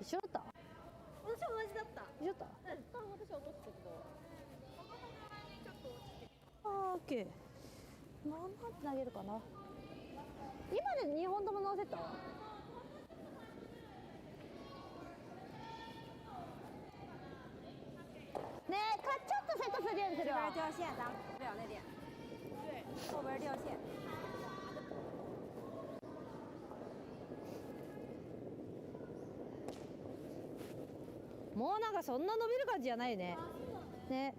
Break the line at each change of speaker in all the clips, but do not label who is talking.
一緒だった？
私は同じだった。
一緒だった？
私は落としたけど。
あー、オッケー。何発投げるかな。今で2本とも乗せた？ねえ、ちょっとセットするようにするわ。
这边掉线，咱不了那点。对，后边掉线。
もうなんかそんな伸びる感じじゃないね。ね。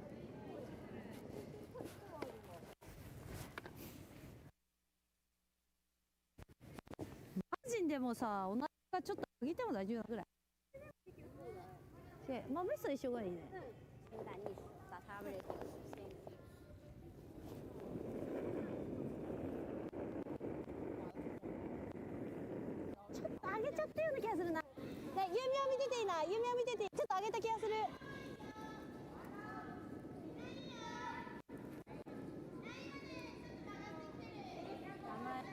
マジンでもさ、お腹がちょっと上げても大丈夫なぐらい。まあメスと一緒がいいね。
情感历史，把他们这个先。
ちょっと上げちゃったような気がするな。ね、弓を見てていいな。弓を見てていい。ちょっと上げた気がする。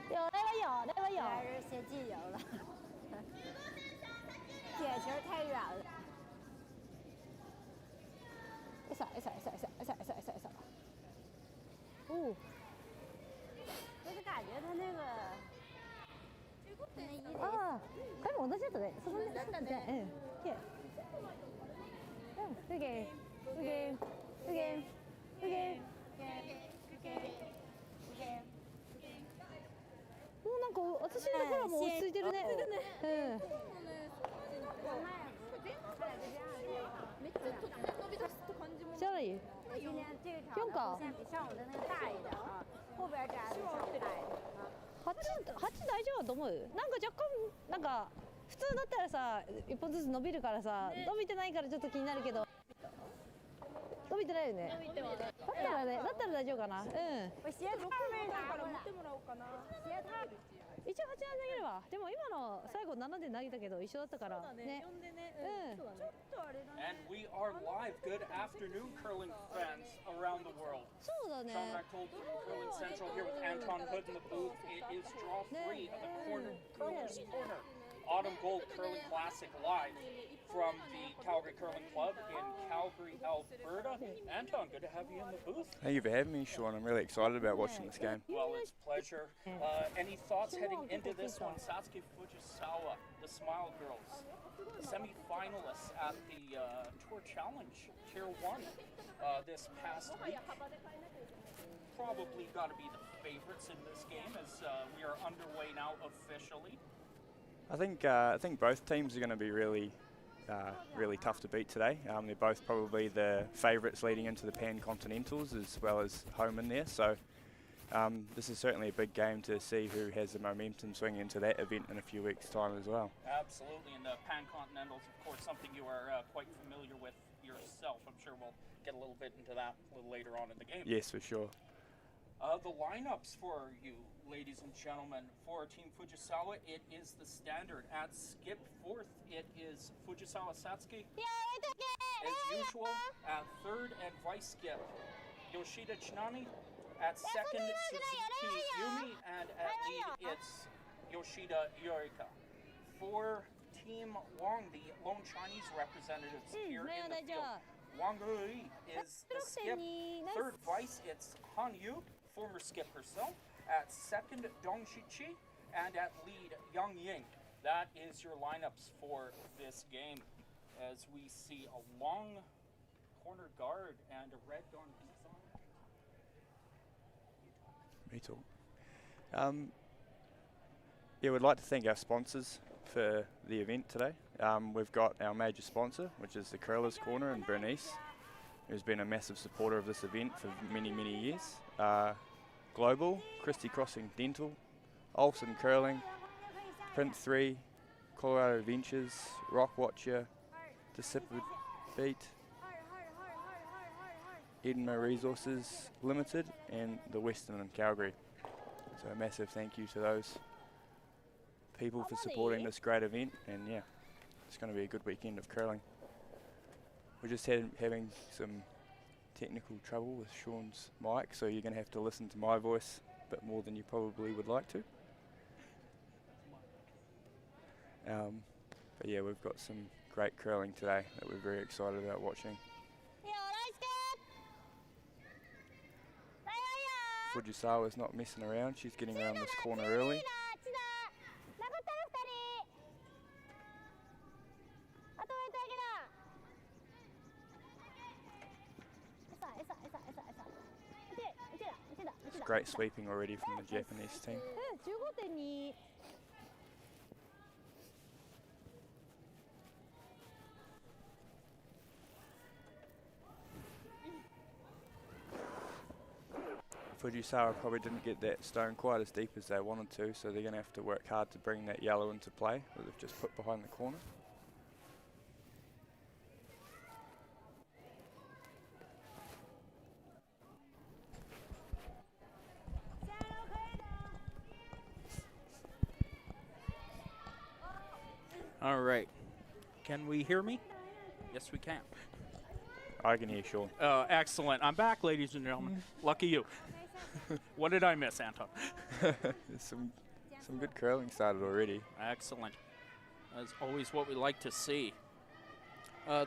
有那个有，那个有。
还是先进油了，点球太远了。
哦。
就是感觉他那个。
ああ、これも同じだったね。そこにだったね。うん。オッケー。オッケー。オッケー。オッケー。オッケー。もうなんか私のところはもう落ち着いてるね。うん。下里。
今天这个场的比上午的那个大一点啊，后边站的比上午大一点啊。
8大丈夫だと思う？なんか若干なんか普通だったらさ1本ずつ伸びるからさ、伸びてないからちょっと気になるけど。伸びてないよね。だったらね、だったら大丈夫かな。うん。
鞋踏位から持ってもらおうかな。鞋踏。
一応8投げれば、でも今の最後7で投げたけど一緒だったからね。
うん。
And we are live. Good afternoon, curling fans around the world.
そうだね。
Sean Rechtold from Curling Central here with Anton Hood in the booth. It is draw 3 of the Curler's Corner Autumn Gold Curling Classic live from the Calgary Curling Club in Calgary, Alberta. Anton, good to have you in the booth.
Thank you for having me, Sean. I'm really excited about watching this game.
Well, it's a pleasure. Any thoughts heading into this one? Satsuki Fujisawa, the Smile Girls, the semi-finalists at the Tour Challenge Tier 1 this past week. Probably got to be the favorites in this game as we are underway now officially.
I think both teams are going to be really tough to beat today. They're both probably the favourites leading into the Pan-Continentals as well as home in there. So this is certainly a big game to see who has the momentum swinging into that event in a few weeks' time as well.
Absolutely, and the Pan-Continentals, of course, something you are quite familiar with yourself. I'm sure we'll get a little bit into that a little later on in the game.
Yes, for sure.
The lineups for you, ladies and gentlemen, for Team Fujisawa, it is the standard. At skip fourth, it is Fujisawa Satsuki. As usual, at third and vice skip, Yoshida Chinami. At second, Suzuki Yumi. And at lead, it's Yoshida Yorika. For Team Wang, the lone Chinese representatives here in the field, Wang Rui is the skip. Third vice, it's Han Yu, former skip herself. At second, Dong Shichi. And at lead, Yang Ying. That is your lineups for this game. As we see a long corner guard and a red on
Me too. Yeah, we'd like to thank our sponsors for the event today. We've got our major sponsor, which is the Curler's Corner in Bernice, who's been a massive supporter of this event for many, many years. Global, Christie Crossing Dental, Olsen Curling, Print 3, Colorado Ventures, Rock Watcher, Deciphered Beat, Edinburgh Resources Limited, and the Western in Calgary. So a massive thank you to those people for supporting this great event, and yeah, it's going to be a good weekend of curling. We're just having some technical trouble with Sean's mic, so you're going to have to listen to my voice a bit more than you probably would like to. But yeah, we've got some great curling today that we're very excited about watching. Fujisawa's not messing around. She's getting around this corner early. It's great sweeping already from the Japanese team. Fujisawa probably didn't get that stone quite as deep as they wanted to, so they're going to have to work hard to bring that yellow into play that they've just put behind the corner.
All right. Can we hear me? Yes, we can.
I can hear Sean.
Excellent. I'm back, ladies and gentlemen. Lucky you. What did I miss, Anton?
some good curling started already.
Excellent. That's always what we like to see.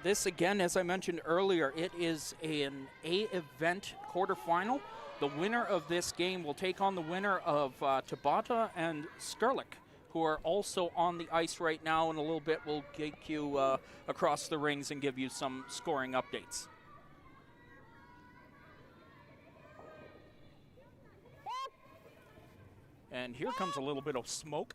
This, again, as I mentioned earlier, it is an A-event quarterfinal. The winner of this game will take on the winner of Tabata and Skrlik, who are also on the ice right now. In a little bit, we'll take you across the rings and give you some scoring updates. And here comes a little bit of smoke.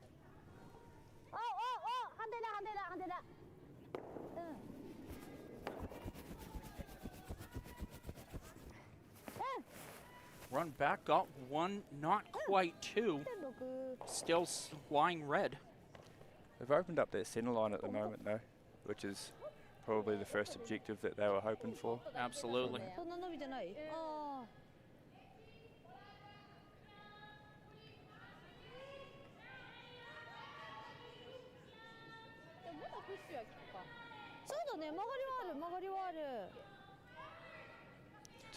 Run back, got one, not quite two. Still flying red.
They've opened up their center line at the moment though, which is probably the first objective that they were hoping for.
Absolutely.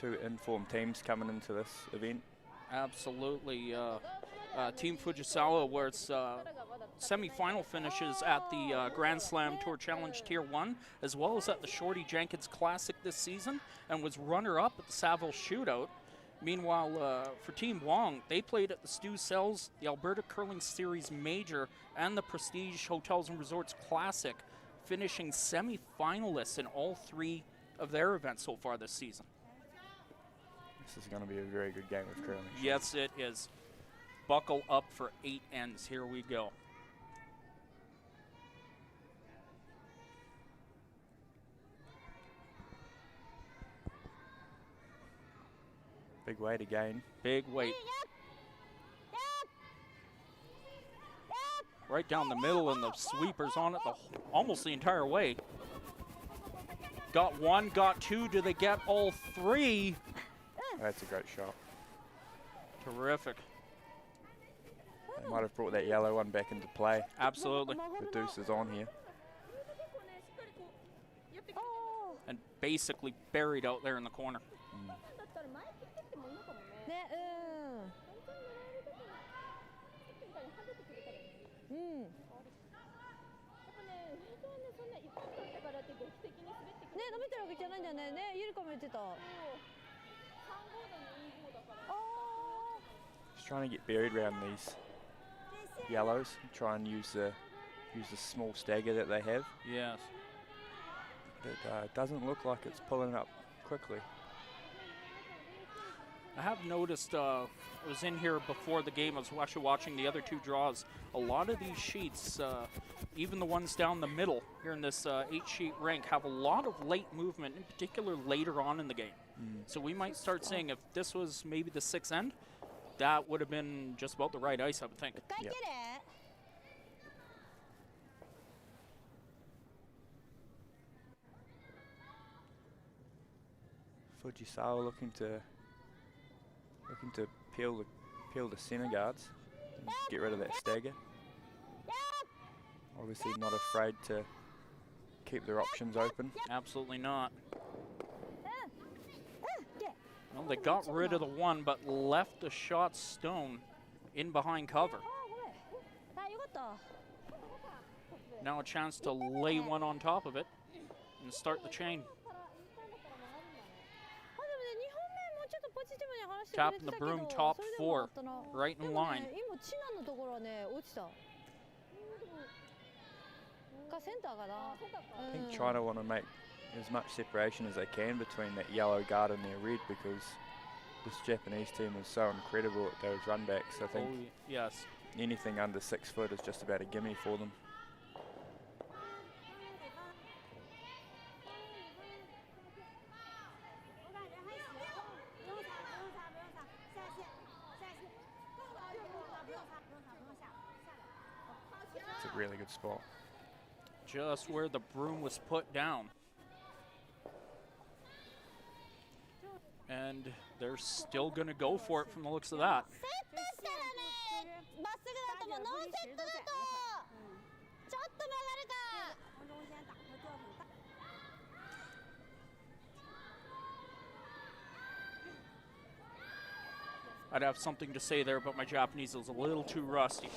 Two informed teams coming into this event.
Absolutely. Team Fujisawa, where its semi-final finishes at the Grand Slam Tour Challenge Tier 1, as well as at the Shorty Jenkins Classic this season, and was runner-up at the Saville Shootout. Meanwhile, for Team Wang, they played at the Stu Sells, the Alberta Curling Series Major, and the Prestige Hotels and Resorts Classic, finishing semi-finalists in all three of their events so far this season.
This is going to be a very good game of curling.
Yes, it is. Buckle up for 8 ends. Here we go.
Big weight again.
Big weight. Right down the middle, and the sweeper's on it almost the entire way. Got one, got two. Do they get all three?
That's a great shot.
Terrific.
They might have brought that yellow one back into play.
Absolutely.
The deuce is on here.
And basically buried out there in the corner.
Just trying to get buried around these yellows. Try and use the small stagger that they have.
Yes.
But it doesn't look like it's pulling up quickly.
I have noticed, I was in here before the game, I was actually watching the other two draws. A lot of these sheets, even the ones down the middle here in this 8-sheet rink, have a lot of late movement, in particular later on in the game. So we might start seeing, if this was maybe the 6th end, that would have been just about the right ice, I would think.
Yep. Fujisawa looking to peel the center guards and get rid of that stagger. Obviously not afraid to keep their options open.
Absolutely not. Well, they got rid of the one, but left the shot stone in behind cover. Now a chance to lay one on top of it and start the chain.
あ、でもね、2本目もうちょっとポジティブに話してくれ
Tapping
て
the
たけど、
broom top
それでも
four,
なかったな。
right
で
in
も
line.
ね、今チナのところはね、落ちた。かセンターかな。
I think China want to make as much separation as they can between that yellow guard and their red, because this Japanese team is so incredible at those run backs. I think
Yes.
anything under 6 foot is just about a gimme for them. It's a really good spot.
Just where the broom was put down. And they're still going to go for it from the looks of that.
セットしたらね、まっすぐだともうノーセットだとちょっと曲がるか。
I'd have something to say there, but my Japanese is a little too rusty.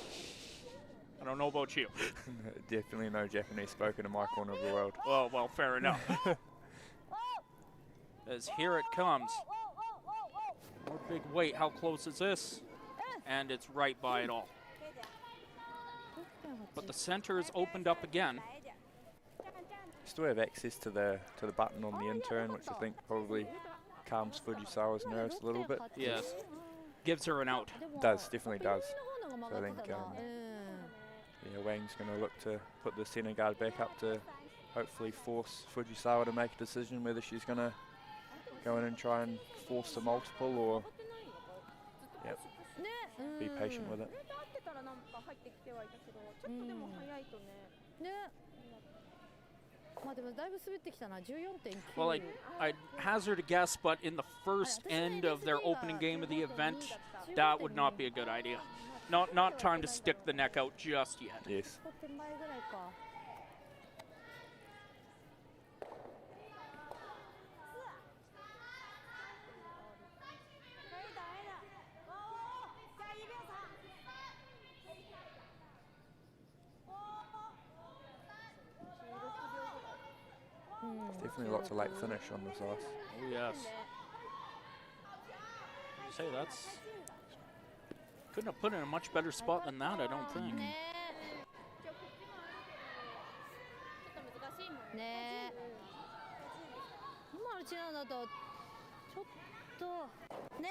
I don't know about you.
Definitely no Japanese spoken in my corner of the world.
Well, fair enough. As here it comes. More big weight. How close is this? And it's right by it all. But the center is opened up again.
Still have access to the button on the in-turn, which I think probably calms Fujisawa's nerves a little bit.
Yes. Gives her an out.
Does, definitely does. So I think yeah, Wang's going to look to put the center guard back up to hopefully force Fujisawa to make a decision whether she's going to go in and try and force the multiple or be patient with it.
ね。まあでもだいぶ滑ってきたな。 14.9。
Well, I'd hazard a guess, but in the first end of their opening game of the event, that would not be a good idea. Not time to stick the neck out just yet.
Yes.
5点前ぐらいか。
Definitely lots of late finish on this ice.
Oh, yes. Say, that's... Couldn't have put in a much better spot than that, I don't think.
ねえ。今のチナだとちょっとね。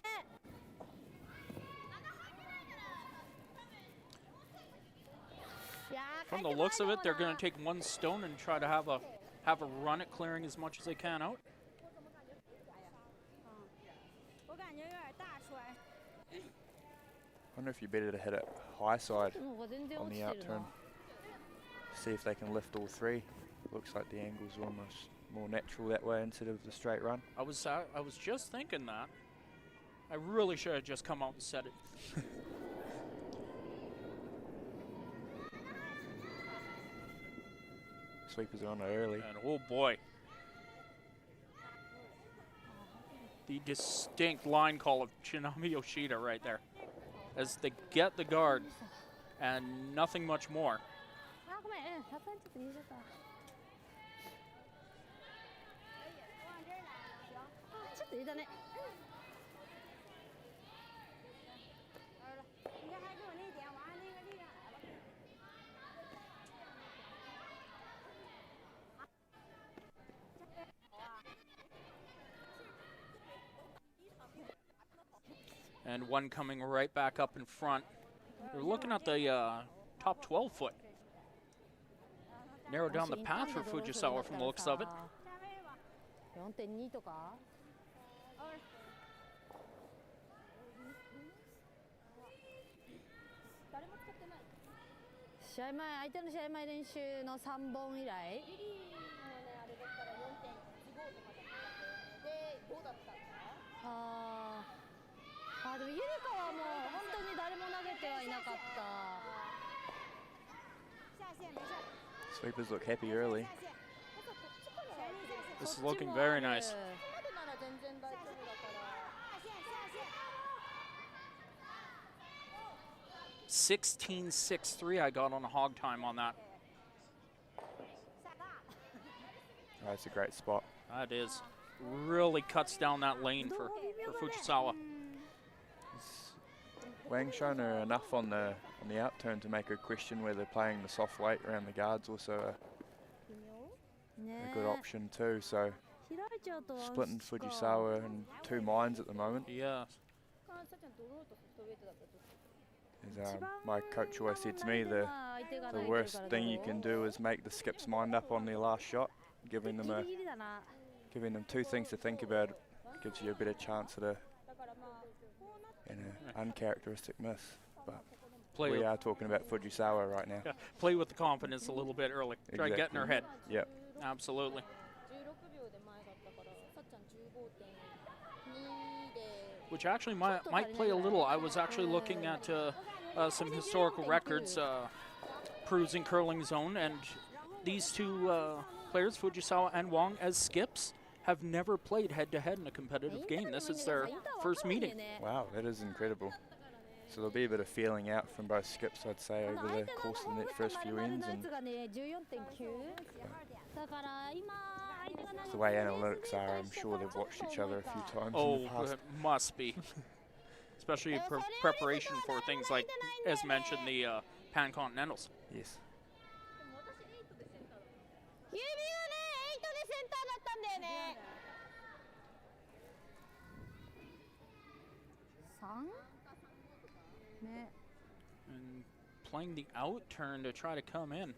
From the looks of it, they're going to take one stone and try to have a run at clearing as much as they can out.
I wonder if you're better to hit it high side on the out turn. See if they can lift all three. Looks like the angles are almost more natural that way instead of the straight run.
I was just thinking that. I really should have just come out and said it.
Sweepers are on it early.
And oh boy. The distinct line call of Chinami Yoshida right there. As they get the guard and nothing much more.
あ、ごめん、100円ちょっと入れちゃった。ちょっと入れたね。
And one coming right back up in front. We're looking at the top 12 foot. Narrow down the path for Fujisawa from the looks of it.
4.2 とか。 試合前、相手の試合前練習の3本以来。あ、でもゆりかはもう本当に誰も投げてはいなかった。
Sweepers look happy early.
This is looking very nice. 16.63 I got on a hog time on that.
That's a great spot.
That is. Really cuts down that lane for Fujisawa.
Wang shown her enough on the outturn to make her question whether playing the soft weight around the guard's also a good option too. So splitting Fujisawa in two minds at the moment.
Yes.
As, my coach always said to me, the worst thing you can do is make the skips mind up on their last shot. Giving them two things to think about gives you a better chance at an uncharacteristic miss. But we are talking about Fujisawa right now.
Yeah, play with the confidence a little bit early. Try to get in her head.
Yep.
Absolutely. Which actually might play a little. I was actually looking at some historical records, Peru's in curling zone, and these two players, Fujisawa and Wang, as skips, have never played head-to-head in a competitive game. This is their first meeting.
Wow, that is incredible. So there'll be a bit of feeling out from both skips, I'd say, over the course of the first few ends. And the way analytics are, I'm sure they've watched each other a few times in the past.
It must be. Especially preparation for things like, as mentioned, the Pan-Continentals.
Yes.
And playing the out turn to try to come in.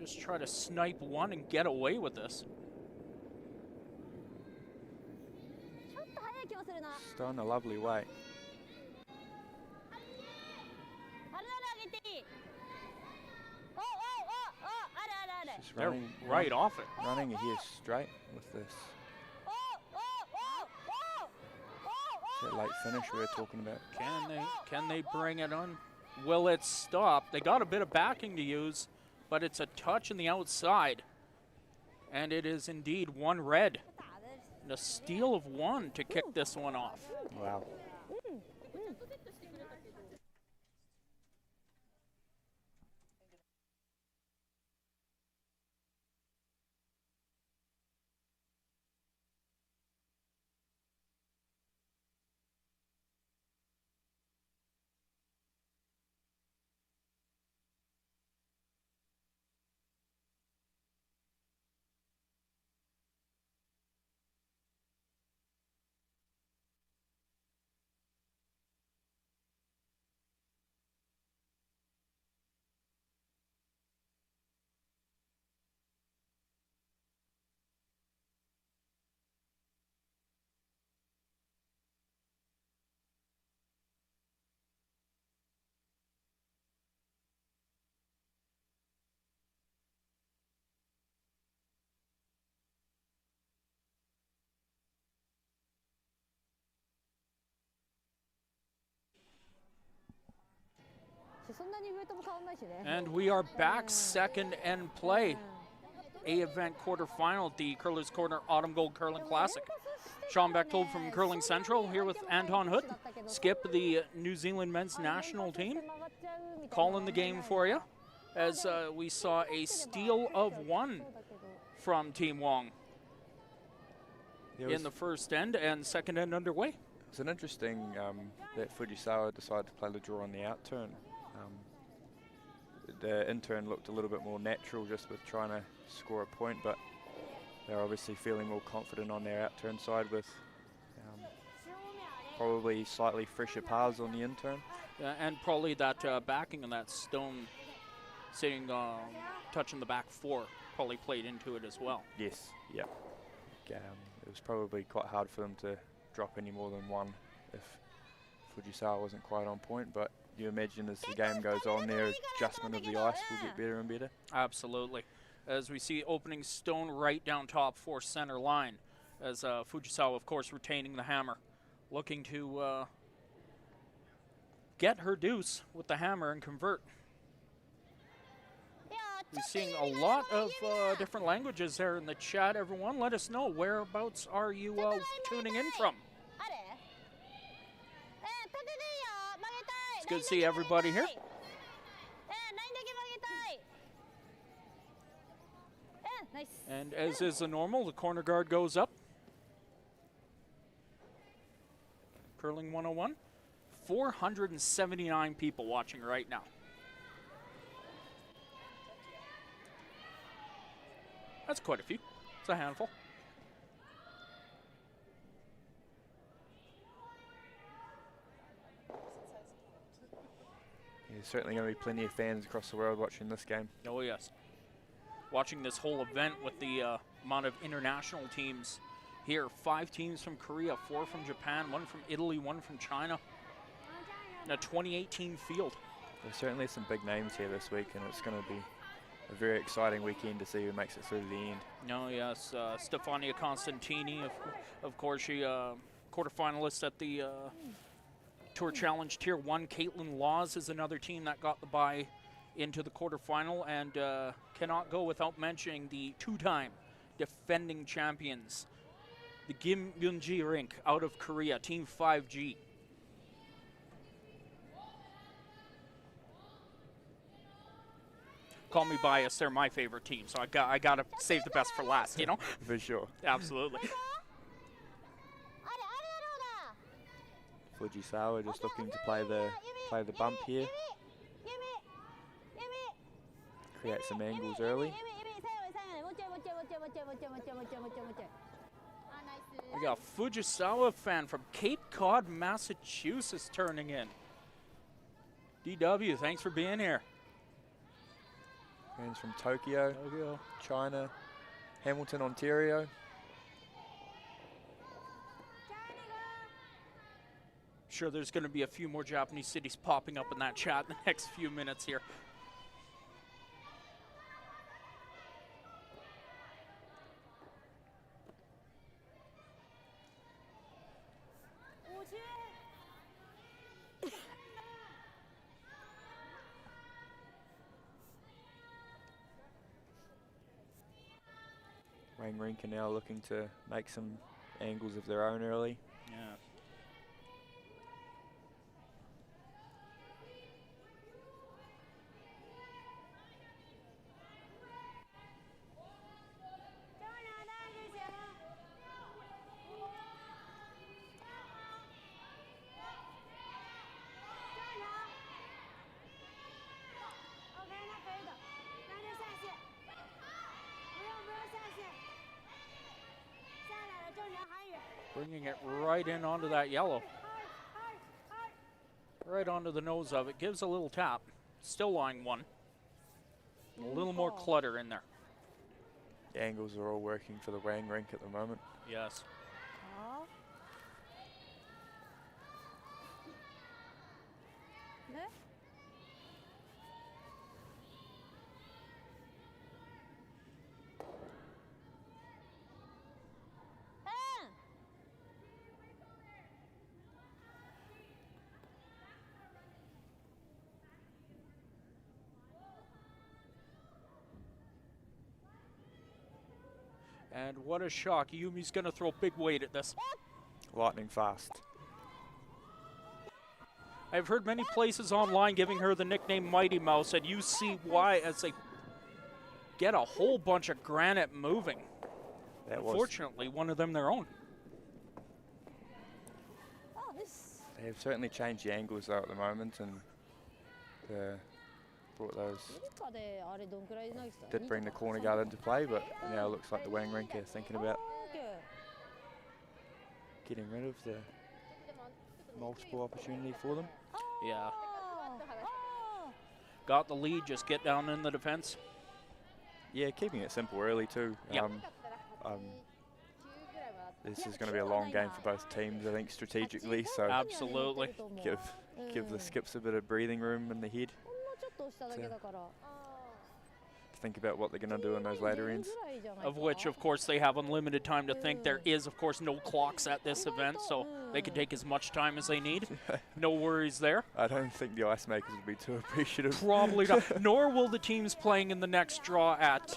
Just try to snipe one and get away with this.
Still in a lovely way. She's running
right off it.
Running here straight with this. That late finish we were talking about.
Can they bring it on? Will it stop? They got a bit of backing to use, but it's a touch in the outside. And it is indeed one red. And a steal of one to kick this one off.
Wow.
And
we are back, second and play. A-event quarterfinal at the Curlers Corner Autumn Gold Curling Classic. Sean Bechtold from Curling Central here with Anton Hood, skip the New Zealand men's national team, calling the game for you as we saw a steal of one from Team Wang in the first end and second end underway.
It's an interesting that Fujisawa decided to play the draw on the outturn. The intern looked a little bit more natural just with trying to score a point, but they're obviously feeling more confident on their outturn side with probably slightly fresher paths on the intern.
And probably that backing and that stone sitting, touching the back four probably played into it as well.
Yes, yeah. It was probably quite hard for them to drop any more than one if Fujisawa wasn't quite on point, but you imagine as the game goes on, their adjustment of the ice will get better and better.
Absolutely. As we see opening stone right down top for center line, as Fujisawa, of course, retaining the hammer, looking to get her deuce with the hammer and convert. We're seeing a lot of different languages there in the chat. Everyone, let us know, whereabouts are you tuning in from? It's good to see everybody here.
Nice.
And as is the normal, the corner guard goes up. Curling 101. 479 people watching right now. That's quite a few. It's a handful.
There's certainly going to be plenty of fans across the world watching this game.
Oh, yes. Watching this whole event with the amount of international teams here. 5 teams from Korea, 4 from Japan, 1 from Italy, 1 from China. In a 2018 field.
There's certainly some big names here this week, and it's going to be a very exciting weekend to see who makes it through to the end.
No, yes. Stefania Constantini, of course, she quarterfinalist at the Tour Challenge Tier 1. Caitlin Laws is another team that got the bye into the quarterfinal, and cannot go without mentioning the 2-time defending champions, the Kim Yunji Rink out of Korea, Team 5G. Call me biased, they're my favorite team, so I gotta save the best for last, you know?
For sure.
Absolutely.
Fujisawa just looking to play the bump here. Create some angles early.
We got a Fujisawa fan from Cape Cod, Massachusetts turning in. DW, thanks for being here.
Fans from Tokyo, China, Hamilton, Ontario.
Sure, there's going to be a few more Japanese cities popping up in that chat in the next few minutes here.
Wang Rink are now looking to make some angles of their own early.
Yeah. Bringing it right in onto that yellow. Right onto the nose of it. Gives a little tap. Still line 1. A little more clutter in there.
The angles are all working for the Wang Rink at the moment.
Yes. And what a shock. Yumi's going to throw big weight at this.
Lightning fast.
I've heard many places online giving her the nickname Mighty Mouse, and you see why as they get a whole bunch of granite moving. Fortunately, one of them their own.
They have certainly changed the angles though at the moment, and brought those. Did bring the corner guard into play, but now it looks like the Wang Rink are thinking about getting rid of the multiple opportunity for them.
Yeah. Got the lead, just get down in the defense.
Yeah, keeping it simple early too.
Yep.
This is going to be a long game for both teams, I think, strategically. So
absolutely.
Give the skips a bit of breathing room in the head to think about what they're going to do in those later ends.
Of which, of course, they have unlimited time to think. There is, of course, no clocks at this event, so they can take as much time as they need. No worries there.
I don't think the ice makers would be too appreciative.
Probably not. Nor will the teams playing in the next draw at,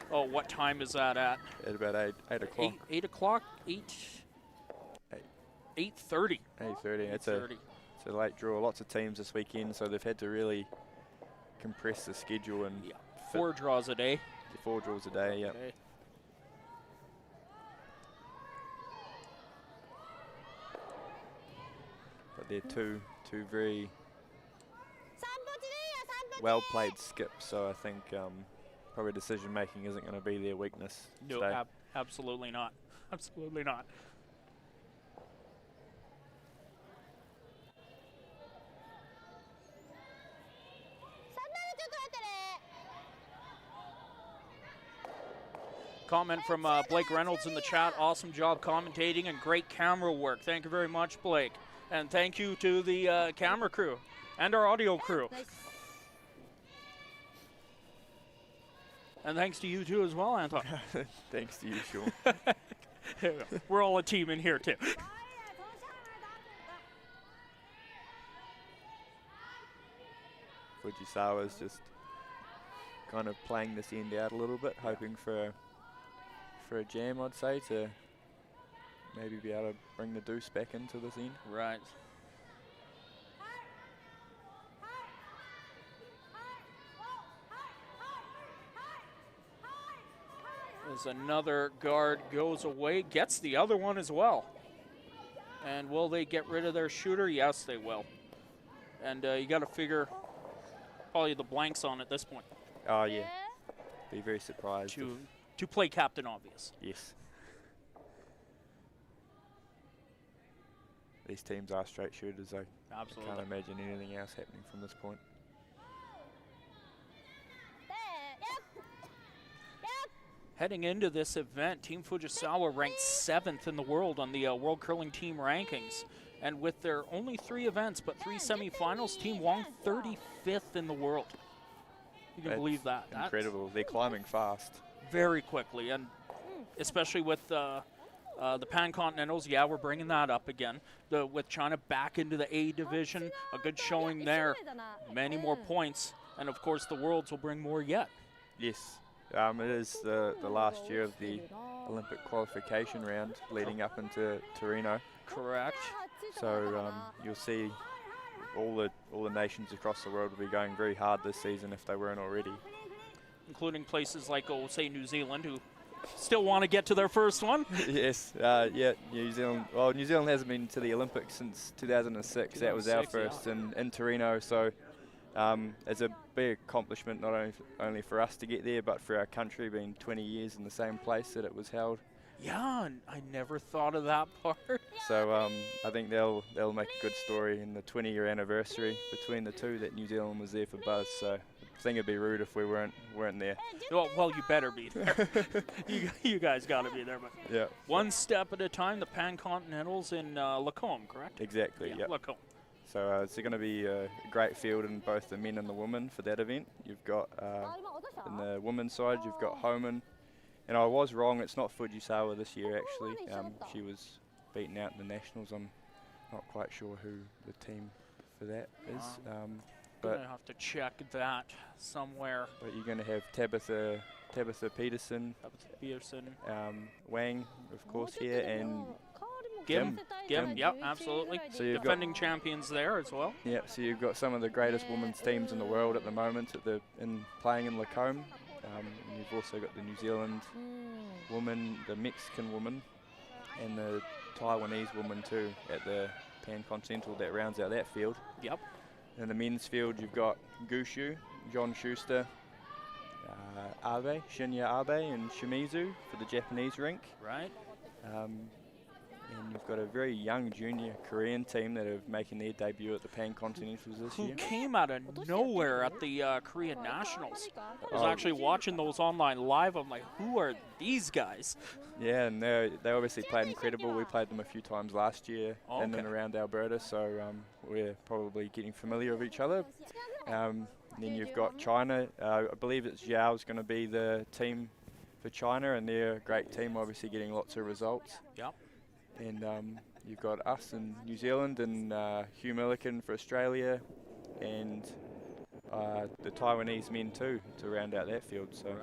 what time is that at?
At about 8 o'clock.
8 o'clock? 8:30.
8:30. It's a late draw. Lots of teams this weekend, so they've had to really compress the schedule and
4 draws a day.
4 draws a day, yeah.
Okay.
But they're two very well played skips, so I think probably decision making isn't going to be their weakness
No,
today.
absolutely not. Absolutely not. Comment from Blake Reynolds in the chat. Awesome job commentating and great camera work. Thank you very much, Blake. And thank you to the camera crew and our audio crew. And thanks to you too as well, Anton.
Thanks to you, Sean.
We're all a team in here too.
Fujisawa's just kind of playing this end out a little bit, hoping for a jam, I'd say, to maybe be able to bring the deuce back into this end.
Right. As another guard goes away, gets the other one as well. And will they get rid of their shooter? Yes, they will. And you got to figure probably the blanks on at this point.
Oh, yeah. Be very surprised.
To play Captain Obvious.
Yes. These teams are straight shooters. I
Absolutely.
can't imagine anything else happening from this point.
Heading into this event, Team Fujisawa ranked 7th in the world on the World Curling Team rankings. And with their only 3 events but 3 semifinals, Team Wang 35th in the world. You can believe that.
Incredible. They're climbing fast.
Very quickly, and especially with the Pan Continentals, yeah, we're bringing that up again. With China back into the A division, a good showing there, many more points, and of course the Worlds will bring more yet.
Yes, it is the last year of the Olympic qualification round leading up into Torino.
Correct.
So you'll see all the nations across the world will be going very hard this season if they weren't already.
Including places like, say, New Zealand, who still want to get to their first one.
Yes, yeah, New Zealand. Well, New Zealand hasn't been to the Olympics since 2006. That was our first in Torino. So it's a big accomplishment, not only for us to get there, but for our country, being 20 years in the same place that it was held.
Yeah, I never thought of that part.
So I think they'll make a good story in the 20-year anniversary between the two that New Zealand was there for buzz. So I think it'd be rude if we weren't there.
Well, you better be there. you guys got to be there. But
yeah.
One step at a time. The Pan Continentals in Lacombe, correct?
Exactly.
Yeah,
yep.
Lacombe.
So it's going to be a great field in both the men and the women for that event. You've got in the women's side, you've got Homan. And I was wrong, it's not Fujisawa this year actually. She was beaten out in the Nationals. I'm not quite sure who the team for that is. But
I have to check that somewhere.
But you're going to have Tabitha Peterson, Wang, of course, here, and
Gim, yeah, absolutely.
So you've
defending champions there as well.
Yeah, so you've got some of the greatest women's teams in the world at the moment playing in Lacombe. And you've also got the New Zealand woman, the Mexican woman, and the Taiwanese woman too at the Pan Continental that rounds out that field.
Yep.
In the men's field, you've got Gushu, John Schuster, Shinya Abe, and Shimizu for the Japanese rink.
Right.
And you've got a very young junior Korean team that are making their debut at the Pan Continentals this year.
Who came out of nowhere at the Korean Nationals. I was actually watching those online live. I'm like, who are these guys?
Yeah, and they obviously played incredible. We played them a few times last year in and around Alberta, so we're probably getting familiar with each other. Then you've got China. I believe it's Zhao's going to be the team for China, and they're a great team, obviously getting lots of results.
Yep.
And you've got us in New Zealand and Hugh Milliken for Australia, and the Taiwanese men too to round out that field. So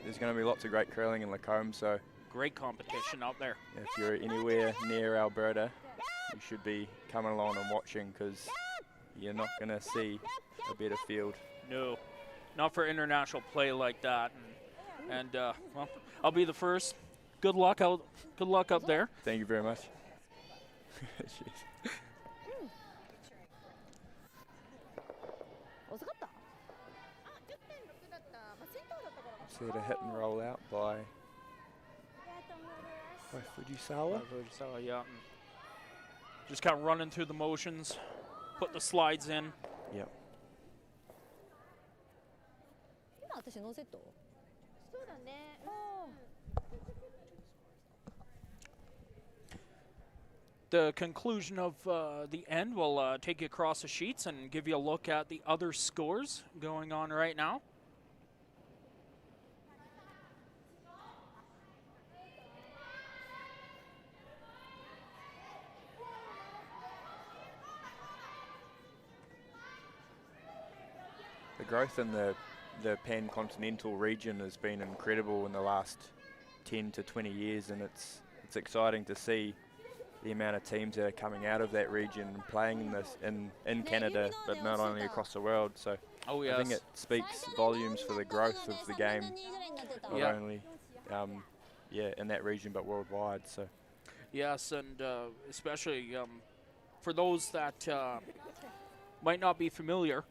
there's going to be lots of great curling in Lacombe. So
great competition out there.
If you're anywhere near Alberta, you should be coming along and watching, because you're not going to see a better field.
No, not for international play like that. And And well, I'll be the first. Good luck out. Good luck up there.
Thank you very much. Jeez.
遅かった。
10.6だった。まあ先頭だったから。
See a hit and roll out by Fujisawa.
So yeah, just kind of running through the motions, put the slides in.
Yep.
今私ノーセット。
そうだね。
The conclusion of the end will take you across the sheets and give you a look at the other scores going on right now.
The growth in the pan-continental region has been incredible in the last 10 to 20 years, and it's exciting to see the amount of teams that are coming out of that region and playing in this in Canada, but not only across the world. So I think it speaks volumes for the growth of the game, not only in that region but worldwide. So
yes, and especially for those that might not be familiar,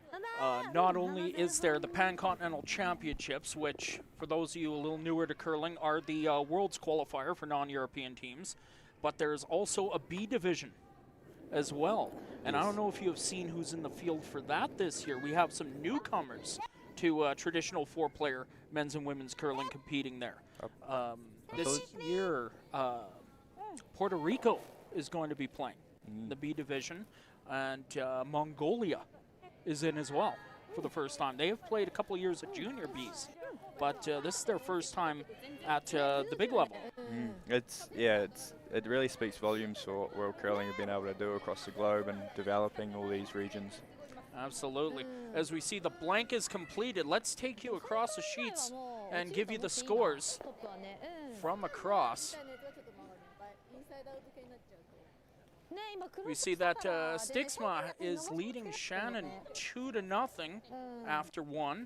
not only is there the Pan-Continental Championships, which for those of you a little newer to curling are the world's qualifier for non-European teams, but there's also a B division as well. And I don't know if you have seen who's in the field for that this year. We have some newcomers to traditional four-player men's and women's curling competing there. This year, Puerto Rico is going to be playing the B division, and Mongolia is in as well for the first time. They have played a couple of years at junior Bs, but this is their first time at the big level.
It really speaks volumes for what World Curling have been able to do across the globe and developing all these regions.
Absolutely. As we see the blank is completed, let's take you across the sheets and give you the scores from across. We see that Stixma is leading Shannon 2-0 after one.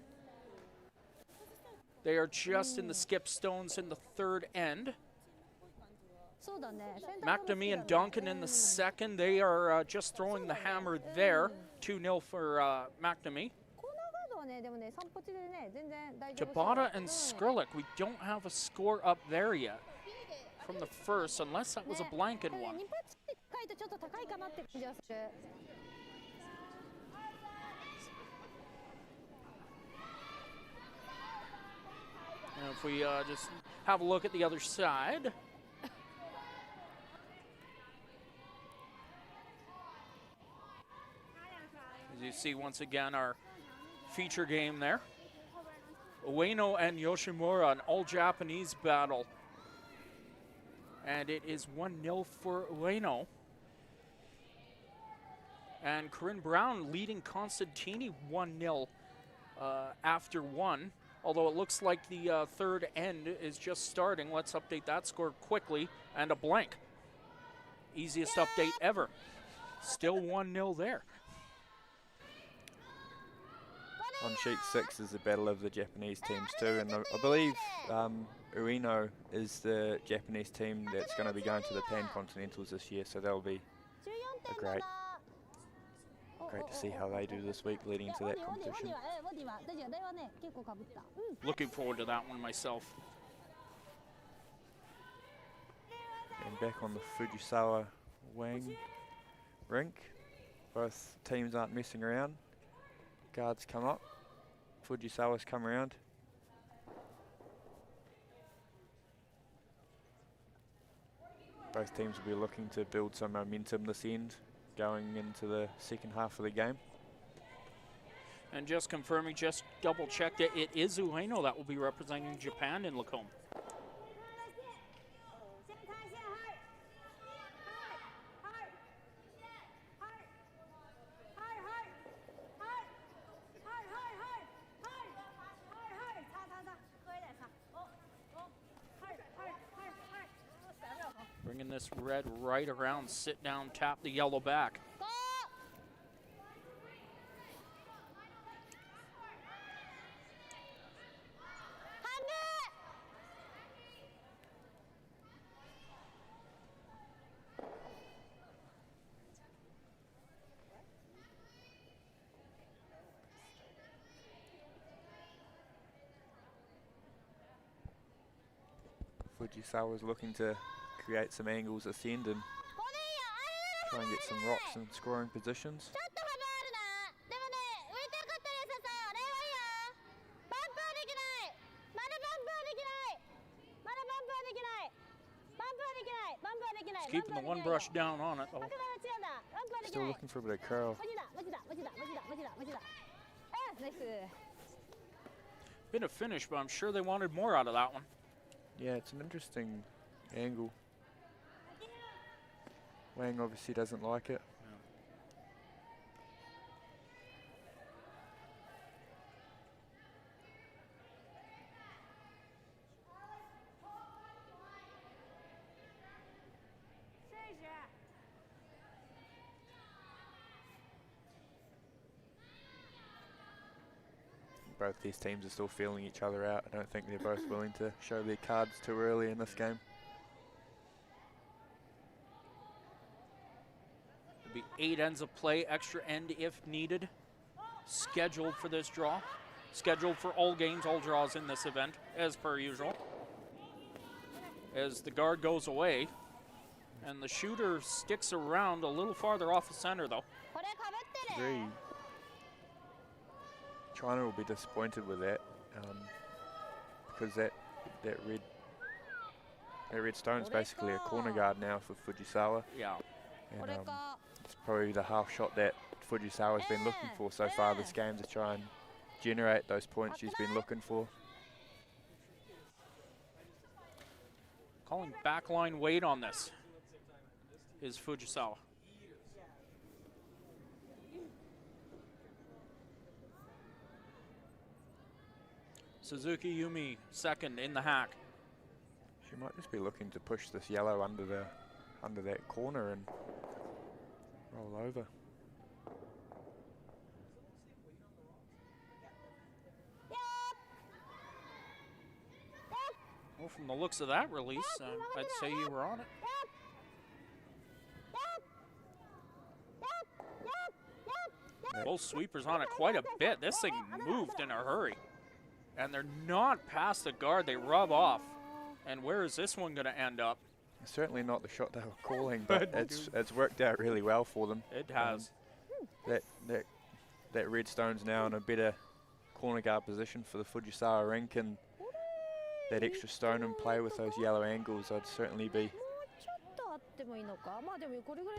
They are just in the skip stones in the third end. McNamee and Duncan in the second. They are just throwing the hammer there. 2-0 for McNamee. Tabata and Skrlik, we don't have a score up there yet from the first, unless that was a blanket one. And if we just have a look at the other side. As you see once again our feature game there. Ueno and Yoshimura, an all-Japanese battle. And it is 1-0 for Ueno. And Corinne Brown leading Constantini 1-0 after one. Although it looks like the third end is just starting. Let's update that score quickly. And a blank. Easiest update ever. Still 1-0 there.
On sheet 6 is the battle of the Japanese teams too, and I believe Ueno is the Japanese team that's going to be going to the Pan-Continentals this year, so that'll be great to see how they do this week leading into that competition.
Looking forward to that one myself.
And back on the Fujisawa Wang rink, both teams aren't messing around. Guards come up, Fujisawa's come around. Both teams will be looking to build some momentum this end, going into the second half of the game.
And just confirming, just double checked it, it is Ueno that will be representing Japan in Lacombe. Bringing this red right around, sit down, tap the yellow back.
Fujisawa's looking to create some angles, ascend, and try and get some rocks in scoring positions.
ちょっと幅あるな。でもね、浮いてるかったらさ、あれはいいよ。バンパーできない。まだバンパーできない。まだバンパーできない。バンパーできない。バンパーできない。
He's keeping the one brush down on it, though.
バンパー違うんだ。バンパーでき
Still
ない。
looking for a bit of curl.
マジだ、マジだ、マジだ、マジだ、マジだ、マジだ。
ナイス。
Bit of finish, but I'm sure they wanted more out of that one.
Yeah, it's an interesting angle. Wang obviously doesn't like it. Both these teams are still feeling each other out. I don't think they're both willing to show their cards too early in this game.
There'll be 8 ends of play, extra end if needed. Scheduled for this draw. Scheduled for all games, all draws in this event, as per usual. As the guard goes away, and the shooter sticks around a little farther off the center, though.
これかぶってる。
Very China will be disappointed with that because that red stone's basically a corner guard now for Fujisawa.
Yeah.
And it's probably the half shot that Fujisawa's been looking for so far this game, to try and generate those points she's been looking for.
Calling backline weight on this is Fujisawa. Suzuki Yumi second in the hack.
She might just be looking to push this yellow under that corner and roll over.
Well, from the looks of that release, I'd say you were on it. Both sweepers on it quite a bit. This thing moved in a hurry. And they're not past the guard. They rub off. And where is this one going to end up?
Certainly not the shot they were calling, but it's worked out really well for them.
It has.
That red stone's now in a better corner guard position for the Fujisawa rank, and that extra stone in play with those yellow angles, I'd certainly be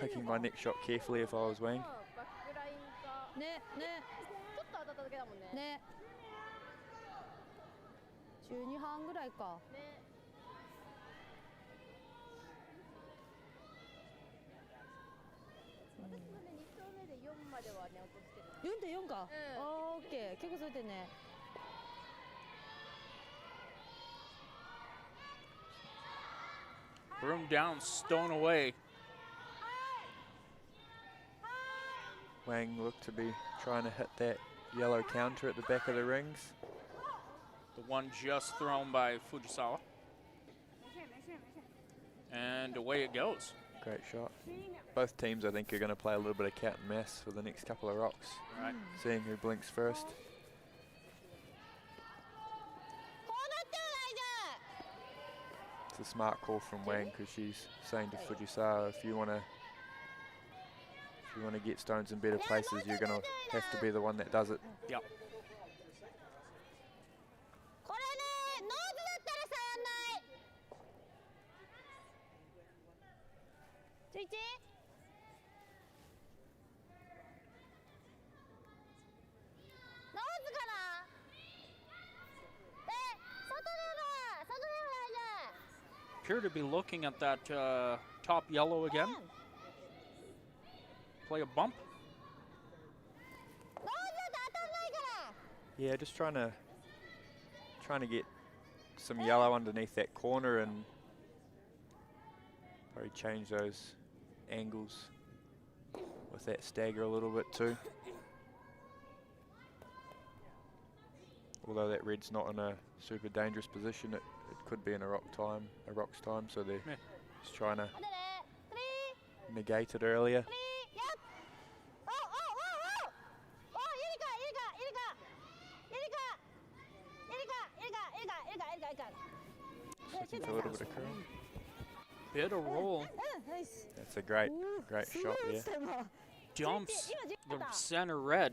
picking my next shot carefully if I was Wang.
ねね
ちょっと当たっただけだもんね。
ね。12半ぐらいか。
ね。私もね、2投目で4まではね、落としてる。
4.4か。オッケー。結構それでね。
Broom down, stone away.
Wang looked to be trying to hit that yellow counter at the back of the rings.
The one just thrown by Fujisawa. And away it goes.
Great shot. Both teams, I think, are going to play a little bit of cat and mouse for the next couple of rocks.
Right.
Seeing who blinks first. It's a smart call from Wang, because she's saying to Fujisawa, if you want to get stones in better places, you're going to have to be the one that does it.
Yep. Appear to be looking at that top yellow again. Play a bump.
Yeah, just trying to get some yellow underneath that corner and probably change those angles with that stagger a little bit too. Although that red's not in a super dangerous position, it could be in a rock's time, so they're just trying to negate it earlier. Looking for a little bit of curl.
Bit of roll.
うんナイス
That's a great
す
shot
ごい
there.
落ちた今
Jumps
今
the
だ
center red.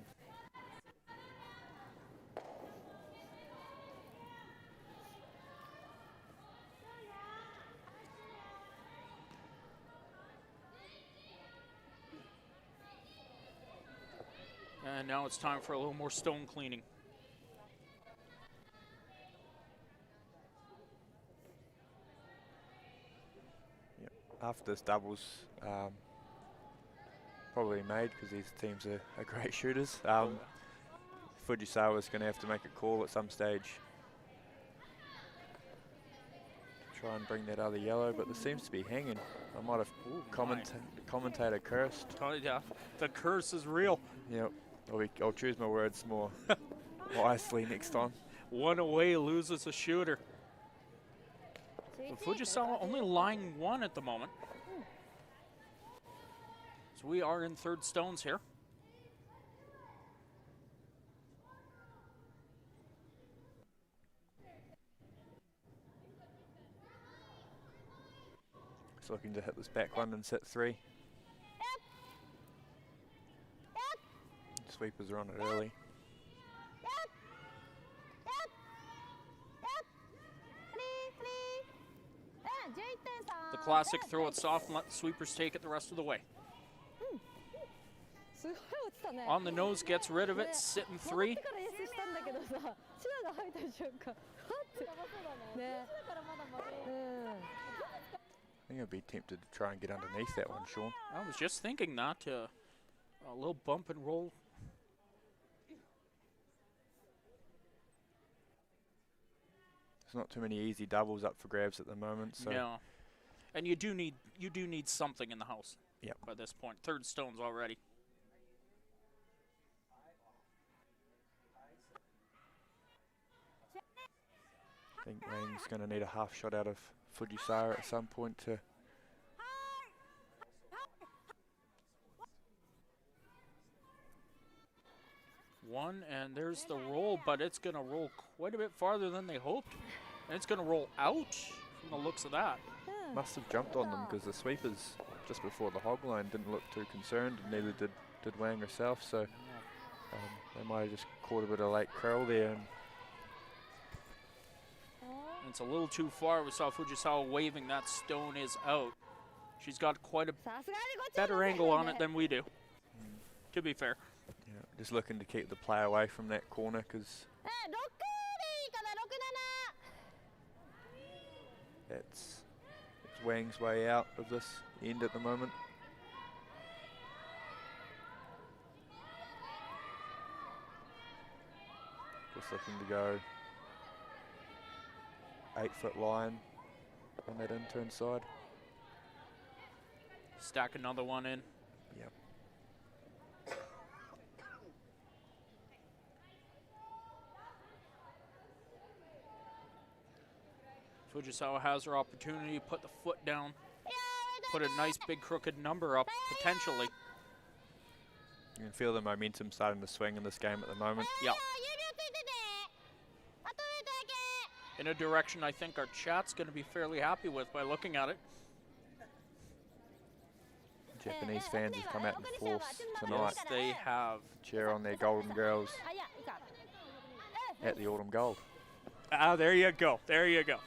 And now it's time for a little more stone cleaning.
Yep. After this doubles, probably made because these teams are great shooters. Fujisawa's going to have to make a call at some stage. Try and bring that other yellow, but this seems to be hanging. I might have commentator cursed.
Oh yeah, the curse is real.
Yep. I'll choose my words more wisely next time.
One away loses a shooter. But Fujisawa only lying one at the moment. So we are in third stones here.
Just looking to hit this back one and set 3. Sweepers are on it early.
The classic throw it soft and let the sweepers take it the rest of the way.
すごい落ちたね
On the nose gets rid of it, sitting 3.
戻ってからエースしたんだけどさチラが入った瞬間はってねうん
I think I'd be tempted to try and get underneath that one, Sean.
I was just thinking that. A little bump and roll.
There's not too many easy doubles up for grabs at the moment, so
No. And you do need something in the house.
Yep.
By this point. Third stones already.
I think Wang's going to need a half shot out of Fujisawa at some point to...
One, and there's the roll, but it's going to roll quite a bit farther than they hoped. And it's going to roll out from the looks of that.
Must have jumped on them because the sweepers just before the hog line didn't look too concerned, and neither did Wang herself, so they might have just caught a bit of late curl there. And
It's a little too far. We saw Fujisawa waving. That stone is out. She's got quite a
さすがにこっち
better angle on it than we do, to be fair.
yeah, just looking to keep the play away from that corner because
6でいいかな6
it's Wang's way out of this end at the moment. Just looking to go 8-foot line on that intern side.
Stack another one in.
Yep.
Fujisawa has her opportunity, put the foot down, put a nice big crooked number up, potentially.
You can feel the momentum starting to swing in this game at the moment.
Yeah. In a direction I think our chat's going to be fairly happy with by looking at it.
Japanese fans have come out in force tonight.
Yes, they have.
Cheer on their golden girls
あいやいいか
at the Autumn Gold.
Ah, there you go. There you go.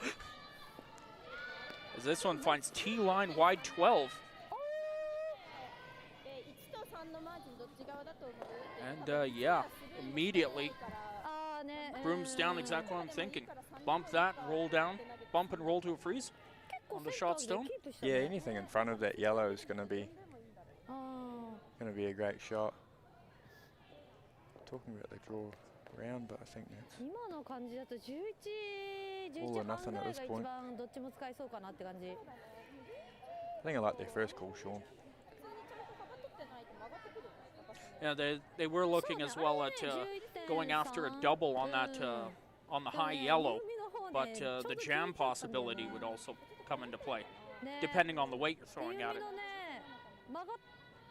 As this one finds T-line wide 12.
1と3のマージンどっち側だと思う
And yeah, immediately
あーね
brooms down exactly what I'm thinking. Bump that, roll down, bump and roll to a freeze on the shot stone.
Yeah, anything in front of that yellow is going to be
あ
a great shot. Talking about the draw round, but I think that's
ー今の感じだと11
All
11
or
半
nothing
ぐ
at
らい
this
が一
point.
番どっちも使えそうかなって感じ
I think I like their first call, Sean.
Yeah, they were looking as well at going after a double on that on the high yellow, but the jam possibility would also come into play,
ね
depending on the weight you're throwing at it.
のね曲がっ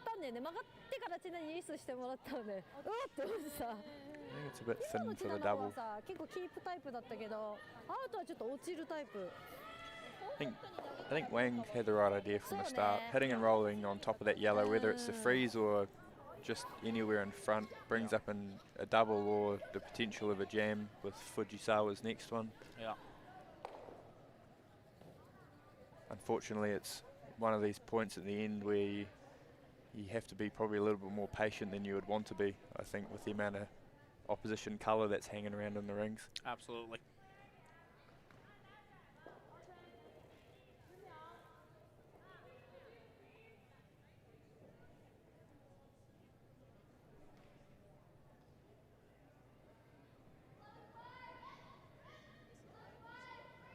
たんだよね曲がってからチナにリスしてもらったのでうわって思ってさ
I think it's a bit
今
thin
のチ
for
ナ
the
の方
double.
はさ結構キープタイプだったけどアウトはちょっと落ちるタイプ
I think Wang had the right idea from the start. Hitting and rolling on top of that yellow, whether it's the freeze or just anywhere in front, brings up in a double or the potential of a jam with Fujisawa's next one.
Yeah.
Unfortunately, it's one of these points at the end where you have to be probably a little bit more patient than you would want to be, I think, with the amount of opposition colour that's hanging around in the rings.
Absolutely.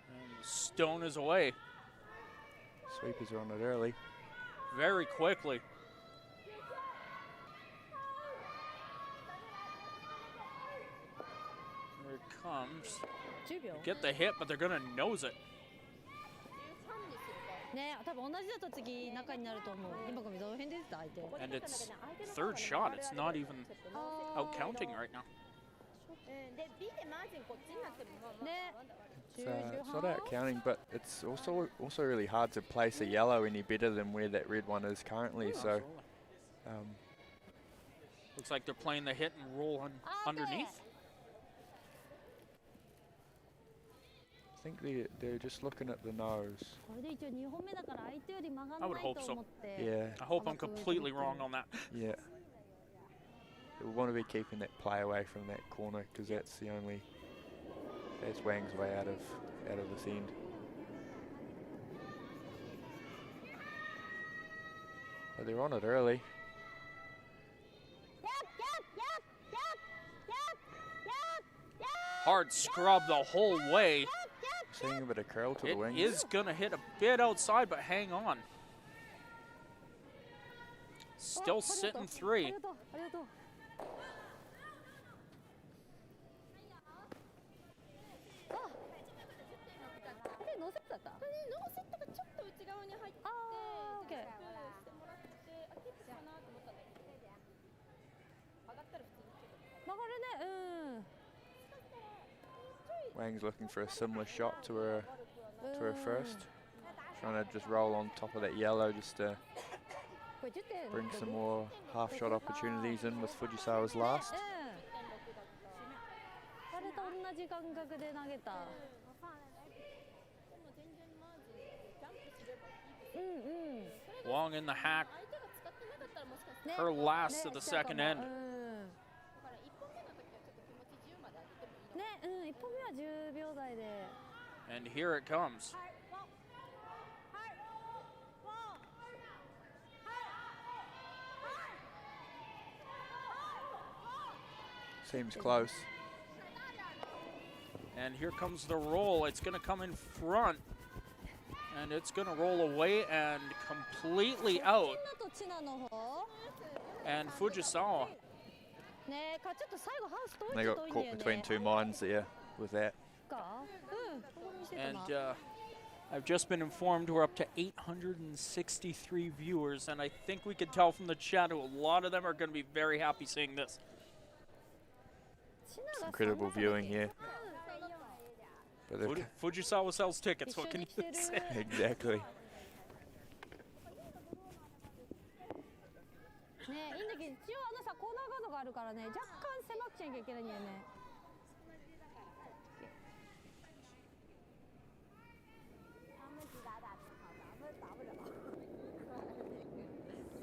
And the stone is away
Sweepers are on it early.
very quickly. Here it comes.
10秒
Get the hit, but they're going to nose it.
ね、多分同じだと次中になると思う。今ごめんどの辺で出た相手。
And it's third shot. It's not even out counting right now.
で B でマージンこっちになってもまあまあ
ね。
It's not out counting, but it's also really hard to place a yellow any better than where that red one is currently. So
looks like they're playing the hit and roll underneath.
I think they're just looking at the nose.
これで一応2本目だから相手より曲がんな
I would
い
hope
と
so.
思って。
Yeah,
I hope I'm completely wrong on that.
yeah. We want to be keeping that play away from that corner because that's the only. That's Wang's way out of this end. But they're on it early.
Hard scrub the whole way.
Seeing a bit of curl to
It
the wings.
is going to hit a bit outside, but hang on. Still sitting 3.
ありがとうありがとう。あ、で乗せてた。
ノーセットがちょっと内側に入って
あー、オッケー。
してもらってあキープかなと思ったんだけど上がったら普通に
曲がるね。うん。
Wang's looking for a similar shot to her first. Trying to just roll on top of that yellow just to
これ10点。
bring some more half shot opportunities in with Fujisawa's last.
あれと同じ感覚で投げた。うんうん。
Wang in the hack.
相手が使ってなかったらもしかして
ね
Her last of the second end.
うん。
だから1本目の時はちょっと気持ち10まで上げてもいいの
ね、うん、1本目は10秒台で。
And here it comes.
Seems close.
And here comes the roll. It's going to come in front. And it's going to roll away and completely out.
とチナの方
And Fujisawa.
ね、かちょっと最後ハウス遠い
They
っちゃ
got
遠いんだ
caught
よね。
between two minds there with that.
かうん、ここ見せて
And
な。
I've just been informed we're up to 863 viewers. And I think we can tell from the chat a lot of them are going to be very happy seeing this.
チナが
Incredible viewing here. But they've
Fujisawa sells tickets. What can you
一緒に来て
say?
る
exactly.
ね、いいんだけど一応さコーナーガードがあるからね、若干狭くしなきゃいけないんだよね。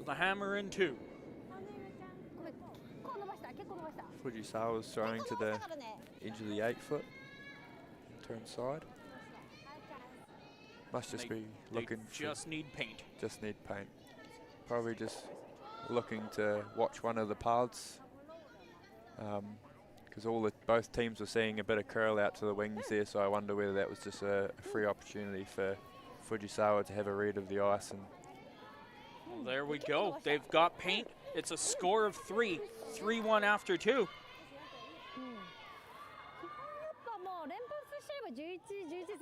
The hammer in 2.
ごめん、結構伸ばした結構伸ばした
Fujisawa's throwing to the
だからね。
edge of the 8 foot. Turn side. Must just
They-
be
They
looking for,
just need paint.
just need paint. Probably just looking to watch one of the paths. Because both teams were seeing a bit of curl out to the wings there, so I wonder whether that was just a free opportunity for Fujisawa to have a read of the ice. And
Well, there we go. They've got paint. It's a score of 3. 3-1 after 2.
うん。基本やっぱもう連発しちゃえば11、11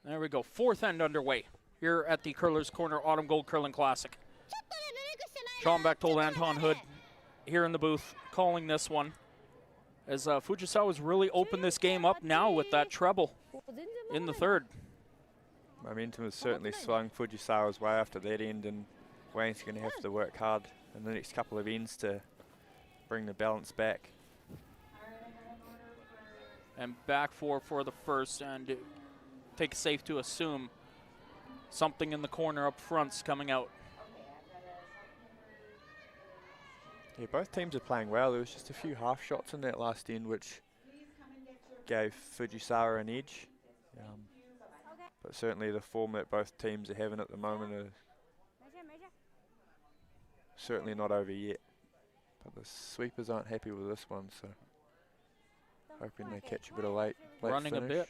There we go. Fourth end underway here at the Curlers Corner Autumn Gold Curling Classic. Sean Bechtold, Anton Hood here in the booth calling this one. As Fujisawa's really opened this game up now with that treble in the third.
Momentum has certainly swung Fujisawa's way after that end, and Wang's going to have to work hard in the next couple of ends to bring the balance back.
And back four for the first, and I think it's safe to assume something in the corner up front's coming out.
Yeah, both teams are playing well. There was just a few half shots in that last end which gave Fujisawa an edge. But certainly the form that both teams are having at the moment are certainly not over yet. But the sweepers aren't happy with this one, so hoping they catch a bit of late
Running
finish.
a bit.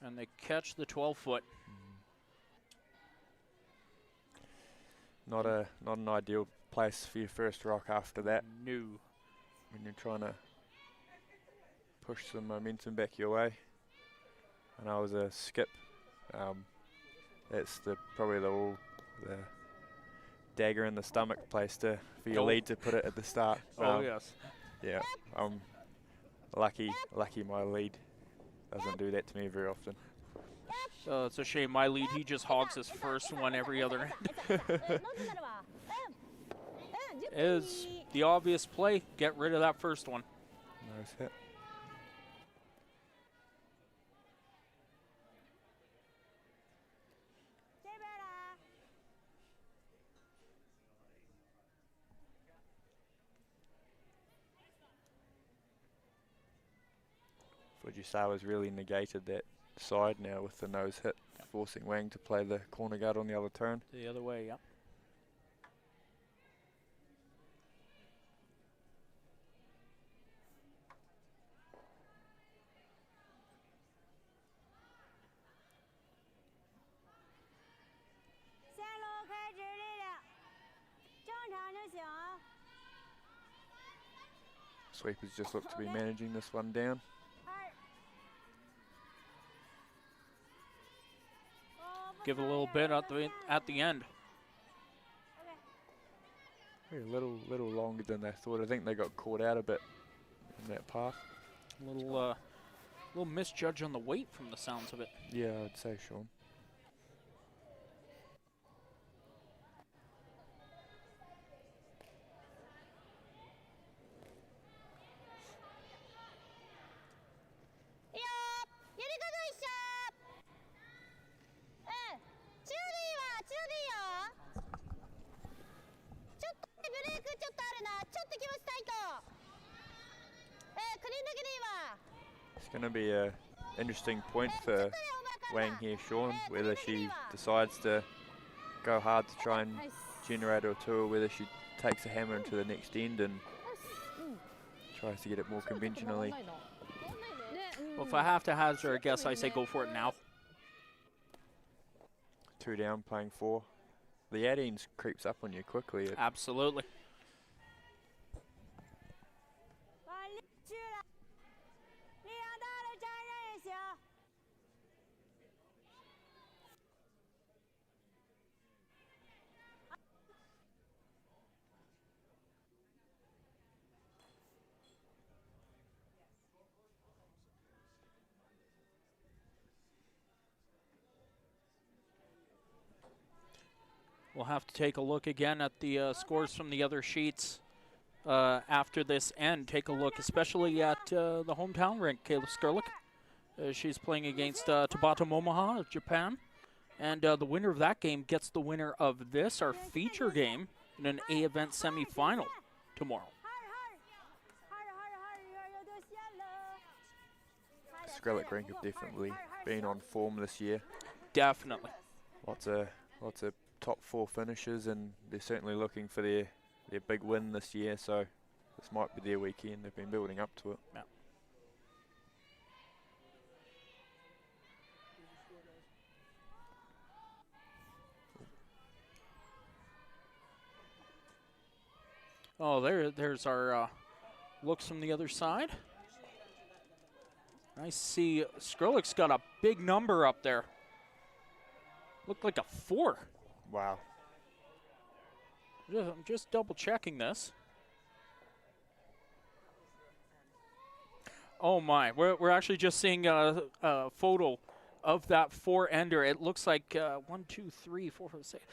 And they catch the 12-foot.
Not an ideal place for your first rock after that.
No.
When you're trying to push some momentum back your way. And I was a skip. That's probably the dagger in the stomach place for your lead to put it at the start.
Yes.
Yeah, I'm lucky my lead doesn't do that to me very often.
It's a shame my lead, he just hogs his first one every other end. Is the obvious play, get rid of that first one.
Nice hit. Fujisawa's really negated that side now with the nose hit, forcing Wang to play the corner guard on the other turn.
The other way, yeah.
Sweepers just look to be managing this one down.
Give it a little bit at the end.
Yeah, a little longer than they thought. I think they got caught out a bit in that path.
A little misjudge on the weight from the sounds of it.
Yeah, I'd say, Sean. It's going to be an interesting point for Wang here, Sean, whether she decides to go hard to try and generate a two, or whether she takes a hammer into the next end and tries to get it more conventionally.
Well, if I have to hazard a guess, I say go for it now.
2 down, playing 4. The add-ins creeps up on you quickly.
Absolutely. We'll have to take a look again at the scores from the other sheets after this end. Take a look especially at the hometown rink, Kayla Skurlik. She's playing against Tabata Momoha of Japan. And the winner of that game gets the winner of this, our feature game, in an A-event semifinal tomorrow.
Skurlik rink have definitely been on form this year.
Definitely.
Lots of top 4 finishes, and they're certainly looking for their big win this year, so this might be their weekend. They've been building up to it.
Yeah. Oh, there's our looks from the other side. I see Skrillex got a big number up there. Looked like a 4.
Wow.
I'm just double checking this. Oh my, we're actually just seeing a photo of that 4-ender. It looks like 1, 2, 3, 4, 5, 6.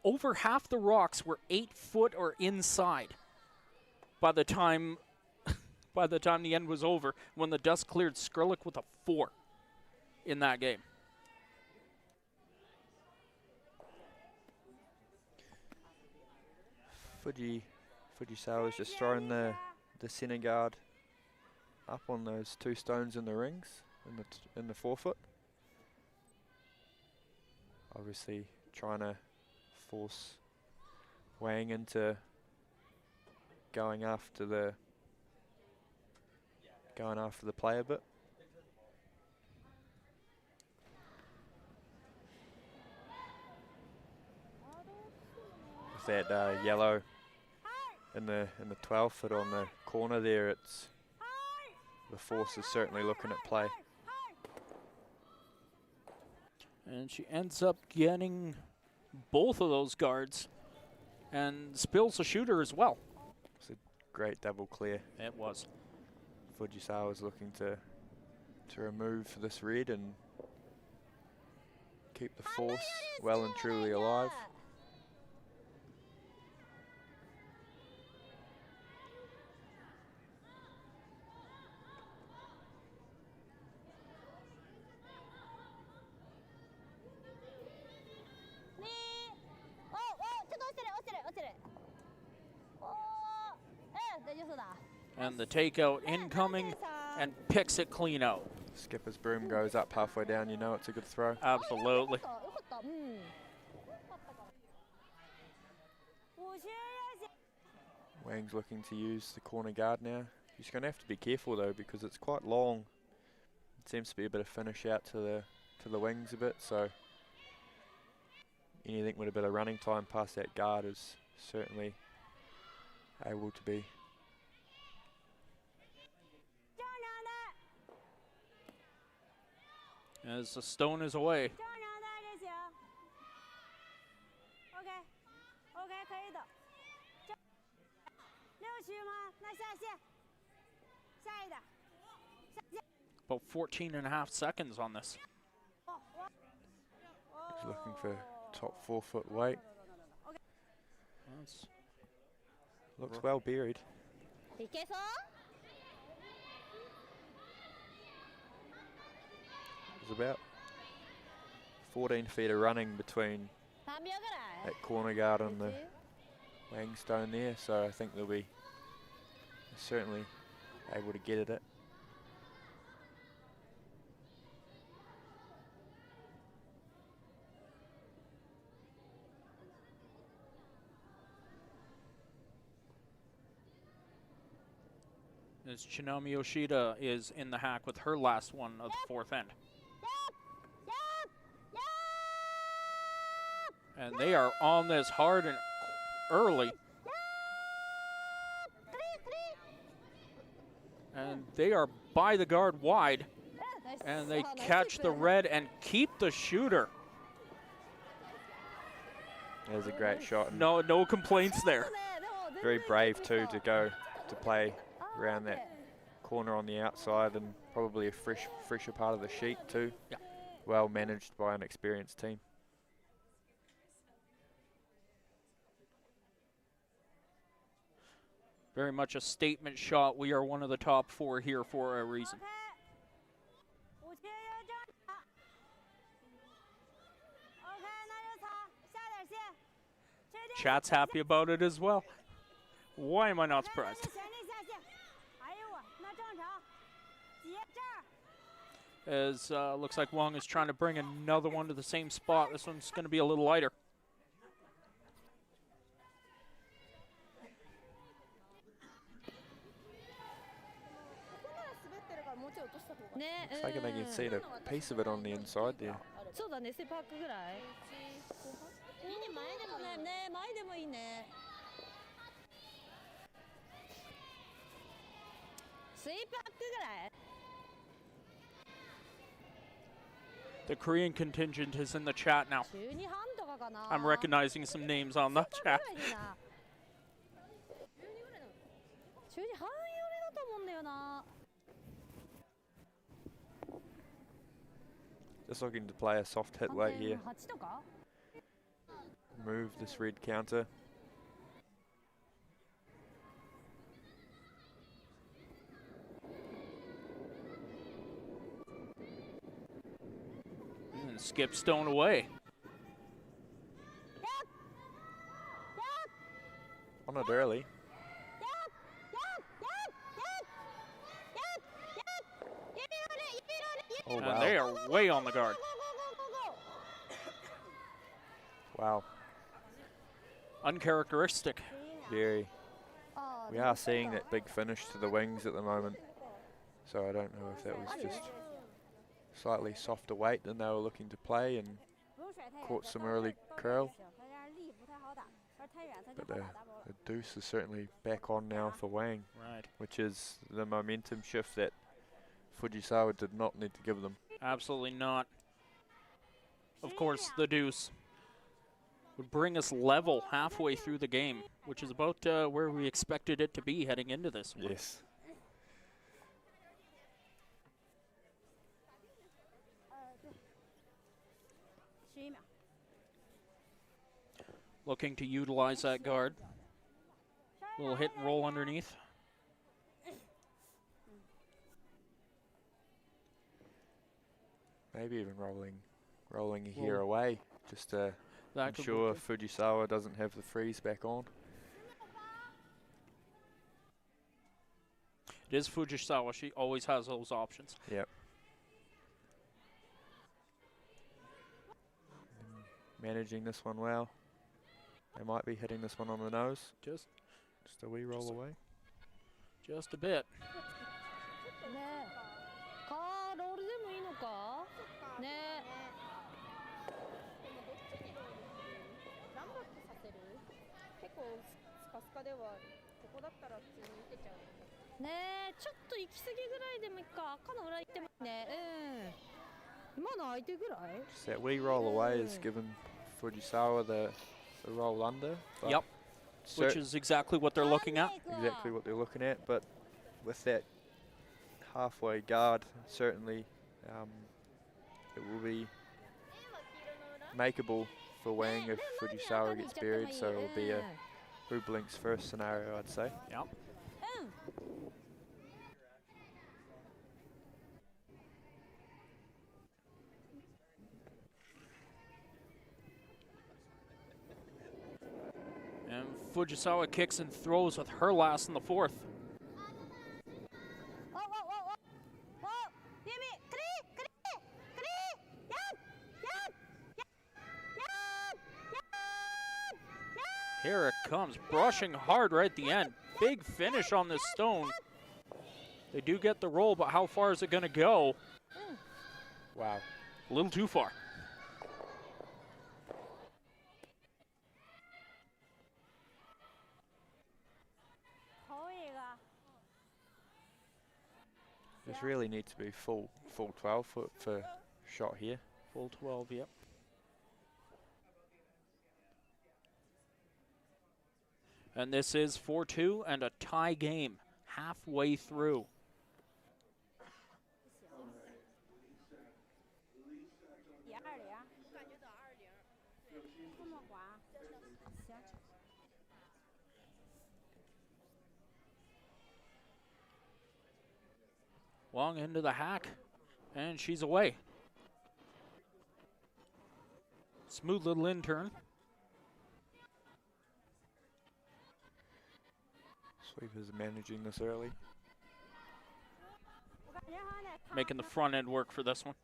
Over half the rocks were 8 foot or inside by the time the end was over, when the dust cleared. Skrillex with a 4 in that game.
Fujisawa is just throwing the center guard up on those 2 stones in the rings in the forefoot. Obviously trying to force Wang into going after the play a bit. With that yellow in the 12 foot on the corner there, it's the force is certainly looking at play.
And she ends up getting both of those guards and spills the shooter as well.
It's a great double clear.
It was.
Fujisawa is looking to remove this red and keep the force well and truly alive.
And the takeout incoming and picks it clean out.
Skipper's broom goes up halfway down, you know it's a good throw.
Absolutely.
Wang's looking to use the corner guard now. He's going to have to be careful though, because it's quite long. It seems to be a bit of finish out to the wings a bit, so anything with a bit of running time past that guard is certainly able to be.
As the stone is away. About 14.5 seconds on this.
He's looking for top 4 foot weight. Looks well buried. There's about 14 feet of running between that corner guard and the Wang stone there, so I think they'll be certainly able to get at it.
As Chinami Yoshida is in the hack with her last one of the 4th end. And they are on this hard and early. And they are by the guard wide. And they catch the red and keep the shooter.
There's a great shot.
No complaints there.
Very brave too to go to play around that corner on the outside, and probably a fresher part of the sheet too.
Yeah.
Well managed by an experienced team.
Very much a statement shot. We are one of the top 4 here for a reason. Chat's happy about it as well. Why am I not surprised? As looks like Wang is trying to bring another one to the same spot. This one's going to be a little lighter.
Looks like they can see the piece of it on the inside there.
スイープアップぐらい
The Korean contingent is in the chat now.
12半とかかな
I'm recognizing some names on the chat.
12半寄りだと思うんだよな
Just looking to play a soft hit late here.
8とか
Move this red counter.
And Skip Stone away.
On it early. Oh,
And
wow.
they are way on the guard.
Wow.
Uncharacteristic.
Very. We are seeing that big finish to the wings at the moment. So I don't know if that was just slightly softer weight than they were looking to play and caught some early curl. But the deuce is certainly back on now for Wang.
Right.
Which is the momentum shift that Fujisawa did not need to give them.
Absolutely not. Of course, the deuce would bring us level halfway through the game, which is about where we expected it to be heading into this one.
Yes.
Looking to utilize that guard. Little hit and roll underneath.
Maybe even rolling here away, just to
That could
ensure
work.
Fujisawa doesn't have the freeze back on.
It is Fujisawa. She always has those options.
Yep. Managing this one well. They might be hitting this one on the nose.
Just
a wee roll away.
Just a bit.
ねえカーロールでもいいのかねえ
ランバックさせる結構スカスカではここだったら普通に打てちゃう
ねえちょっと行き過ぎぐらいでもいいか赤の裏行ってもいいねうん今の相手ぐらい
Just that wee roll away has given Fujisawa the roll under. but
Yep. Which is exactly what they're looking at.
exactly what they're looking at, but with that halfway guard, certainly it will be makeable for Wang if Fujisawa gets buried, so it will be a Rublink's first scenario, I'd say.
Yep. And Fujisawa kicks and throws with her last in the fourth. Here it comes, brushing hard right at the end. Big finish on this stone. They do get the roll, but how far is it going to go?
Wow.
A little too far.
This really needs to be full 12 foot for shot here.
Full 12, yep. And this is 4-2 and a tie game halfway through. Wang into the hack, and she's away. Smooth little in turn.
Sweepers managing this early.
Making the front end work for this one.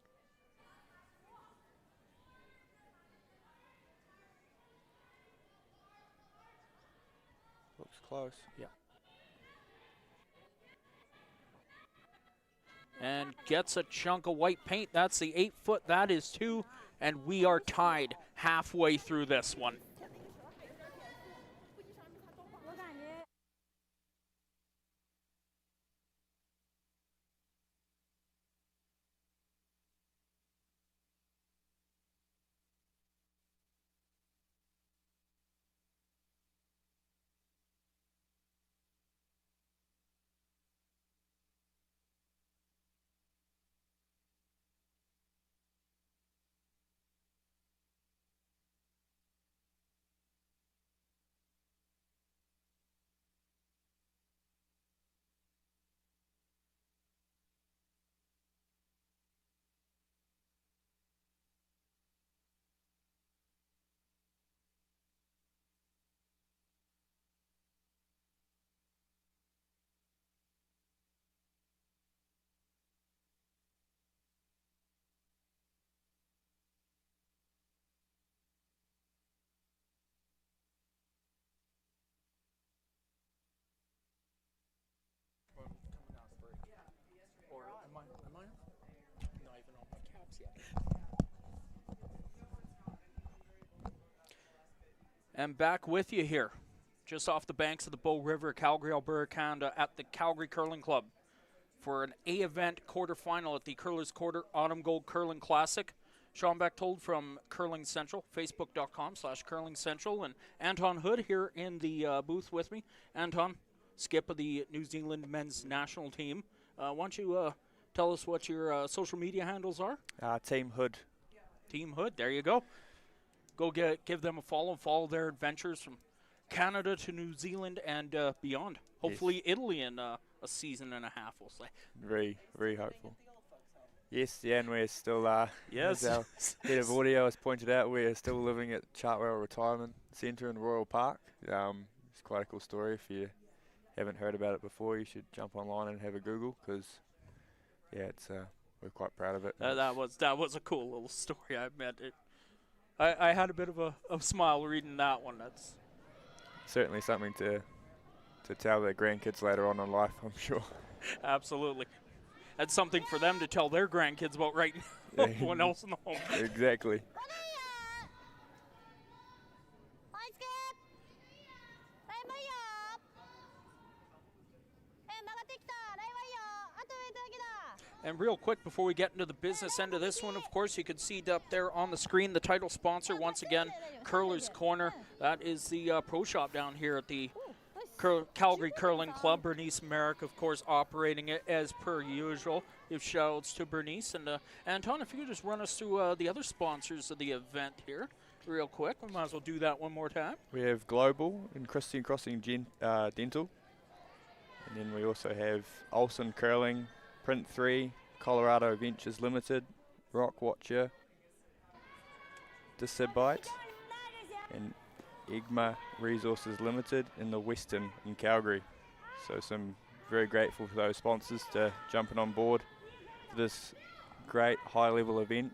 Looks close.
Yeah. And gets a chunk of white paint. That's the 8 foot. That is 2. And we are tied halfway through this one. And back with you here, just off the banks of the Bow River, Calgary, Alberta, Canada, at the Calgary Curling Club for an A-event quarterfinal at the Curlers Quarter Autumn Gold Curling Classic. Sean Bechtold from Curling Central, facebook.com/Curling Central, and Anton Hood here in the booth with me. Anton, skip of the New Zealand men's national team. Why don't you tell us what your social media handles are?
Team Hood.
Team Hood, there you go. Go give them a follow. Follow their adventures from Canada to New Zealand and beyond. Hopefully Italy in a season and a half, we'll say.
Very, very hopeful. Yes, yeah, and we're still,
Yes.
as our head of audio has pointed out, we're still living at Chartwell Retirement Centre in Royal Park. It's quite a cool story. If you haven't heard about it before, you should jump online and have a Google, because, yeah, it's we're quite proud of it.
That was a cool little story, I admit. I had a bit of a smile reading that one. That's
certainly something to tell their grandkids later on in life, I'm sure.
absolutely. That's something for them to tell their grandkids about right now. Everyone else in the home.
Exactly.
And real quick, before we get into the business end of this one, of course, you can see up there on the screen the title sponsor, once again, Curler's Corner. That is the pro shop down here at the Calgary Curling Club. Bernice Merrick, of course, operating it as per usual. Give shout-outs to Bernice. And Anton, if you could just run us through the other sponsors of the event here real quick. We might as well do that one more time.
We have Global and Christian Crossing Dental. And then we also have Olsen Curling, Print 3, Colorado Ventures Limited, Rock Watcher, Disabite, and Egma Resources Limited in the Western in Calgary. So some very grateful for those sponsors to jumping on board for this great high-level event,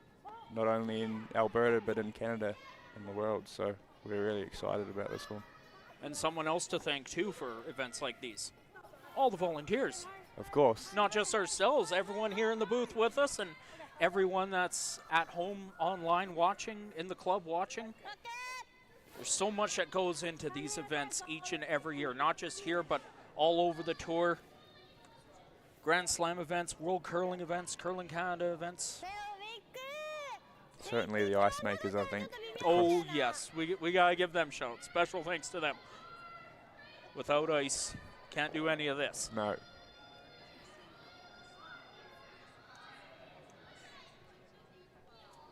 not only in Alberta but in Canada and the world. So we're really excited about this one.
And someone else to thank, too, for events like these. All the volunteers.
Of course.
Not just ourselves, everyone here in the booth with us and everyone that's at home online watching, in the club watching. There's so much that goes into these events each and every year, not just here, but all over the tour. Grand Slam events, World Curling events, Curling Canada events.
Certainly the ice makers, I think.
Oh, yes. We got to give them shout. Special thanks to them. Without ice, can't do any of this.
No.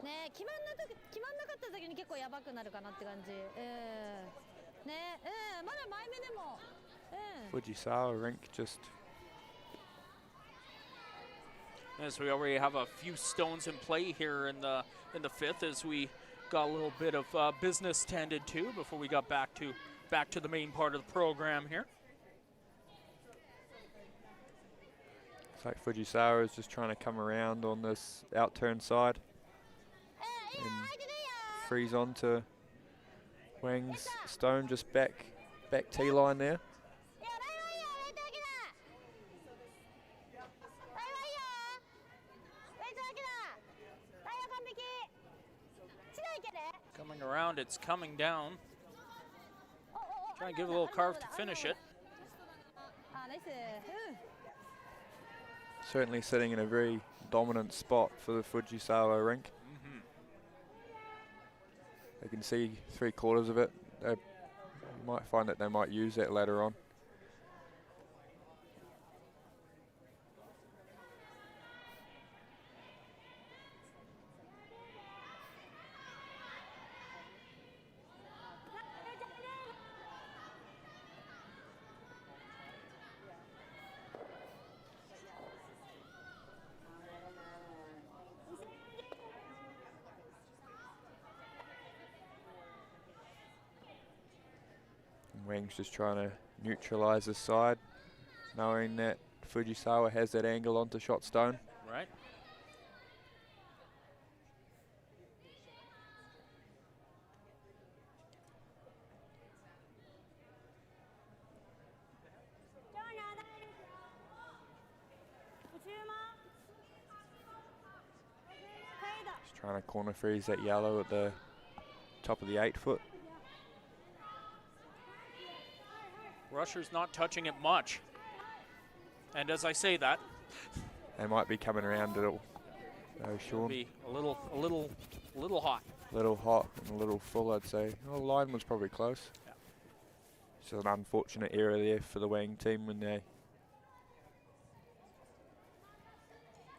ね、決まんなかった時に結構やばくなるかなって感じ。ね、まだ前目でも。
Fujisawa rink just.
As we already have a few stones in play here in the fifth, as we got a little bit of business tended to before we got back to the main part of the program here.
It's like Fujisawa is just trying to come around on this out-turn side and freeze on to Wang's stone, just back T-line there.
Coming around, it's coming down. Trying to give a little carve to finish it.
Certainly sitting in a very dominant spot for the Fujisawa rink. They can see 3/4 of it. They might find that they might use that later on. Wang's just trying to neutralize the side, knowing that Fujisawa has that angle onto shot stone.
Right.
Trying to corner freeze that yellow at the top of the 8 foot.
Rusher's not touching it much. And as I say that,
They might be coming around it all. Oh,
it'll
Sean.
be a little hot.
A little hot and a little full, I'd say. Well, the line was probably close.
Yeah.
It's an unfortunate error there for the Wang team when they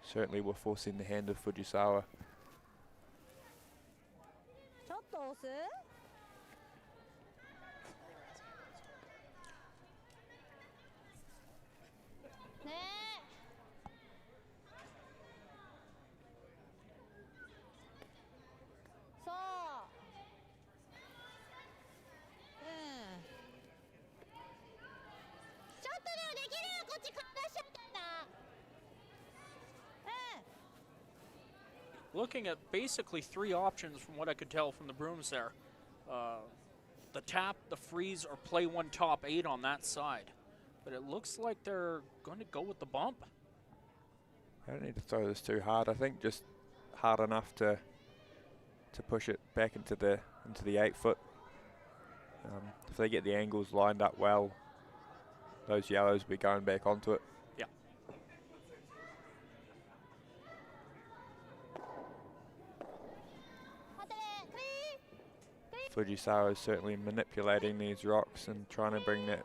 certainly were forcing the hand of Fujisawa.
ちょっと押す？
ね
そう。うん。
ちょっとでもできるよ、こっち顔出しちゃったんだ。
Looking at basically 3 options from what I could tell from the brooms there. The tap, the freeze, or play one top 8 on that side. But it looks like they're going to go with the bump.
I don't need to throw this too hard. I think just hard enough to push it back into the 8 foot. If they get the angles lined up well, those yellows will be going back onto it.
Yeah.
Fujisawa is certainly manipulating these rocks and trying to bring that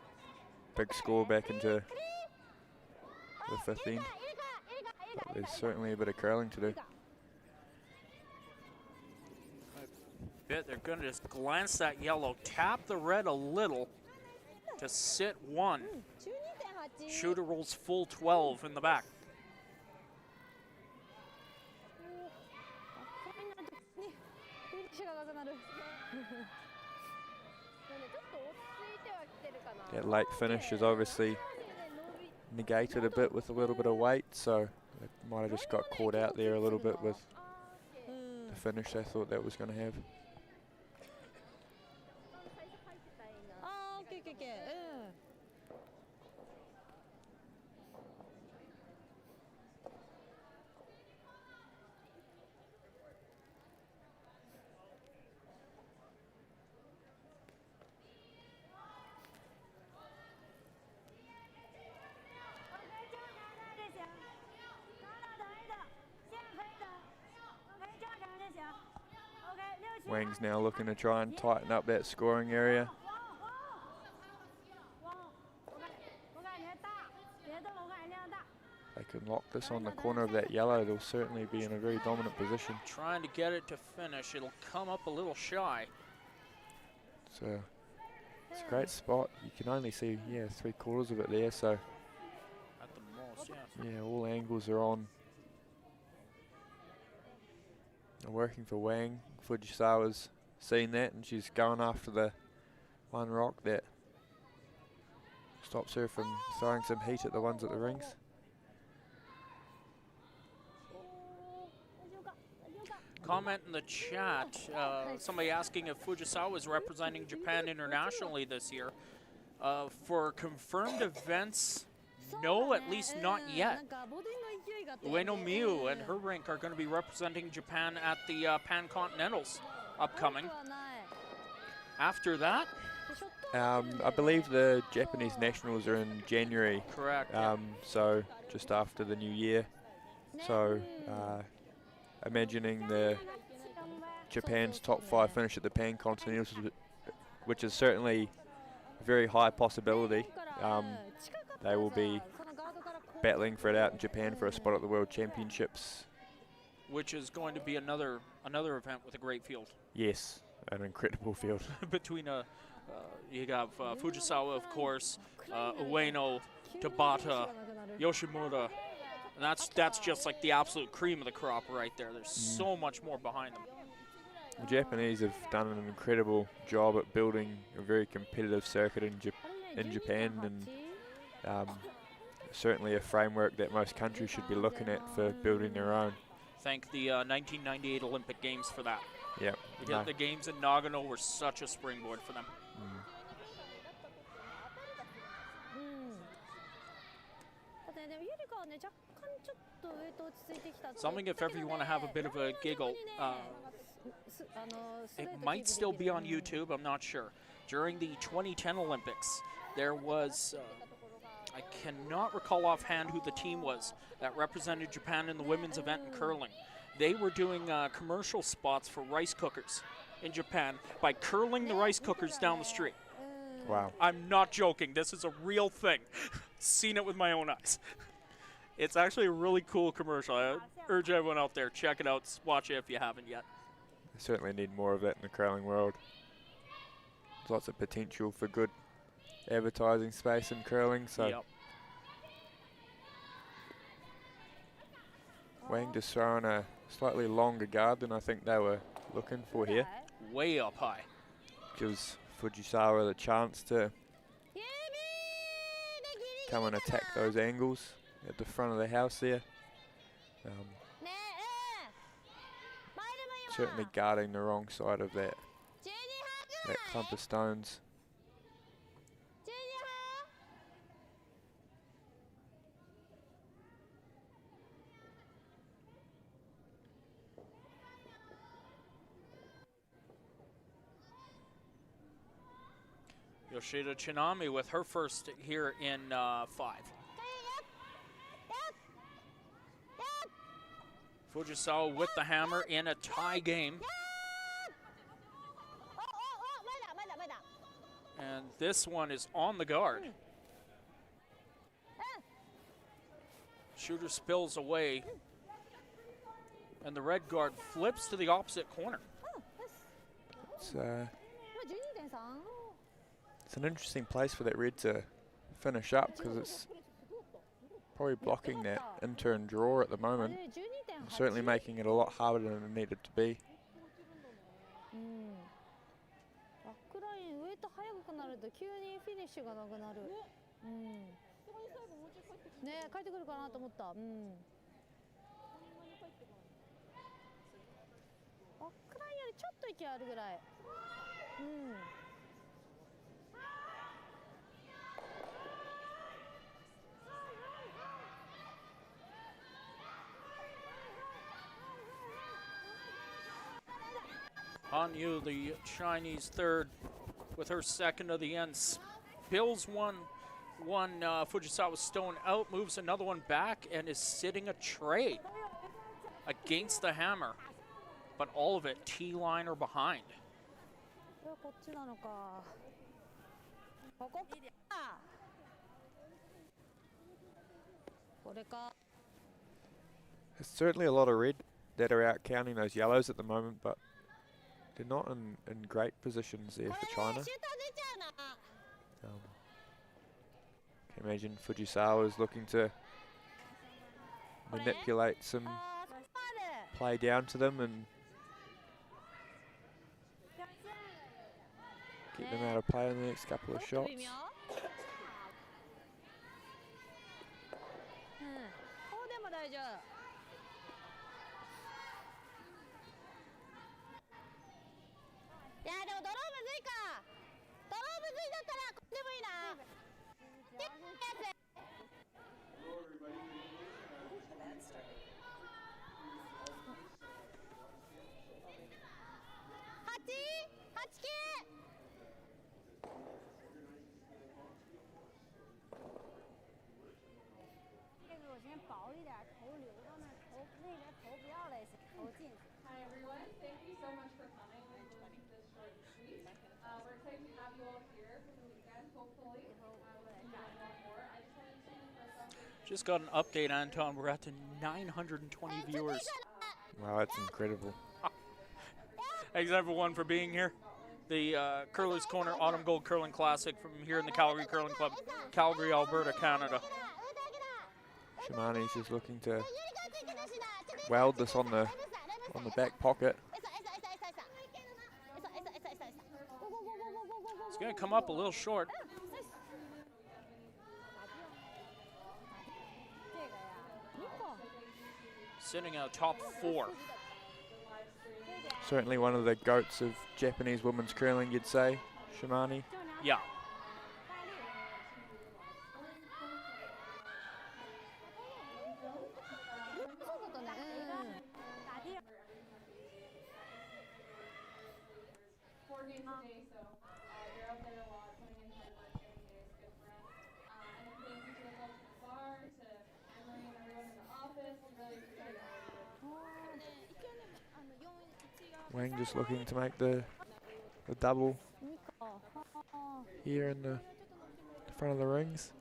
big score back into the 5th end. But there's certainly a bit of curling to do.
Bet they're going to just glance that yellow, tap the red a little to sit 1. Shooter rolls full 12 in the back.
That late finish is obviously negated a bit with a little bit of weight, so it might have just got caught out there a little bit with the finish they thought that was going to have.
あー、オッケーオッケーオッケー。うん。
Wang's now looking to try and tighten up that scoring area. They can lock this on the corner of that yellow, they'll certainly be in a very dominant position.
Trying to get it to finish. It'll come up a little shy.
So it's a great spot. You can only see, yeah, 3/4 of it there, so
At the most, yeah.
yeah, all angles are on. They're working for Wang. Fujisawa's seen that and she's going after the one rock that stops her from throwing some heat at the ones at the rings.
Comment in the chat, somebody asking if Fujisawa is representing Japan internationally this year. For confirmed events, no, at least not yet. Ueno Miu and her rink are going to be representing Japan at the Pan Continentals upcoming. After that,
I believe the Japanese nationals are in January.
correct.
So just after the new year. So imagining the Japan's top 5 finish at the Pan Continentals, which is certainly a very high possibility. They will be battling for it out in Japan for a spot at the World Championships.
Which is going to be another event with a great field.
Yes, an incredible field.
Between you have Fujisawa, of course, Ueno, Tabata, Yoshimura, and that's just like the absolute cream of the crop right there. There's so much more behind them.
The Japanese have done an incredible job at building a very competitive circuit in Japan, and certainly a framework that most countries should be looking at for building their own.
Thank the 1998 Olympic Games for that.
Yeah.
The games in Nagano were such a springboard for them. Something if ever you want to have a bit of a giggle, it might still be on YouTube, I'm not sure. During the 2010 Olympics, there was, I cannot recall offhand who the team was that represented Japan in the women's event in curling. They were doing commercial spots for rice cookers in Japan by curling the rice cookers down the street.
Wow.
I'm not joking. This is a real thing. Seen it with my own eyes. It's actually a really cool commercial. I urge everyone out there, check it out, watch it if you haven't yet.
We certainly need more of that in the curling world. There's lots of potential for good advertising space in curling. So
Yep.
Wang just throwing a slightly longer guard than I think they were looking for here.
Way up high.
Gives Fujisawa the chance to come and attack those angles at the front of the house there. Certainly guarding the wrong side of that clump of stones.
Yoshida Chinami with her first here in 5. Fujisawa with the hammer in a tie game. And this one is on the guard. Shooter spills away. And the red guard flips to the opposite corner.
It's an interesting place for that red to finish up because it's probably blocking that in-turn draw at the moment. Certainly making it a lot harder than it needed to be.
Hanyu, the Chinese third, with her second of the end, spills one Fujisawa stone out, moves another one back, and is sitting a tray against the hammer. But all of it T-line or behind.
There's certainly a lot of red that are out counting those yellows at the moment, but they're not in great positions there for China. Can imagine Fujisawa is looking to manipulate some play down to them and get them out of play in the next couple of shots.
Hi everyone, thank you so much for coming and joining this short tweet. We're excited to have you all here for the weekend, hopefully. We'll see you a lot more. I just wanted to first off,
Just got an update, Anton. We're at to 920 viewers.
Wow, that's incredible.
Thanks everyone for being here. The Curler's Corner Autumn Gold Curling Classic from here in the Calgary Curling Club, Calgary, Alberta, Canada.
Shimani's just looking to weld this on the back pocket.
It's going to come up a little short. Sitting at top 4.
Certainly one of the goats of Japanese women's curling, you'd say, Shimani.
Yeah.
pace a day, so they're out there a lot, putting in hard work every day. It's good for us. And then thank you to the folks at the bar, to Emery and everyone in the office. We really appreciate all you do.
Wang just looking to make the double here in the front of the rings.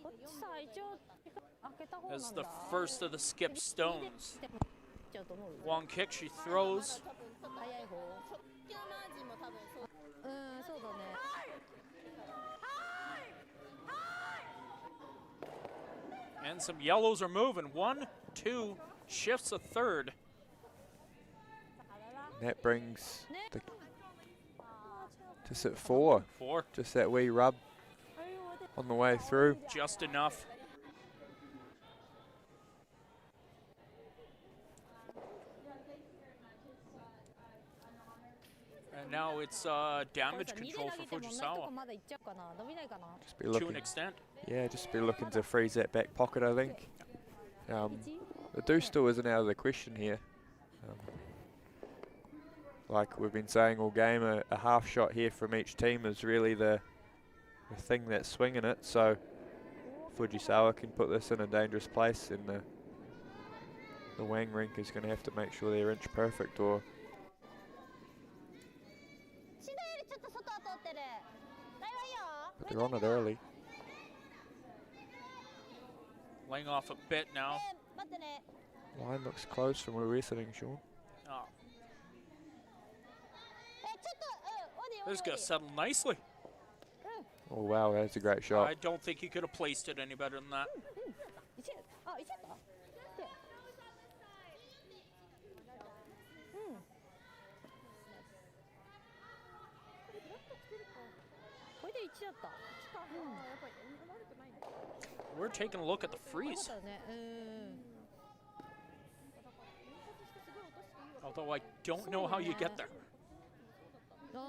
こっちさ一応開けた方なんだ。
As the first of the skip stones.
ちゃうと思う。
Wang kick, she throws.
早い方。うん、そうだね。
And some yellows are moving. 1, 2, shifts a third.
And that brings the just at 4.
4,
Just that wee rub on the way through.
just enough. And now it's damage control for
これさ
Fujisawa
まだ行っちゃうかな。伸びないかな。
Just be
to an
looking,
extent.
yeah, just be looking to freeze that back pocket, I think. The deuce still isn't out of the question here. Like we've been saying all game, a half shot here from each team is really the thing that's swinging it. So Fujisawa can put this in a dangerous place, and the Wang rink is going to have to make sure they're inch perfect, or
シドよりちょっと外は通ってる。ライはいいよ。
but they're on it early.
Laying off a bit now.
待ってね。
Line looks close from where we're sitting, Sean.
Oh,
ちょっと、オディ
this is going to settle nicely.
Oh wow, that's a great
I
shot.
don't think he could have placed it any better than that.
一あ、一だった。でうん。これで一だった。
We're taking a look at the
うん。よか
freeze.
ったよね。
Although I don't know how you get there.
うん。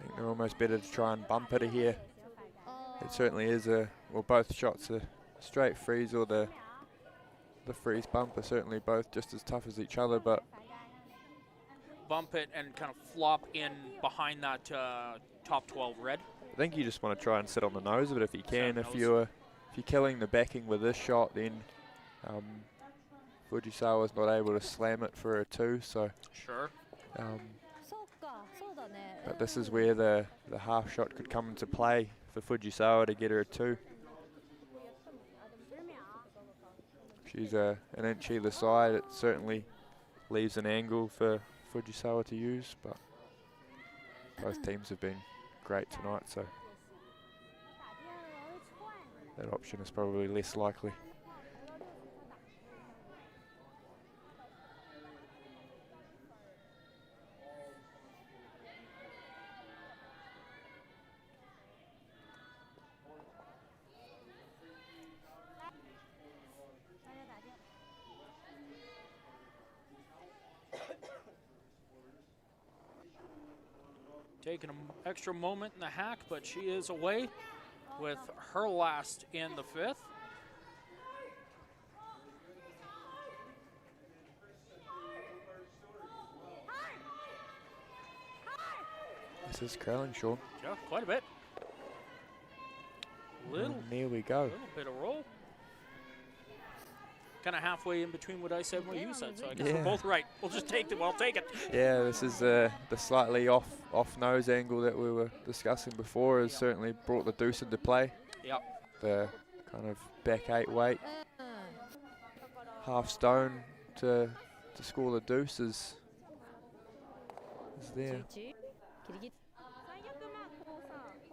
I think they're almost better to try and bump it here.
あ
It certainly is well, both shots are straight freeze or the freeze bump are certainly both just as tough as each other, but
Bump it and kind of flop in behind that top 12 red.
I think you just want to try and sit on the nose of it if you can.
Sit on
If
nose.
you're killing the backing with this shot, then Fujisawa's not able to slam it for a 2, so
Sure.
そうか、そうだね。
but this is where the half shot could come into play for Fujisawa to get her a 2. She's an inch either side. It certainly leaves an angle for Fujisawa to use, but both teams have been great tonight, so that option is probably less likely.
Taking an extra moment in the hack, but she is away with her last in the 5th.
This is curling, Sean.
Yeah, quite a bit. Little,
And there we go.
little bit of roll. Kind of halfway in between what I said and what you said, so I guess we're
Yeah.
both right. We'll just take it. I'll take it.
Yeah, this is the slightly off nose angle that we were discussing before has certainly brought the deuce into play.
Yep.
The kind of back 8 weight,
うん。
half stone to score the deuce is there.
11ギリギリ。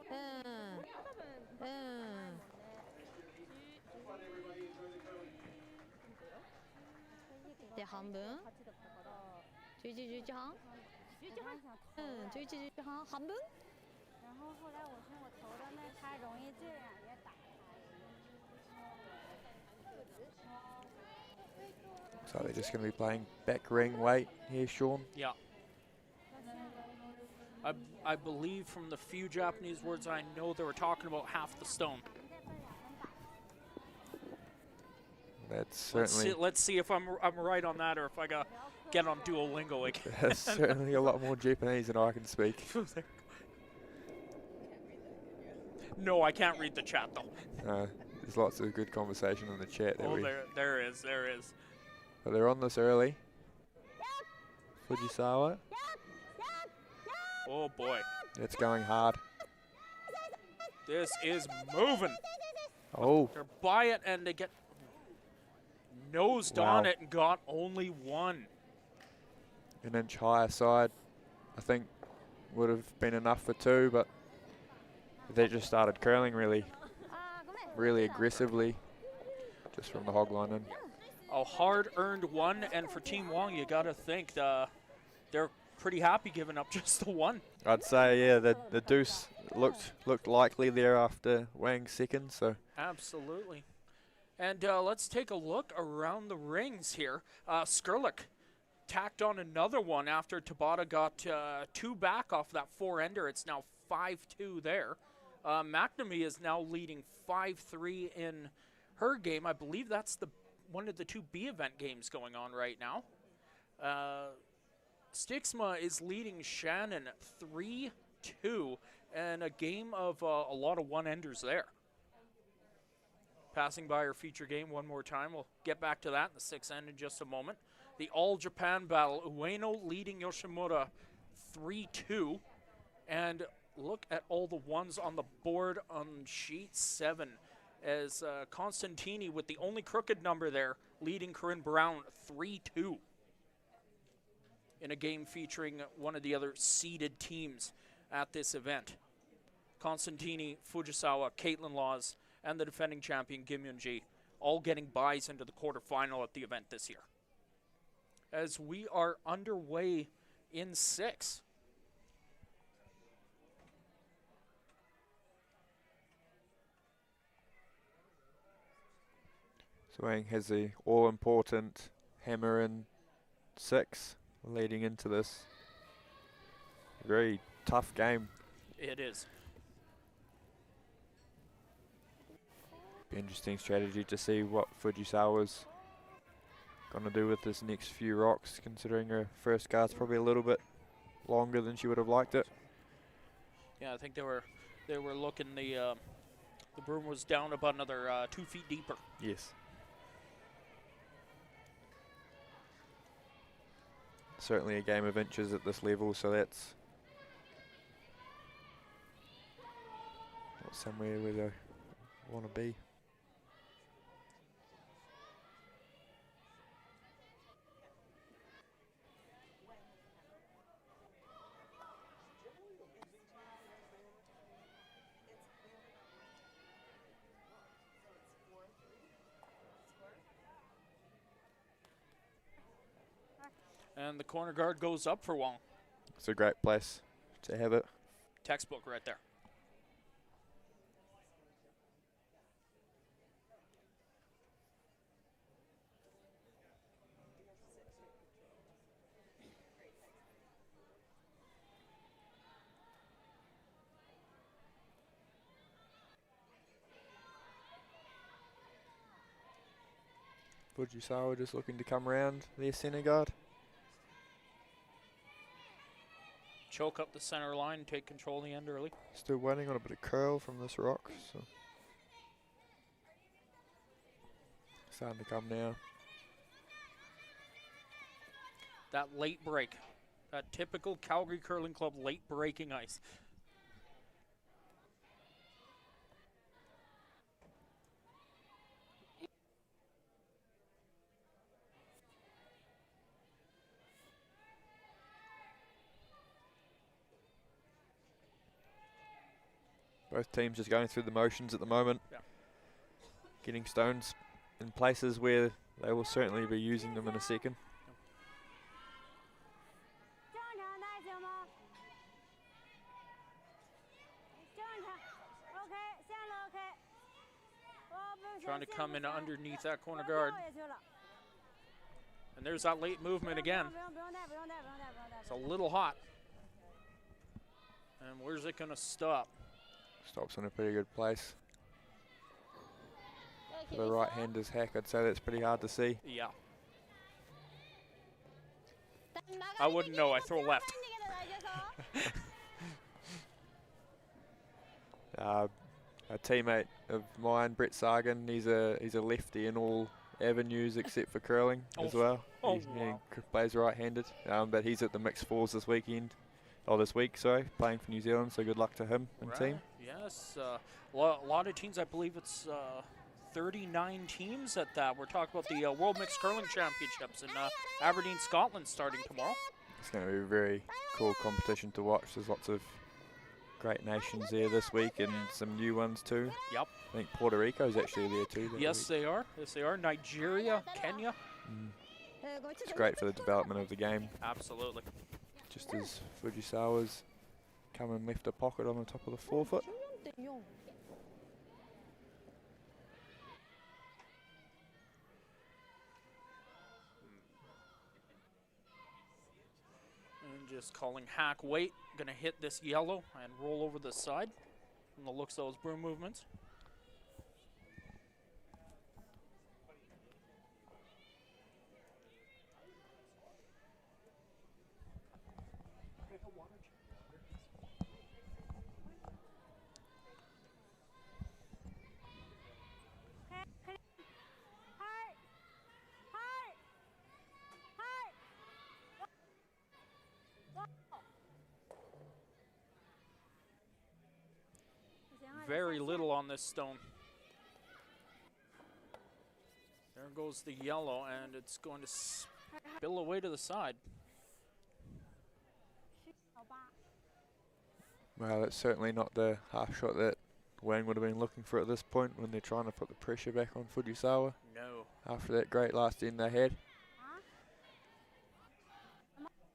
うん。うん。で半分？11、11半？うん、11、11半半分？
然后后来我说我投的那他容易这样也打。
So they're just going to be playing back ring weight here, Sean.
Yeah. I believe from the few Japanese words I know, they were talking about half the stone.
That's certainly
Let's see if I'm right on that, or if I got get on Duolingo again.
There's certainly a lot more Japanese than I can speak.
No, I can't read the chat though.
There's lots of good conversation in the chat.
Oh, there is.
But they're on this early. Fujisawa.
Oh boy,
It's going hard.
this is moving.
Oh,
They're by it and they get nosed
Wow.
on it and got only one.
an inch higher side, I think, would have been enough for 2, but they just started curling really aggressively, just from the hog line in.
A hard-earned one, and for Team Wang, you got to think they're pretty happy giving up just the one.
I'd say, yeah, the deuce looked likely there after Wang's second, so.
Absolutely. And let's take a look around the rings here. Skrlik tacked on another one after Tabata got 2 back off that 4-ender. It's now 5-2 there. McNamee is now leading 5-3 in her game. I believe that's one of the 2 B event games going on right now. Stixma is leading Shannon 3-2, and a game of a lot of 1-enders there. Passing by her feature game one more time. We'll get back to that in the 6th end in just a moment. The All-Japan battle, Ueno leading Yoshimura 3-2. And look at all the ones on the board on sheet 7 as Constantini with the only crooked number there leading Corinne Brown 3-2 in a game featuring one of the other seeded teams at this event. Constantini, Fujisawa, Caitlin Laws, and the defending champion Kim Yoon-ji all getting buys into the quarterfinal at the event this year. As we are underway in 6.
So Wang has the all-important hammer in 6 leading into this very tough game.
It is.
Be interesting strategy to see what Fujisawa's going to do with this next few rocks, considering her first guard's probably a little bit longer than she would have liked it.
Yeah, I think they were looking, the broom was down about another 2 feet deeper.
Yes. Certainly a game of inches at this level, so that's not somewhere where they want to be.
And the corner guard goes up for Wang.
It's a great place to have it.
Textbook right there.
Fujisawa just looking to come around their centre guard.
Choke up the center line, take control of the end early.
Still waiting on a bit of curl from this rock, so starting to come now.
That late break, that typical Calgary Curling Club late breaking ice.
Both teams just going through the motions at the moment.
Yeah.
Getting stones in places where they will certainly be using them in a second.
Trying to come in underneath that corner guard. And there's that late movement again. It's a little hot. And where's it going to stop?
Stops in a pretty good place. For the right-hander's hack, I'd say that's pretty hard to see.
Yeah. I wouldn't know. I throw left.
A teammate of mine, Brett Sargan, he's a lefty in all avenues except for curling as well.
Oh,
He
wow.
plays right-handed, but he's at the mixed fours this weekend. Oh, this week, sorry, playing for New Zealand. So good luck to him and team.
Yes, a lot of teams. I believe it's 39 teams at that. We're talking about the World Mixed Curling Championships in Aberdeen, Scotland, starting tomorrow.
It's going to be a very cool competition to watch. There's lots of great nations there this week and some new ones too.
Yep.
I think Puerto Rico's actually there too.
Yes, they are. Yes, they are. Nigeria, Kenya.
It's great for the development of the game.
Absolutely.
Just as Fujisawa's come and left a pocket on the top of the forefoot.
And just calling hack weight. Going to hit this yellow and roll over the side from the looks of those broom movements. Very little on this stone. There goes the yellow, and it's going to spill away to the side.
Well, that's certainly not the half shot that Wang would have been looking for at this point when they're trying to put the pressure back on Fujisawa.
No.
After that great last end they had.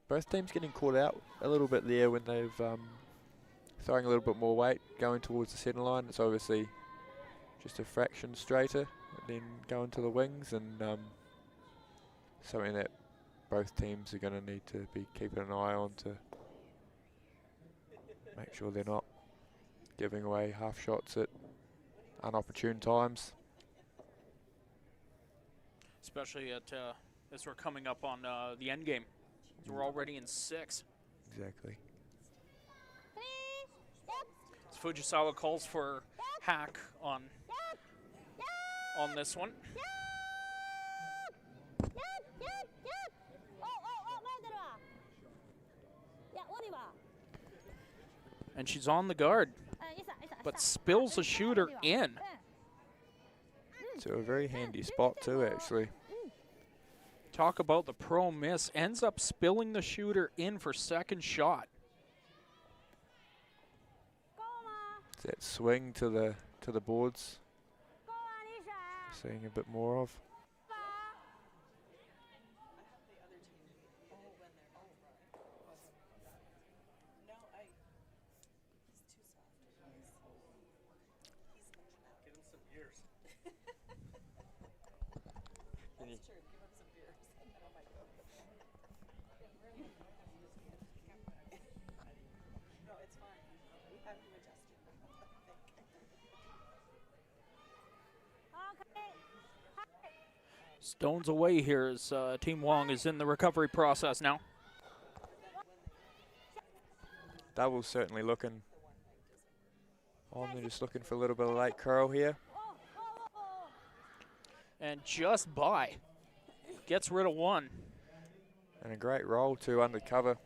Both teams getting caught out a little bit there when they've throwing a little bit more weight, going towards the centre line. It's obviously just a fraction straighter, and then going to the wings, and something that both teams are going to need to be keeping an eye on to make sure they're not giving away half shots at unopportune times.
Especially at as we're coming up on the end game. So we're already in 6.
Exactly.
Fujisawa calls for hack on this one. And she's on the guard, but spills the shooter in.
So a very handy spot too, actually.
Talk about the pro miss. Ends up spilling the shooter in for second shot.
It's that swing to the boards. Seeing a bit more of.
Stones away here as Team Wang is in the recovery process now.
Double's certainly looking on. They're just looking for a little bit of late curl here.
And just by. Gets rid of one.
And a great roll too under cover.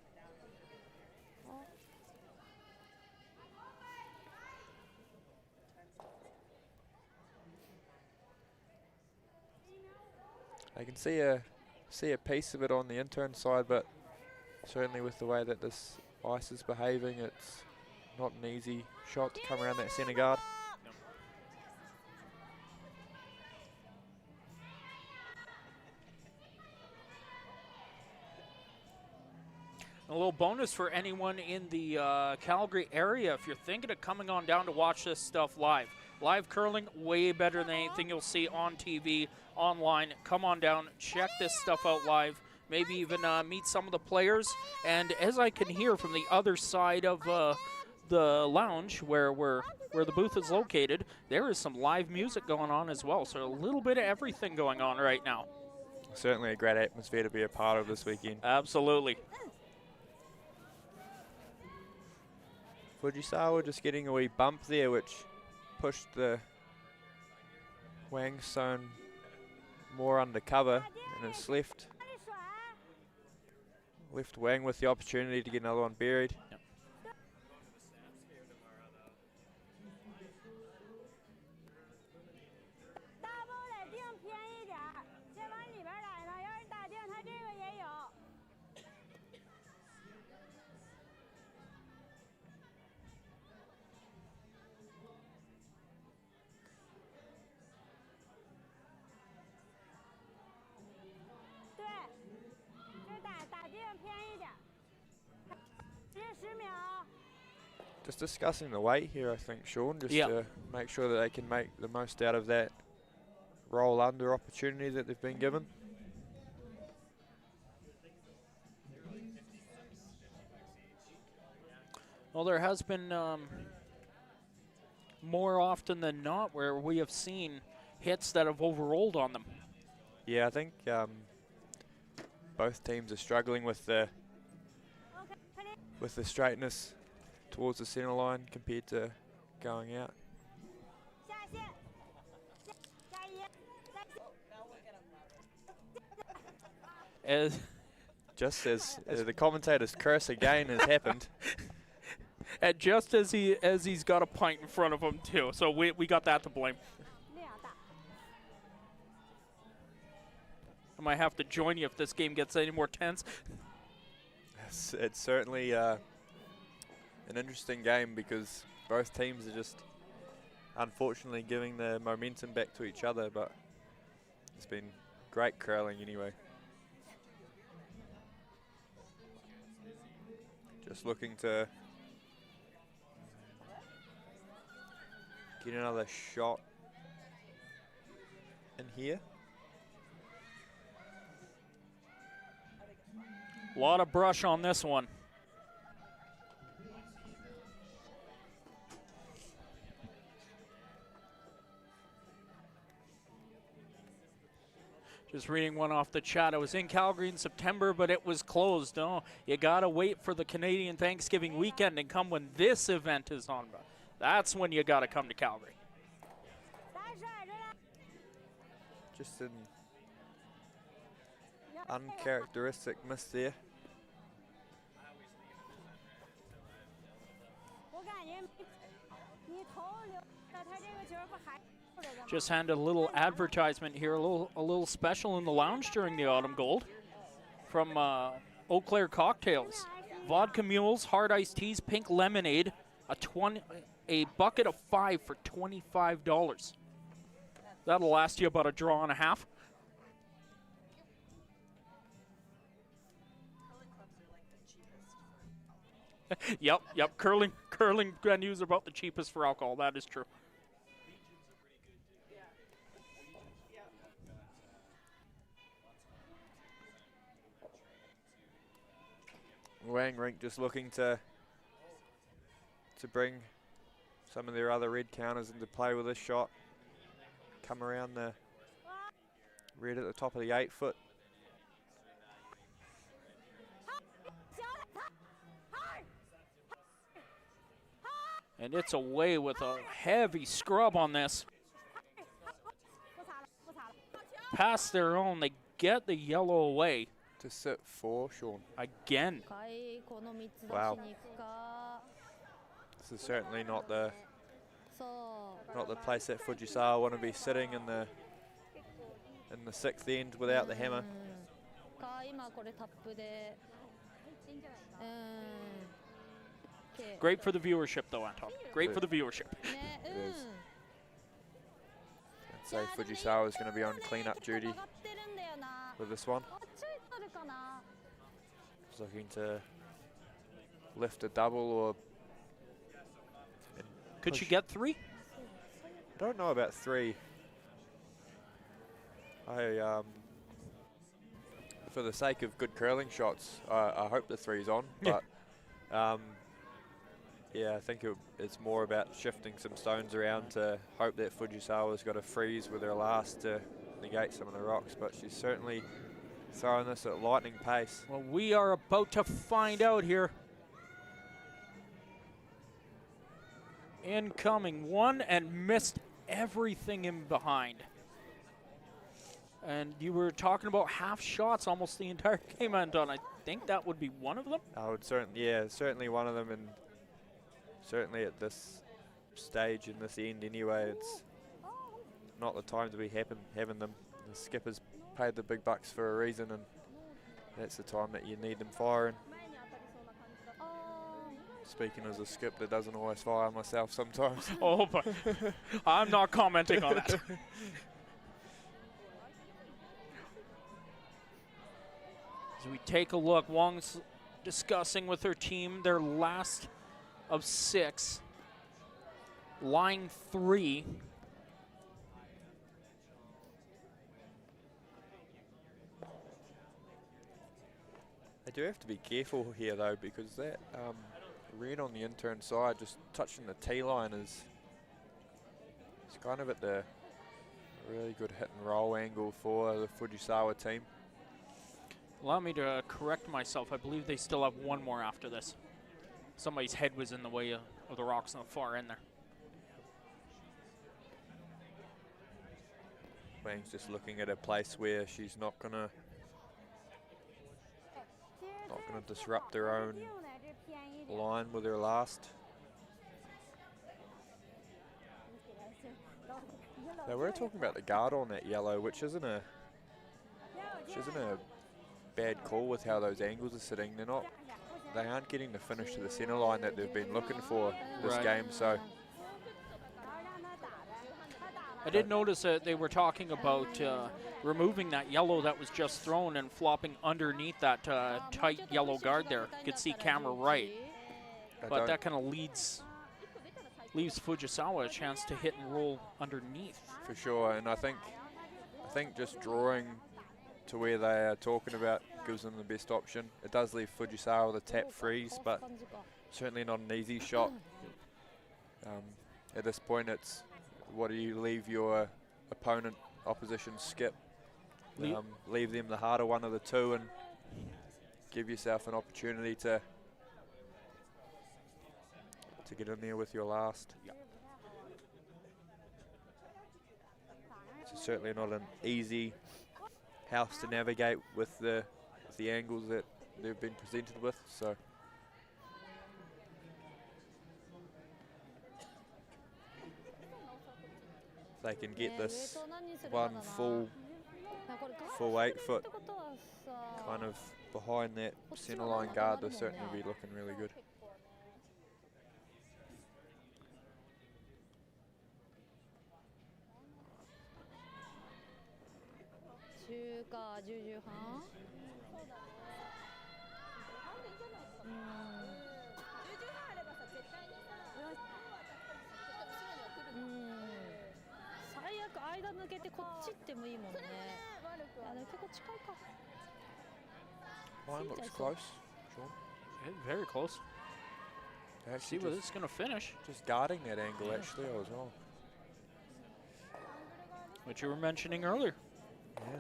I can see a piece of it on the intern side, but certainly with the way that this ice is behaving, it's not an easy shot to come around that centre guard.
A little bonus for anyone in the Calgary area if you're thinking of coming on down to watch this stuff live. Live curling, way better than anything you'll see on TV, online. Come on down, check this stuff out live. Maybe even meet some of the players. And as I can hear from the other side of the lounge where the booth is located, there is some live music going on as well. So a little bit of everything going on right now.
Certainly a great atmosphere to be a part of this weekend.
Absolutely.
Fujisawa just getting a wee bump there, which pushed the Wang zone more undercover, and it's left Wang with the opportunity to get another one buried.
Yep.
Just discussing the weight here, I think, Sean, just
Yep.
to make sure that they can make the most out of that roll under opportunity that they've been given.
Well, there has been more often than not where we have seen hits that have overrolled on them.
Yeah, I think both teams are struggling with the straightness towards the center line compared to going out. Just as the commentator's curse again has happened.
And just as he's got a pint in front of him too, so we got that to blame. I might have to join you if this game gets any more tense.
It's certainly an interesting game because both teams are just unfortunately giving the momentum back to each other, but it's been great curling anyway. Just looking to get another shot in here.
A lot of brush on this one. Just reading one off the chat. I was in Calgary in September, but it was closed. No, you gotta wait for the Canadian Thanksgiving weekend and come when this event is on. That's when you gotta come to Calgary.
Just an uncharacteristic miss there.
Just handed a little advertisement here, a little special in the lounge during the Autumn Gold from Eau Claire Cocktails. Vodka mules, hard iced teas, pink lemonade, a bucket of 5 for $25. That'll last you about a draw and a half. Yep. Curling venues are about the cheapest for alcohol. That is true.
Wang Rink just looking to bring some of their other red counters into play with this shot. Come around the red at the top of the 8 foot.
And it's away with a heavy scrub on this. Past their own, they get the yellow away.
To sit 4, Sean.
Again.
Wow. This is certainly not the place that Fujisawa want to be sitting in the 6th end without the hammer.
Great for the viewership, though, Anton. Great for the viewership.
It is. I'd say Fujisawa is going to be on clean-up duty with this one. He's looking to lift a double or...
Could she get 3?
I don't know about 3. For the sake of good curling shots, I hope the 3's on. But yeah, I think it's more about shifting some stones around to hope that Fujisawa's got a freeze with her last to negate some of the rocks. But she's certainly throwing this at lightning pace.
Well, we are about to find out here. Incoming one and missed everything in behind. And you were talking about half shots almost the entire game, Anton. I think that would be one of them.
I would certainly one of them, and certainly at this stage in this end anyway, it's not the time to be having them. The skipper's paid the big bucks for a reason, and that's the time that you need them firing. Speaking as a skip that doesn't always fire myself sometimes.
Oh, but I'm not commenting on it. As we take a look, Wang's discussing with her team their last of 6. Line 3.
They do have to be careful here though, because that red on the intern side, just touching the T-line, is it's kind of at the really good hit and roll angle for the Fujisawa team.
Allow me to correct myself. I believe they still have one more after this. Somebody's head was in the way of the rocks on the far end there.
Wang's just looking at a place where she's not gonna disrupt their own line with her last. Now we're talking about the guard on that yellow, which isn't a bad call with how those angles are sitting. They aren't getting the finish to the center line that they've been looking for this game. So
I did notice that they were talking about removing that yellow that was just thrown and flopping underneath that tight yellow guard there. You could see camera right, but that kind of leaves Fujisawa a chance to hit and roll underneath.
For sure, and I think just drawing to where they are talking about gives them the best option. It does leave Fujisawa with a tap freeze, but certainly not an easy shot. At this point, it's what do you leave your opposition skip? Leave them the harder one of the two and give yourself an opportunity to get in there with your last.
Yep.
It's certainly not an easy house to navigate with the angles that they've been presented with. So if they can get this one full 8 foot kind of behind that center line guard, they'll certainly be looking really good. Line looks close, Sean.
Yeah, very close. See where this is going to finish.
Just guarding that angle actually as well.
What you were mentioning earlier.
Yeah.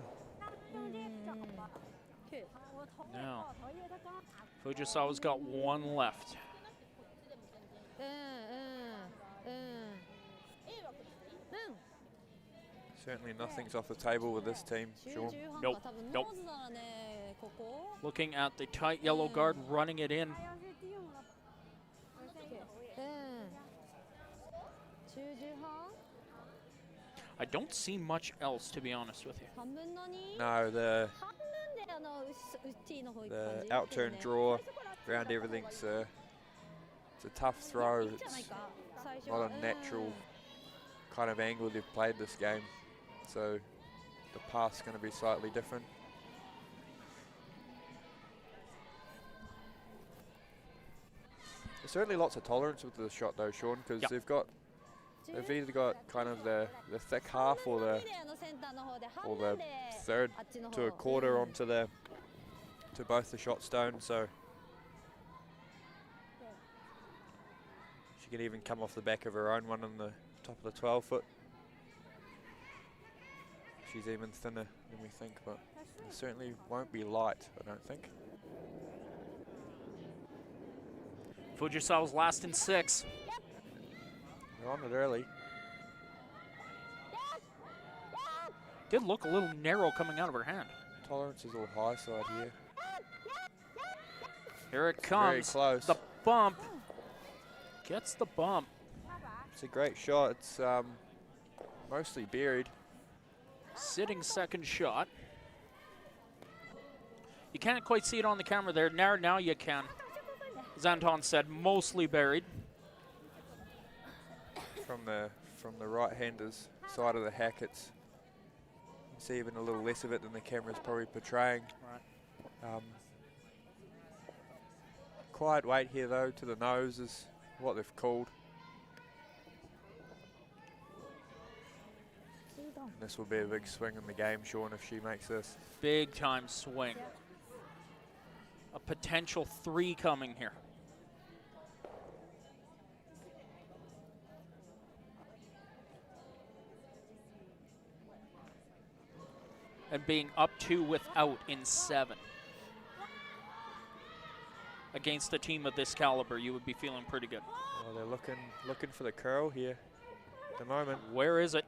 Now, Fujisawa's got one left.
Certainly nothing's off the table with this team, Sean.
Nope. Looking at the tight yellow guard, running it in. I don't see much else, to be honest with you.
No, the out-turn draw around everything's it's a tough throw. It's not a natural kind of angle they've played this game, so the path's going to be slightly different. There's certainly lots of tolerance with the shot though, Sean, because they've either got kind of the thick half or the third to a quarter onto to both the shot stones, so she could even come off the back of her own one on the top of the 12 foot. she's even thinner than we think, but it certainly won't be light, I don't think.
Fujisawa's last in 6.
They're on it early.
Did look a little narrow coming out of her hand.
Tolerance is all high side here.
Here it
Very
comes.
close.
The bump. Gets the bump.
It's a great shot. It's mostly buried.
Sitting second shot. You can't quite see it on the camera there. Now you can. As Anton said, mostly buried.
From the right-hander's side of the hack, it's you can see even a little less of it than the camera's probably portraying.
Right.
Quiet weight here though to the nose is what they've called. And this will be a big swing in the game, Sean, if she makes this.
Big time swing. A potential 3 coming here. And being up 2 without in 7. Against a team of this caliber, you would be feeling pretty good.
Oh, they're looking for the curl here at the moment.
Where is it?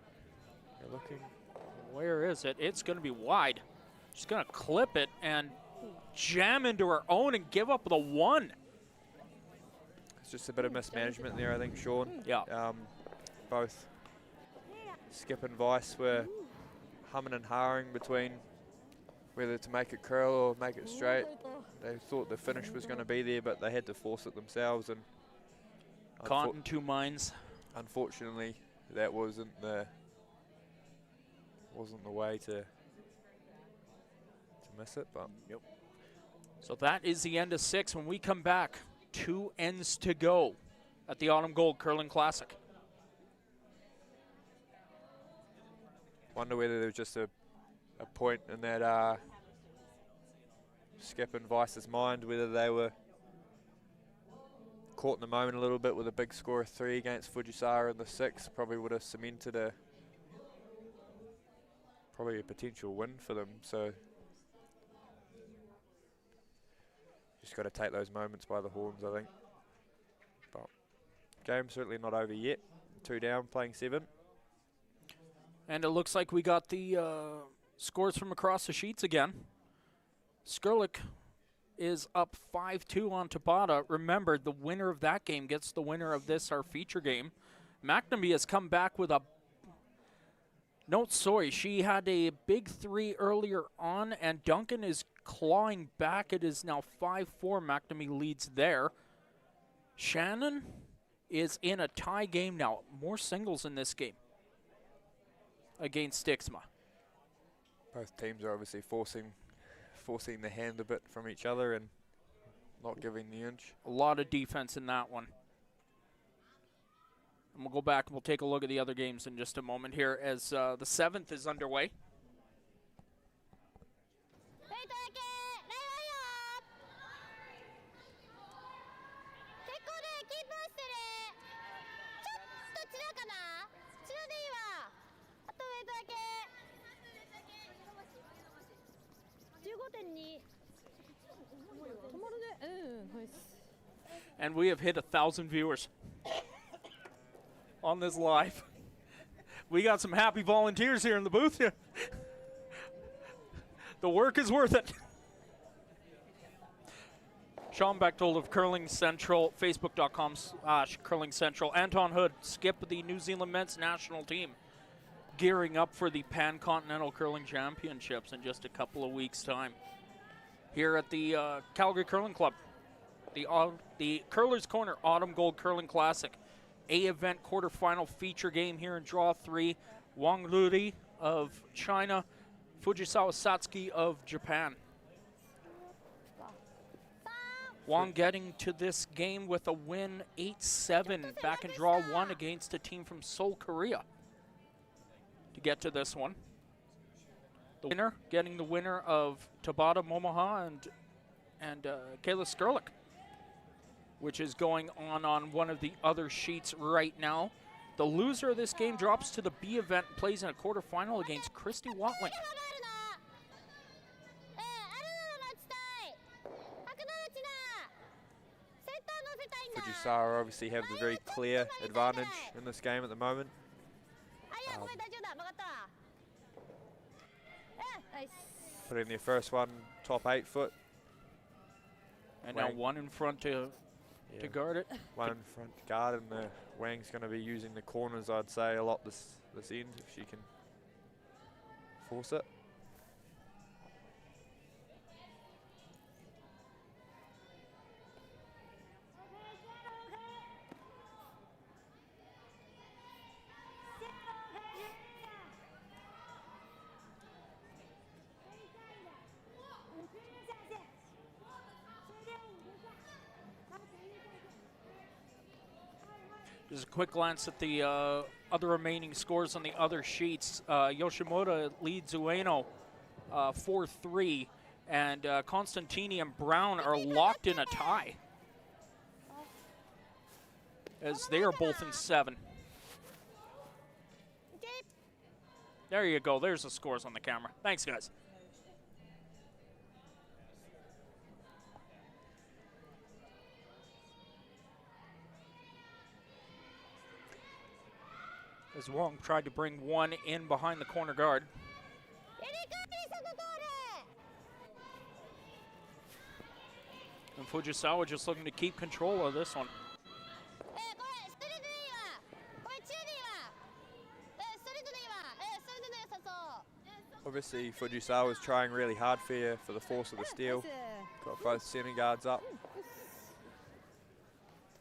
They're looking.
Where is it? It's going to be wide. She's going to clip it and jam into her own and give up the 1.
It's just a bit of mismanagement there, I think, Sean.
Yeah.
Both Skip and Vice were humming and hawing between whether to make it curl or make it straight. They thought the finish was going to be there, but they had to force it themselves. And
caught in 2 minds.
Unfortunately, that wasn't the way to miss it. But
yep. So that is the end of 6. When we come back, 2 ends to go at the Autumn Gold Curling Classic.
Wonder whether there was just a point in that Skip and Vice's mind, whether they were caught in the moment a little bit with a big score of 3 against Fujisawa in the 6. Probably would have cemented a potential win for them. So just got to take those moments by the horns, I think. But game certainly not over yet. 2 down, playing 7.
And it looks like we got the scores from across the sheets again. Skrlik is up 5-2 on Tabata. Remember, the winner of that game gets the winner of this, our feature game. McNamee has come back with a... No, sorry, she had a big 3 earlier on, and Duncan is clawing back. It is now 5-4. McNamee leads there. Shannon is in a tie game now. More singles in this game against Stixma.
Both teams are obviously forcing the hand a bit from each other and not giving the inch.
A lot of defense in that one. And we'll go back and we'll take a look at the other games in just a moment here as the 7th is underway. And we have hit 1,000 viewers on this live. We got some happy volunteers here in the booth. The work is worth it. Sean Bechtold of Curling Central, Facebook.com/Curling Central. Anton Hood, Skip the New Zealand men's national team, gearing up for the Pan-Continental Curling Championships in just a couple of weeks' time. Here at the Calgary Curling Club, the Curler's Corner Autumn Gold Curling Classic, A-event quarterfinal feature game here in Draw 3. Wang Luri of China, Fujisawa Satsuki of Japan. Wang getting to this game with a win 8-7 back in Draw 1 against a team from Seoul, Korea to get to this one. The winner getting the winner of Tabata Momoha and Kayla Skrlik, which is going on one of the other sheets right now. The loser of this game drops to the B event and plays in a quarterfinal against Christy Watling.
あるの。
Fujisawa obviously have the very clear advantage in this game at the moment.
あ、いや、ごめん、大丈夫だ。曲がったわ。ナイス。
Putting their first one top 8 foot.
And now
Wang.
one in front to guard it.
One in front to guard, and Wang's going to be using the corners, I'd say, a lot this end if she can force it.
Just a quick glance at the other remaining scores on the other sheets. Yoshimoto leads Ueno 4-3, and Constantini and Brown are locked in a tie, as they are both in 7. There you go. There's the scores on the camera. Thanks, guys. As Wang tried to bring one in behind the corner guard. And Fujisawa just looking to keep control of this one.
Obviously, Fujisawa is trying really hard for the force of the steal. Got both center guards up.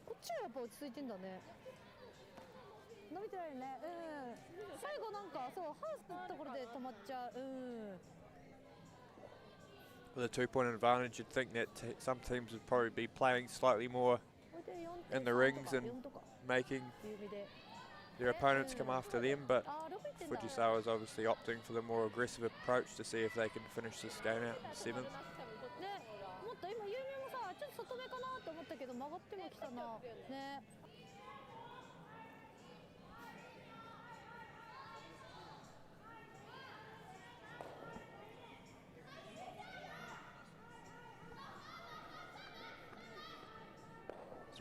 こっちはやっぱ落ち着いてんだね。伸びてないね。最後なんかそうハウスのところで止まっちゃう。
With a 2-point advantage, you'd think that some teams would probably be playing slightly more in the rings and making their opponents come after them, but Fujisawa is obviously opting for the more aggressive approach to see if they can finish this game out in 7th.
もっと今有名もさちょっと外目かなと思ったけど曲がってもきたなね。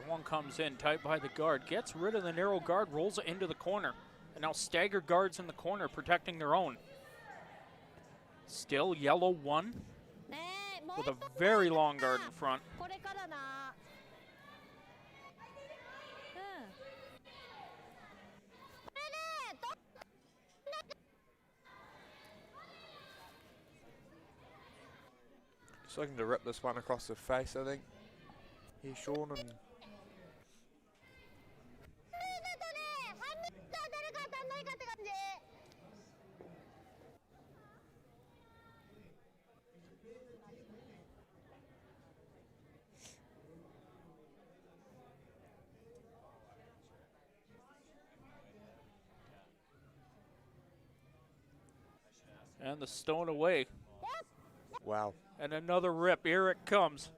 One comes in tight by the guard, gets rid of the narrow guard, rolls it into the corner. And now stagger guards in the corner protecting their own. Still yellow 1 with a very long guard in front.
Just looking to rip this one across the face, I think. Here's Sean and
And the stone away.
wow.
And another rip. Here it comes.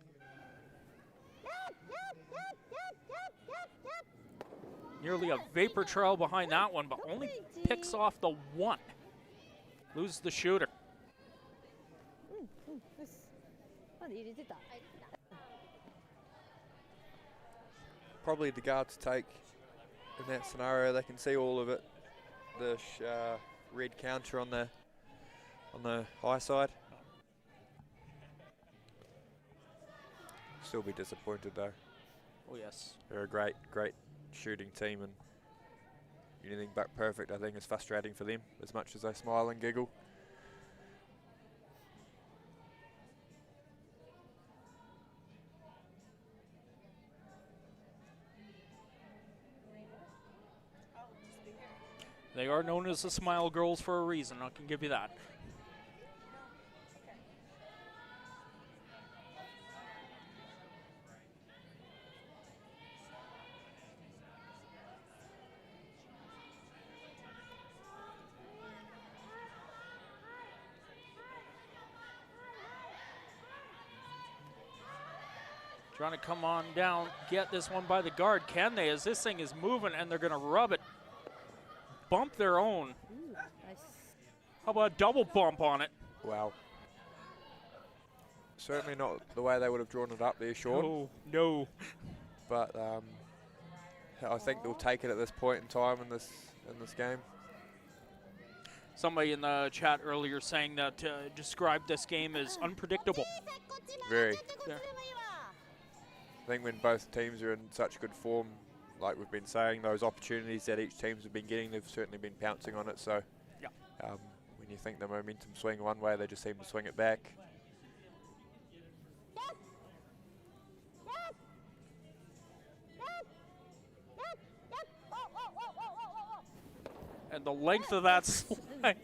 Nearly a vapor trail behind that one, but only picks off the 1. Loses the shooter.
Probably the guards take in that scenario. They can see all of it. The red counter on the high side. Still be disappointed though.
Oh yes.
They're a great shooting team, and anything but perfect I think is frustrating for them, as much as they smile and giggle.
They are known as the Smile Girls for a reason, I can give you that. Trying to come on down, get this one by the guard. Can they? As this thing is moving and they're going to rub it bump their own.
Ooh, nice.
How about a double bump on it?
Wow. Certainly not the way they would have drawn it up there, Sean.
Oh, no.
But I think they'll take it at this point in time in this game.
Somebody in the chat earlier saying that described this game as unpredictable.
Very.
Yeah.
I think when both teams are in such good form, like we've been saying, those opportunities that each teams have been getting, they've certainly been pouncing on it. So
Yeah.
when you think the momentum swing one way, they just seem to swing it back.
And the length of that slide.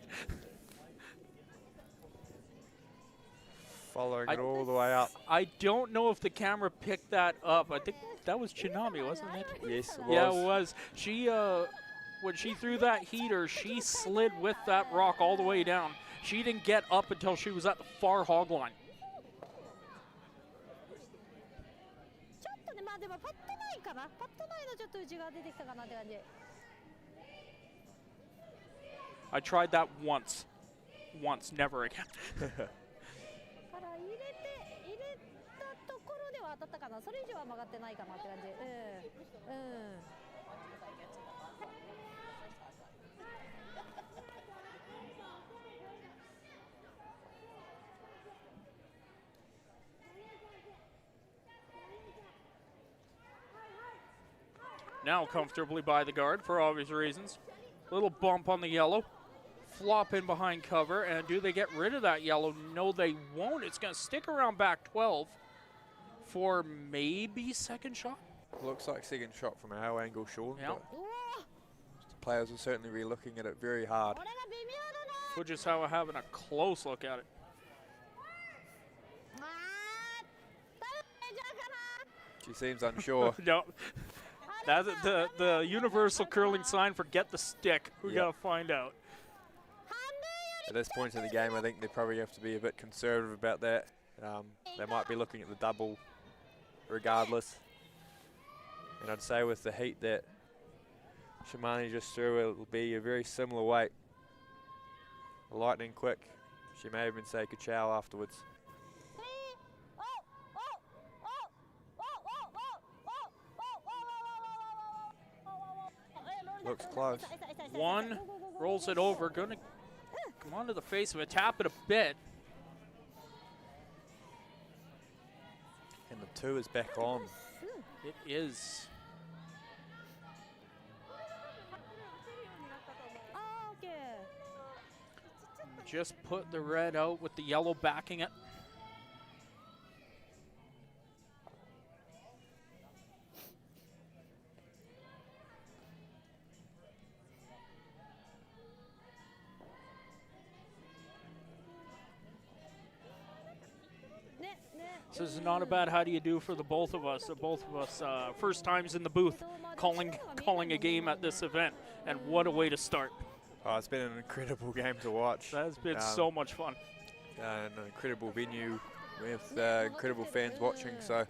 Following it all the way up.
I don't know if the camera picked that up. I think that was Chinami, wasn't it?
Yes, it was.
Yeah, it was. She, when she threw that heater, she slid with that rock all the way down. She didn't get up until she was at the far hog line.
ちょっとね、まあでもパットナインかな。パットナインのちょっと内側出てきたかなって感じ。
I tried that once. Once, never again.
から入れたところでは当たったかな。それ以上は曲がってないかなって感じ。うん。うん。
Now comfortably by the guard for obvious reasons. Little bump on the yellow. Flop in behind cover, and do they get rid of that yellow? No, they won't. It's going to stick around back 12 for maybe second shot.
Looks like second shot from our angle, Sean.
Yeah.
But the players are certainly re-looking at it very hard.
Fujisawa having a close look at it.
She seems unsure.
No. That's the universal curling sign, forget the stick. We got to find out.
At this point in the game, I think they probably have to be a bit conservative about that. They might be looking at the double regardless. And I'd say with the heat that Shimani just threw, it'll be a very similar weight. Lightning quick. She may even say ka-chow afterwards. Looks close.
One rolls it over, gonna come onto the face of it, tap it a bit.
And the 2 is back on.
It is. Just put the red out with the yellow backing it. This is not a bad how do you do for the both of us. First times in the booth calling a game at this event, and what a way to start.
Oh, it's been an incredible game to watch.
That's been so much fun.
An incredible venue with incredible fans watching. So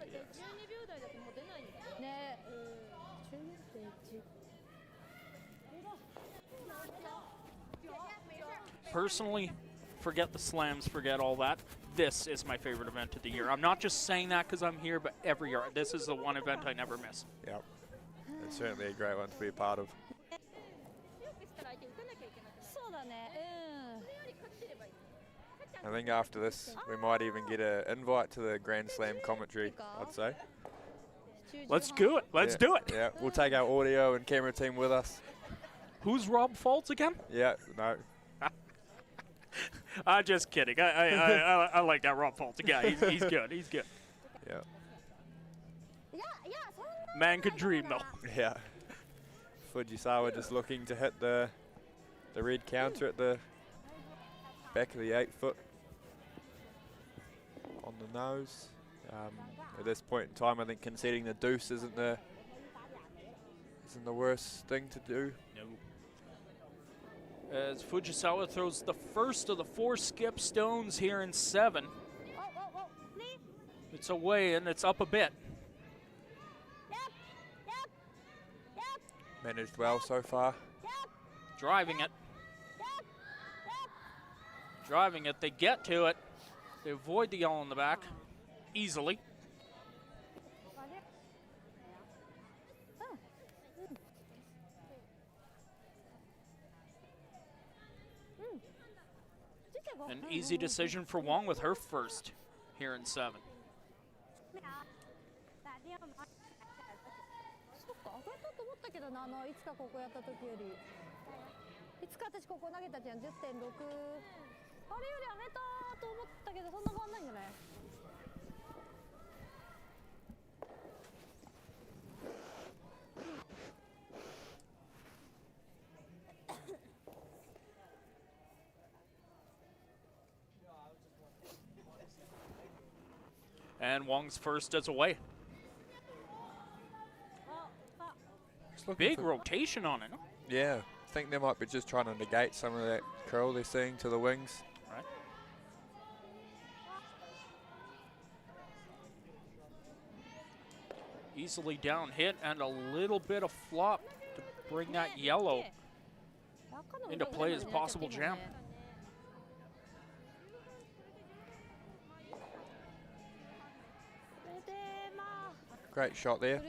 personally, forget the slams, forget all that. This is my favorite event of the year. I'm not just saying that because I'm here, but every year. This is the one event I never miss.
Yep. It's certainly a great one to be a part of. I think after this, we might even get an invite to the Grand Slam commentary, I'd say.
Let's do it. Let's do it.
Yeah, we'll take our audio and camera team with us.
Who's Rob Faults again?
Yeah, no.
I'm just kidding. I like that Rob Faults guy. He's good. He's good.
Yeah.
Man could dream, though.
Yeah. Fujisawa just looking to hit the red counter at the back of the 8-foot on the nose. At this point in time, I think conceding the deuce isn't the worst thing to do.
No. As Fujisawa throws the first of the 4 skip stones here in 7. It's away and it's up a bit.
Managed well so far.
Driving it. Driving it. They get to it. They avoid the yellow in the back easily. An easy decision for Wang with her first here in 7.
そっか、上がったと思ったけどな、いつかここやった時より。いつか私ここ投げたじゃん、10.6。あれより上げたと思ったけど、そんな変わんないんじゃない？
And Wang's first is away. Big rotation on it.
Yeah, I think they might be just trying to negate some of that curl they're seeing to the wings.
Right. Easily down hit and a little bit of flop to bring that yellow into play as possible jam.
Great shot there.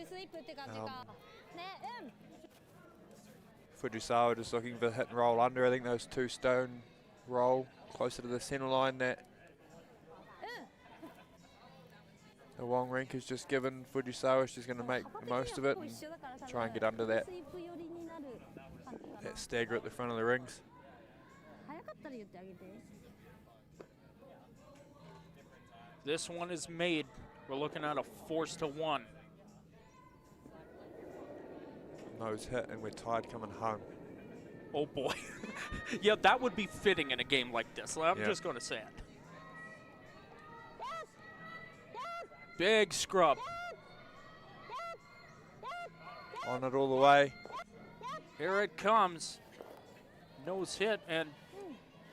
Fujisawa just looking for hit and roll under. I think those 2 stone roll closer to the center line that the Wang rink has just given Fujisawa. She's going to make the most of it and try and get under that stagger at the front of the rings.
This one is made. We're looking at a 4-1.
Nose hit and we're tied coming home.
Oh boy. Yeah, that would be fitting in a game like this. I'm just going to say it. Big scrub.
On it all the way.
Here it comes. Nose hit and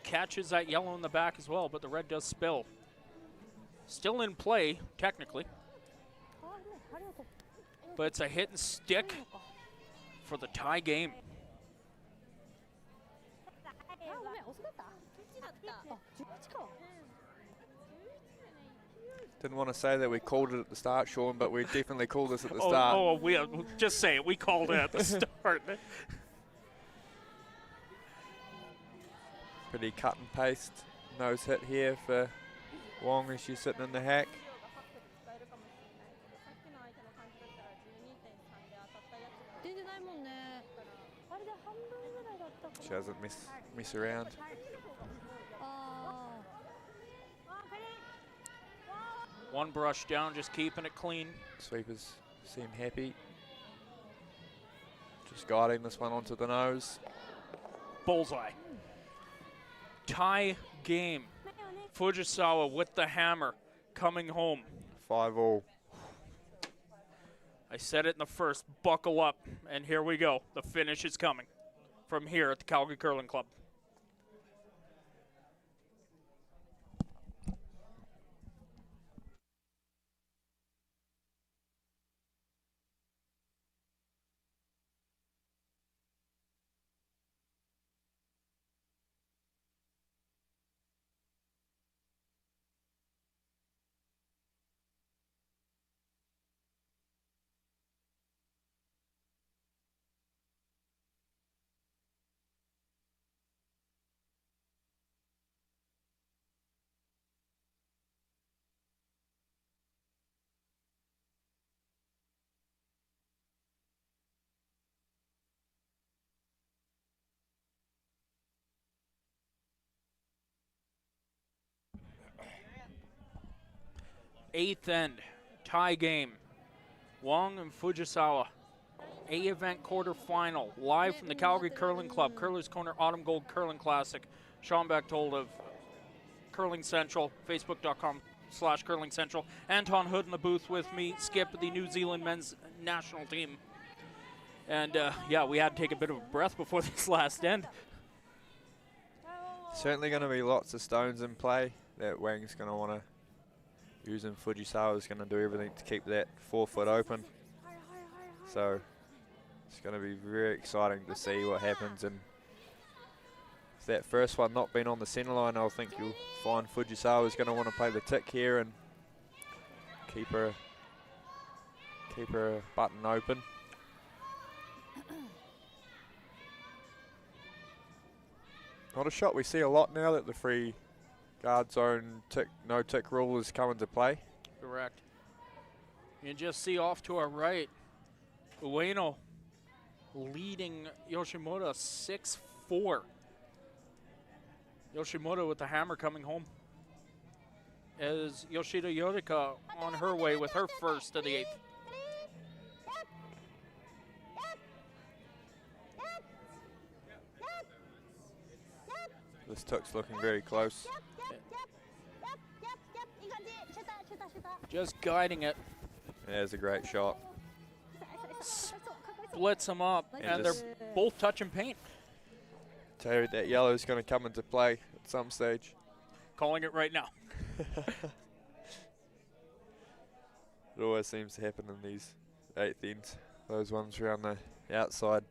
catches that yellow in the back as well, but the red does spill. Still in play, technically. But it's a hit and stick for the tie game.
Didn't want to say that we called it at the start, Sean, but we definitely called this at the start.
Oh, just say it. We called it at the start.
Pretty cut and paste nose hit here for Wang as she's sitting in the hack. She doesn't mess around.
One brush down, just keeping it clean.
Sweepers seem happy. Just guiding this one onto the nose.
Bullseye. Tie game. Fujisawa with the hammer coming home.
5-all.
I said it in the first, buckle up, and here we go. The finish is coming from here at the Calgary Curling Club. Eighth end, tie game. Wang and Fujisawa. A-event quarterfinal, live from the Calgary Curling Club, Curler's Corner Autumn Gold Curling Classic. Sean Bechtold of Curling Central, facebook.com/Curling Central. Anton Hood in the booth with me, Skip, the New Zealand men's national team. And yeah, we had to take a bit of a breath before this last end.
Certainly going to be lots of stones in play that Wang's going to want to use, and Fujisawa's going to do everything to keep that 4-foot open. So it's going to be very exciting to see what happens, and With that first one not being on the centre line, I think you'll find Fujisawa is going to want to play the tick here and keep her button open. Not a shot we see a lot now that the free guard zone tick, no tick rule has come into play.
Correct. You can just see off to our right, Ueno leading Yoshimoto 6-4. Yoshimoto with the hammer coming home. As Yoshida Yorika on her way with her first of the 8th.
This tick's looking very close.
Just guiding it.
There's a great shot.
Splits them up, and they're both touching paint.
Tell you that yellow's going to come into play at some stage.
Calling it right now.
It always seems to happen in these 8th ends. Those ones around the outside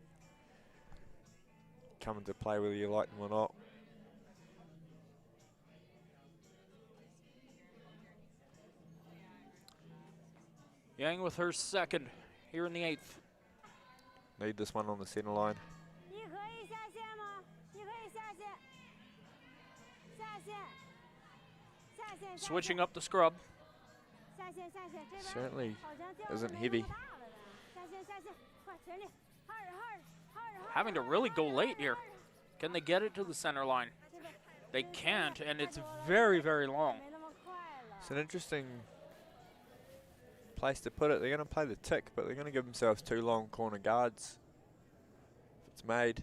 come into play whether you like them or not.
Yang with her second here in the 8th.
Need this one on the centre line.
Switching up the scrub.
Certainly isn't heavy.
Having to really go late here. Can they get it to the center line? They can't, and it's very, very long.
It's an interesting place to put it. They're going to play the tick, but they're going to give themselves 2 long corner guards. If it's made.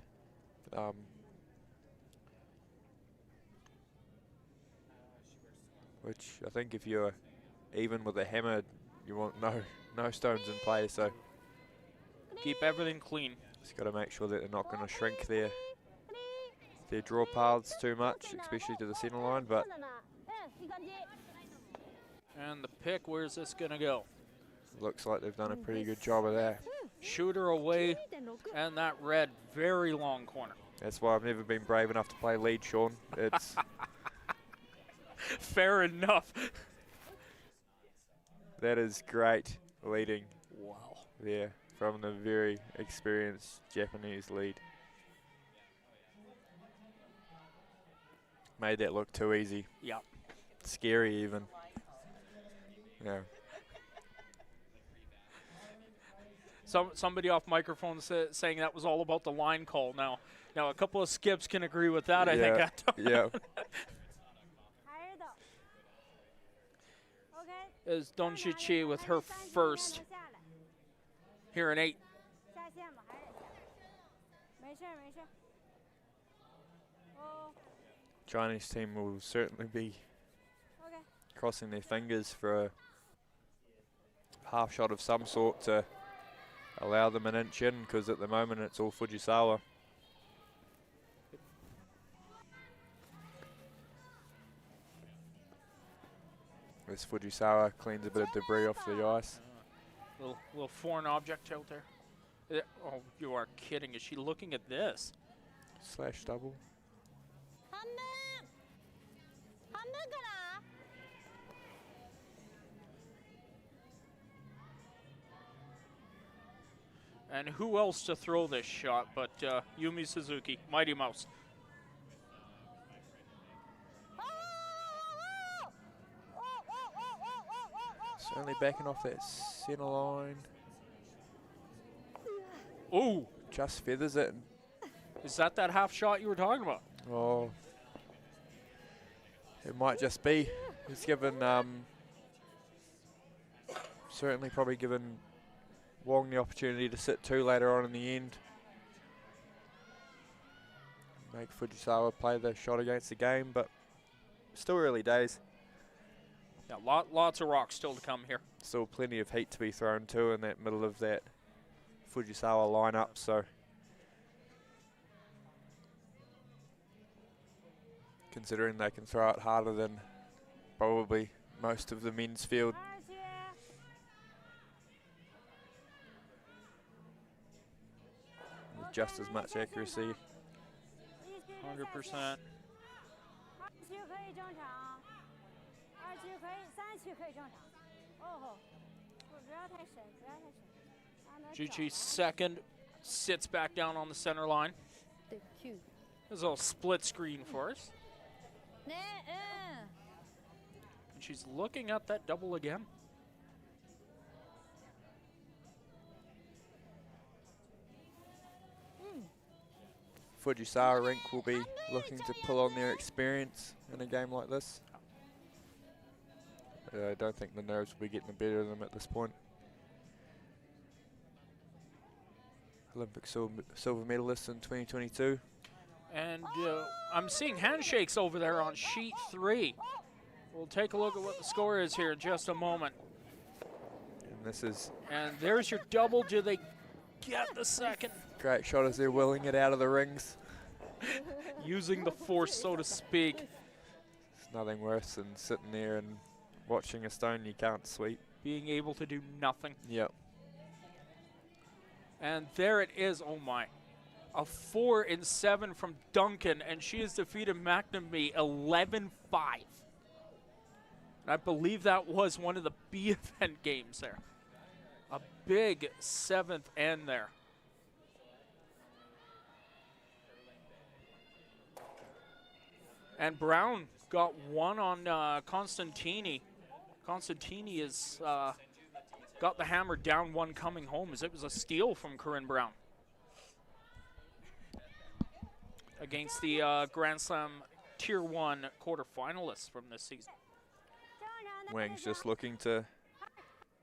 Which I think if you're even with a hammer, you want no stones in play. So
Keep everything clean.
just got to make sure that they're not going to shrink their draw paths too much, especially to the centre line. But
And the pick, where's this going to go?
looks like they've done a pretty good job of that.
Shooter away, and that red, very long corner.
That's why I've never been brave enough to play lead, Sean. It's
Fair enough.
that is great leading
Wow.
there from the very experienced Japanese lead. Made that look too easy.
Yeah.
Scary even. Yeah.
Somebody off microphone saying that was all about the line call. Now a couple of skips can agree with that, I think.
Yeah.
Is Donshichi with her first here in 8.
Chinese team will certainly be crossing their fingers for a half shot of some sort to allow them an inch in, because at the moment it's all Fujisawa. As Fujisawa cleans a bit of debris off the ice.
Little foreign object out there. Oh, you are kidding. Is she looking at this?
Slash double.
And who else to throw this shot but Yumi Suzuki, Mighty Mouse.
Certainly backing off that centre line.
Oh,
Just feathers it.
is that half shot you were talking about?
Oh, it might just be. He's given, certainly probably given Wang the opportunity to sit 2 later on in the end. Make Fujisawa play the shot against the game, but still early days.
Yeah, lots of rocks still to come here.
Still plenty of heat to be thrown too in that middle of that Fujisawa lineup, so considering they can throw it harder than probably most of the men's field. With just as much accuracy.
100%.
区可以正常，2区可以，3区可以正常。哦，不要太深，不要太深。让他
Chi
找
second sits back down on the center line.
で9
There's a little split screen for us.
ね
And she's looking at that double again.
Fujisawa rink will be looking to pull on their experience in a game like this. I don't think the nerves will be getting the better of them at this point. Olympic silver medalist in 2022.
And I'm seeing handshakes over there on sheet 3. We'll take a look at what the score is here in just a moment.
And this is
And there's your double. Do they get the second?
great shot as they're willing it out of the rings.
Using the force, so to speak.
It's nothing worse than sitting there and watching a stone you can't sweep.
Being able to do nothing.
Yep.
And there it is. Oh my. A 4 in 7 from Duncan, and she has defeated McNamee 11-5. And I believe that was one of the B event games there. A big 7th end there. And Brown got one on Constantini. Constantini has got the hammer down one coming home, as it was a steal from Corinne Brown against the Grand Slam Tier 1 quarterfinalists from this season.
Wang's just looking to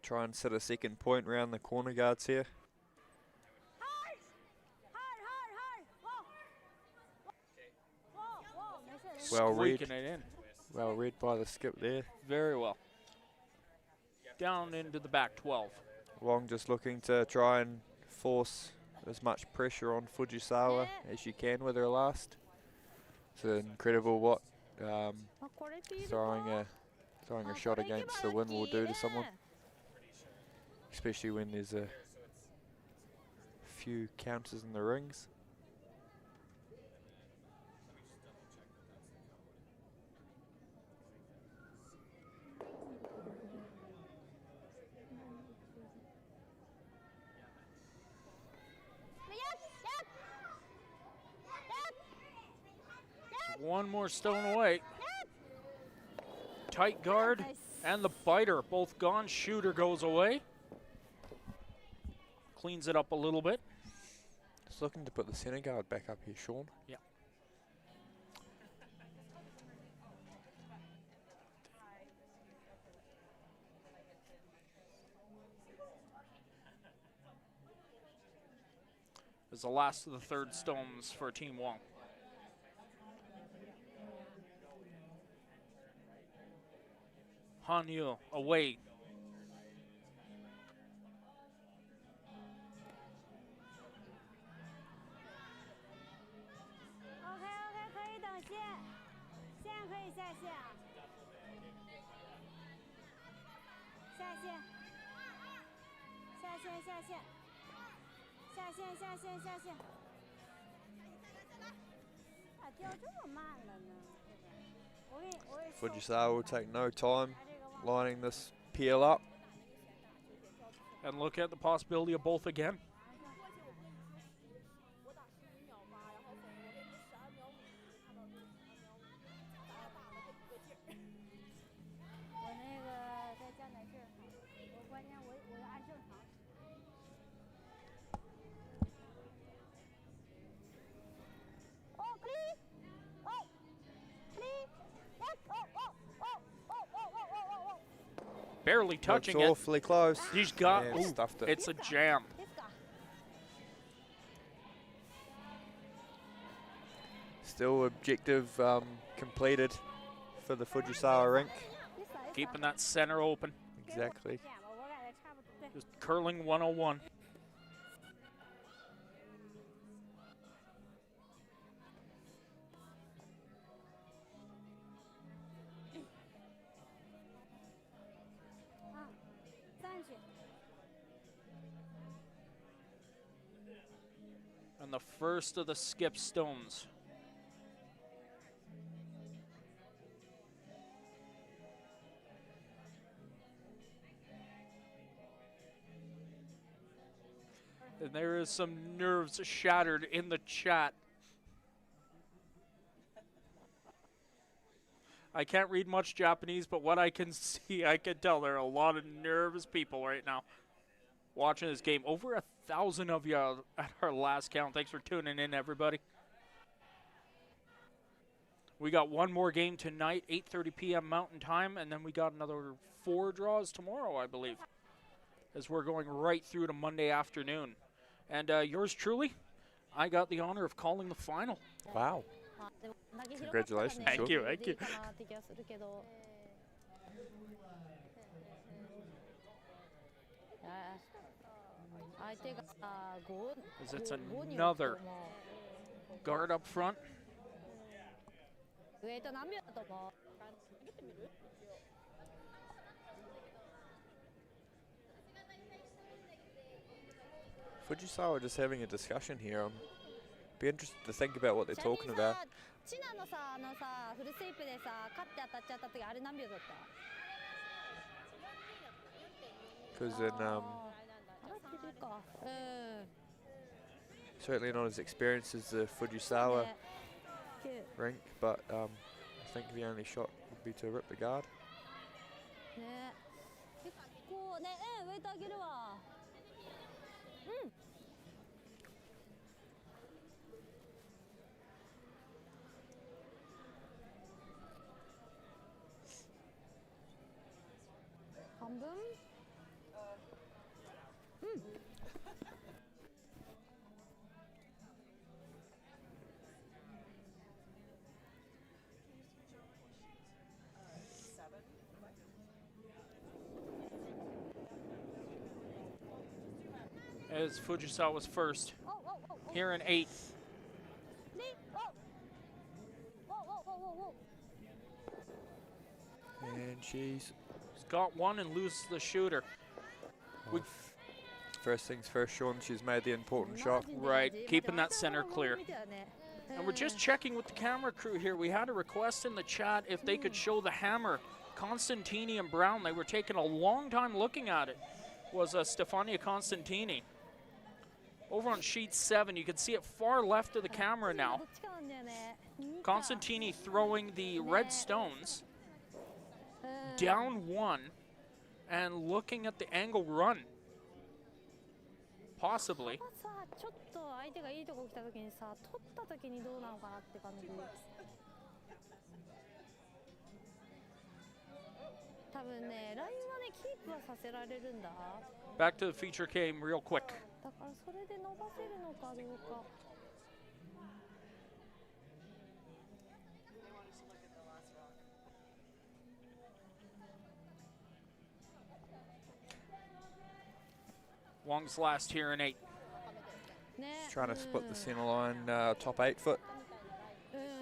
try and set a second point around the corner guards here. Well read.
Squeaking it in.
Well read by the skip there.
Very well. Down into the back 12.
Wang just looking to try and force as much pressure on Fujisawa as she can with her last. It's incredible what throwing a shot against the wind will do to someone, especially when there's a few counters in the rings.
One more stone away. Tight guard and the biter both gone. Shooter goes away. Cleans it up a little bit.
Just looking to put the center guard back up here, Sean.
Yeah. Is the last of the third stones for Team Wang. Han Yu away.
OK， 可以等线，线可以下线，下线，下线，下线，下线，下线，下线。咋掉这么慢了呢？我给
Fujisawa will take no time lining this peel up.
And look at the possibility of both again. Barely touching
Looks
it.
awfully close.
He's got,
And
ooh,
stuffed it.
it's a jam.
Still objective completed for the Fujisawa rink.
Keeping that center open.
Exactly.
Just curling 101. And the first of the skip stones And there is some nerves shattered in the chat. I can't read much Japanese, but what I can see, I can tell there are a lot of nervous people right now watching this game. Over 1,000 of you at our last count. Thanks for tuning in, everybody. We got one more game tonight, 8:30 p.m. Mountain Time, and then we got another 4 draws tomorrow, I believe, as we're going right through to Monday afternoon. And yours truly, I got the honor of calling the final.
Wow. Congratulations.
Thank you, thank you. As it's another guard up front.
Fujisawa just having a discussion here. Be interested to think about what they're talking about.
チナのさ、フルスイープでさ、勝って当たっちゃった時あれ何秒だった？
Because in certainly not as experienced as the Fujisawa rink, but I think the only shot would be to rip the guard.
ね、結構ね、ウェイト上げるわ。うん。 半分？うん。
As Fujisawa's first, here in 8.
And she's
got one and loses the shooter.
First things first, Sean, she's made the important shot.
Right, keeping that center clear. And we're just checking with the camera crew here. We had a request in the chat if they could show the hammer. Constantini and Brown, they were taking a long time looking at it. Was Stefania Constantini. Over on sheet 7, you can see it far left of the camera now. Constantini throwing the red stones. Down 1 and looking at the angle run. Possibly.
ちょっと相手がいいとこ来た時にさ、取った時にどうなのかなって感じ。多分ね、ラインはね、キープはさせられるんだ。
Back to the feature game real quick.
だからそれで伸ばせるのかどうか。
Wang's last here in 8.
She's trying to split the center line, top 8 foot.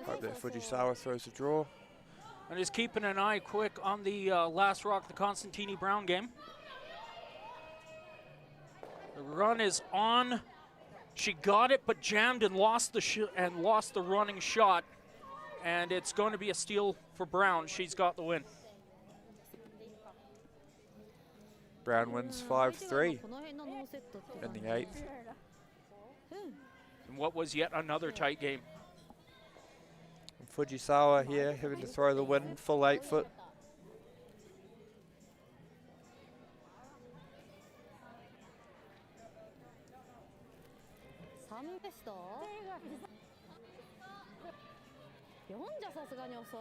Hope that Fujisawa throws a draw.
And is keeping an eye quick on the last rock, the Constantini Brown game. The run is on. She got it, but jammed and lost the running shot. And it's going to be a steal for Brown. She's got the win.
Brown wins 5-3 in the 8th.
And what was yet another tight game.
And Fujisawa here having to throw the win, full 8 foot.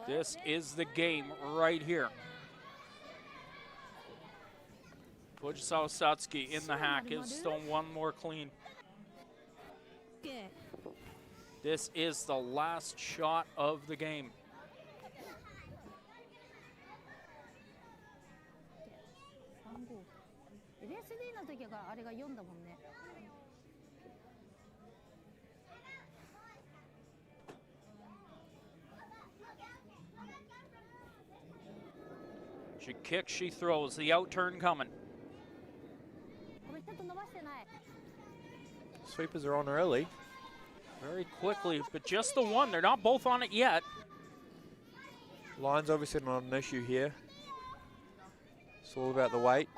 This is the game right here. Fujisawa Satsuki in the hack is still one more clean. This is the last shot of the game. She kicks, she throws, the out turn coming.
Sweepers are on early.
Very quickly, but just the one. They're not both on it yet.
Line's obviously not an issue here. It's all about the weight.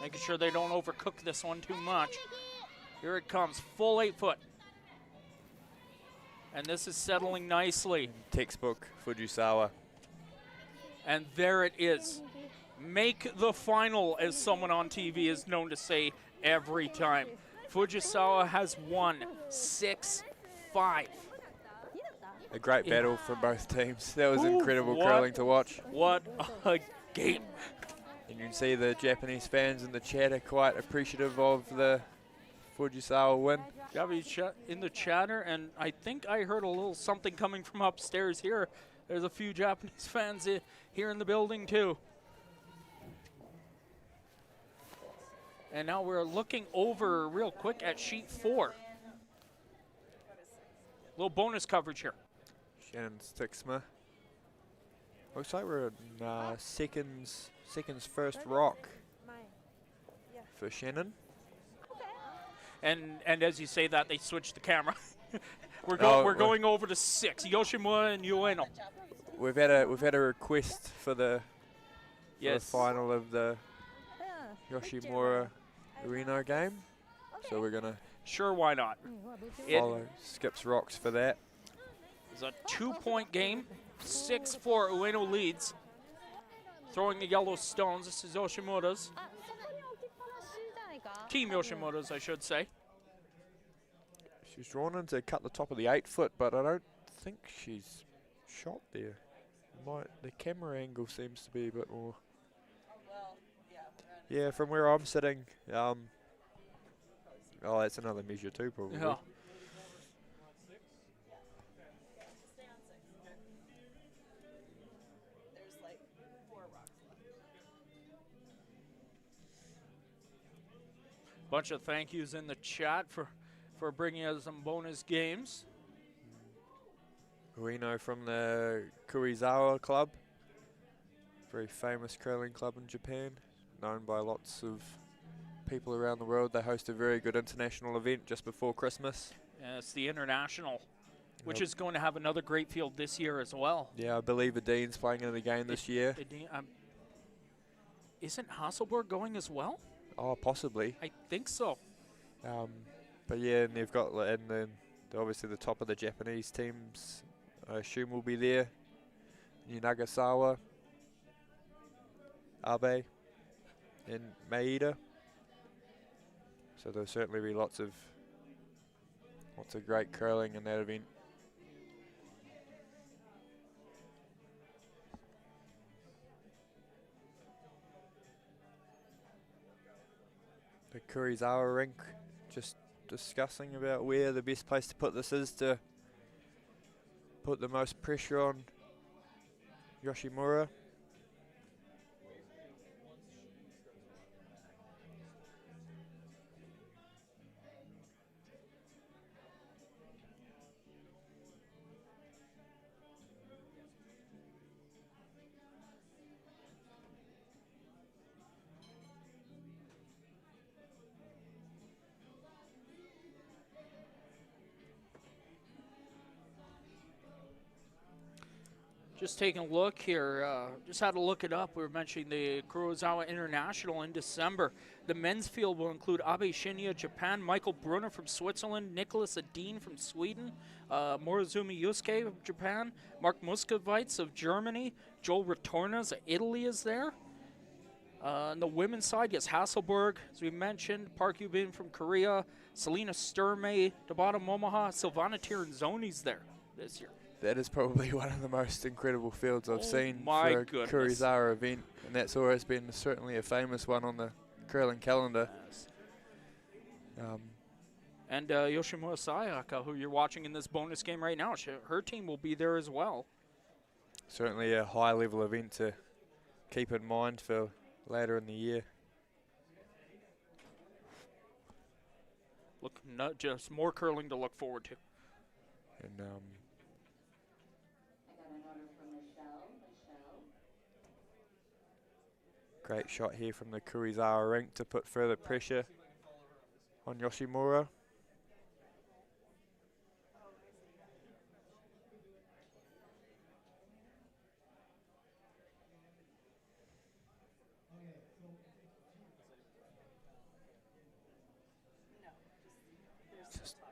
Making sure they don't overcook this one too much. Here it comes, full 8 foot. And this is settling nicely.
Textbook Fujisawa.
And there it is. Make the final, as someone on TV is known to say every time. Fujisawa has won 6-5.
A great battle from both teams. That was
Ooh,
incredible
what?
curling to watch.
What a game.
And you can see the Japanese fans in the chat are quite appreciative of the Fujisawa win.
Gabby in the chatter, and I think I heard a little something coming from upstairs here. There's a few Japanese fans here in the building too. And now we're looking over real quick at sheet 4. Little bonus coverage here.
Shannon Stixma. Looks like we're in seconds first rock for Shannon.
And as you say that, they switched the camera. we're
we're-
going over to 6. Yoshimura and Ueno.
We've had a request for the final of the Yoshimura Ueno game, so we're gonna
Sure, why not?
follow Skips Rocks for that.
It's a 2-point game. 6-4 Ueno leads. Throwing the yellow stones. This is Yoshimura's. Team Yoshimura's, I should say.
She's drawn in to cut the top of the 8 foot, but I don't think she's shot there. The camera angle seems to be a bit more. Yeah, from where I'm sitting, oh, that's another measure too, probably.
Yeah. Bunch of thank yous in the chat for bringing us some bonus games.
Ueno from the Kurizawa club, very famous curling club in Japan, known by lots of people around the world. They host a very good international event just before Christmas.
Yeah, it's the International, which
Yep.
is going to have another great field this year as well.
Yeah, I believe Dean's playing in the game this year.
Isn't Hasselborg going as well?
Oh, possibly.
I think so.
But yeah, and they've got, and then obviously the top of the Japanese teams, I assume, will be there. Nagasawa, Abe, and Maeda. So there'll certainly be lots of great curling in that event. The Kurizawa rink, just discussing about where the best place to put this is to put the most pressure on Yoshimura.
Just taking a look here, just had to look it up. We were mentioning the Kurosawa International in December. The men's field will include Abe Shinya, Japan, Michael Brunner from Switzerland, Nicholas Adin from Sweden, Morozumi Yusuke of Japan, Mark Muscovitz of Germany, Joel Retornas of Italy is there. On the women's side, yes, Hasselborg, as we mentioned, Park Yubin from Korea, Selena Sturmey, Tabata Momoha, Silvana Tiranzoni's there this year.
That is probably one of the most incredible fields I've seen
my
for a
goodness.
Kurizawa event, and that's always been certainly a famous one on the curling calendar.
Yes. And Yoshimura Sayaka, who you're watching in this bonus game right now, her team will be there as well.
Certainly a high-level event to keep in mind for later in the year.
Look, not just more curling to look forward to.
And great shot here from the Kurizawa rink to put further pressure on Yoshimura.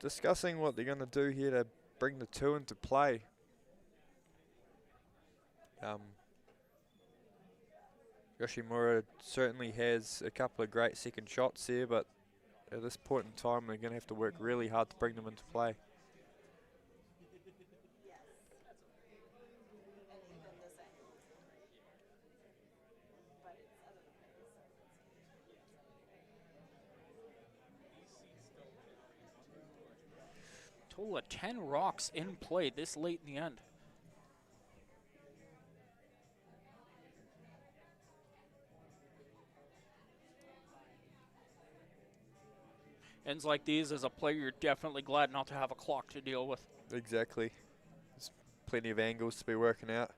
discussing what they're going to do here to bring the two into play. Yoshimura certainly has a couple of great second shots here, but at this point in time, they're going to have to work really hard to bring them into play.
Total of 10 rocks in play this late in the end. Ends like these, as a player, you're definitely glad not to have a clock to deal with.
Exactly. There's plenty of angles to be working out.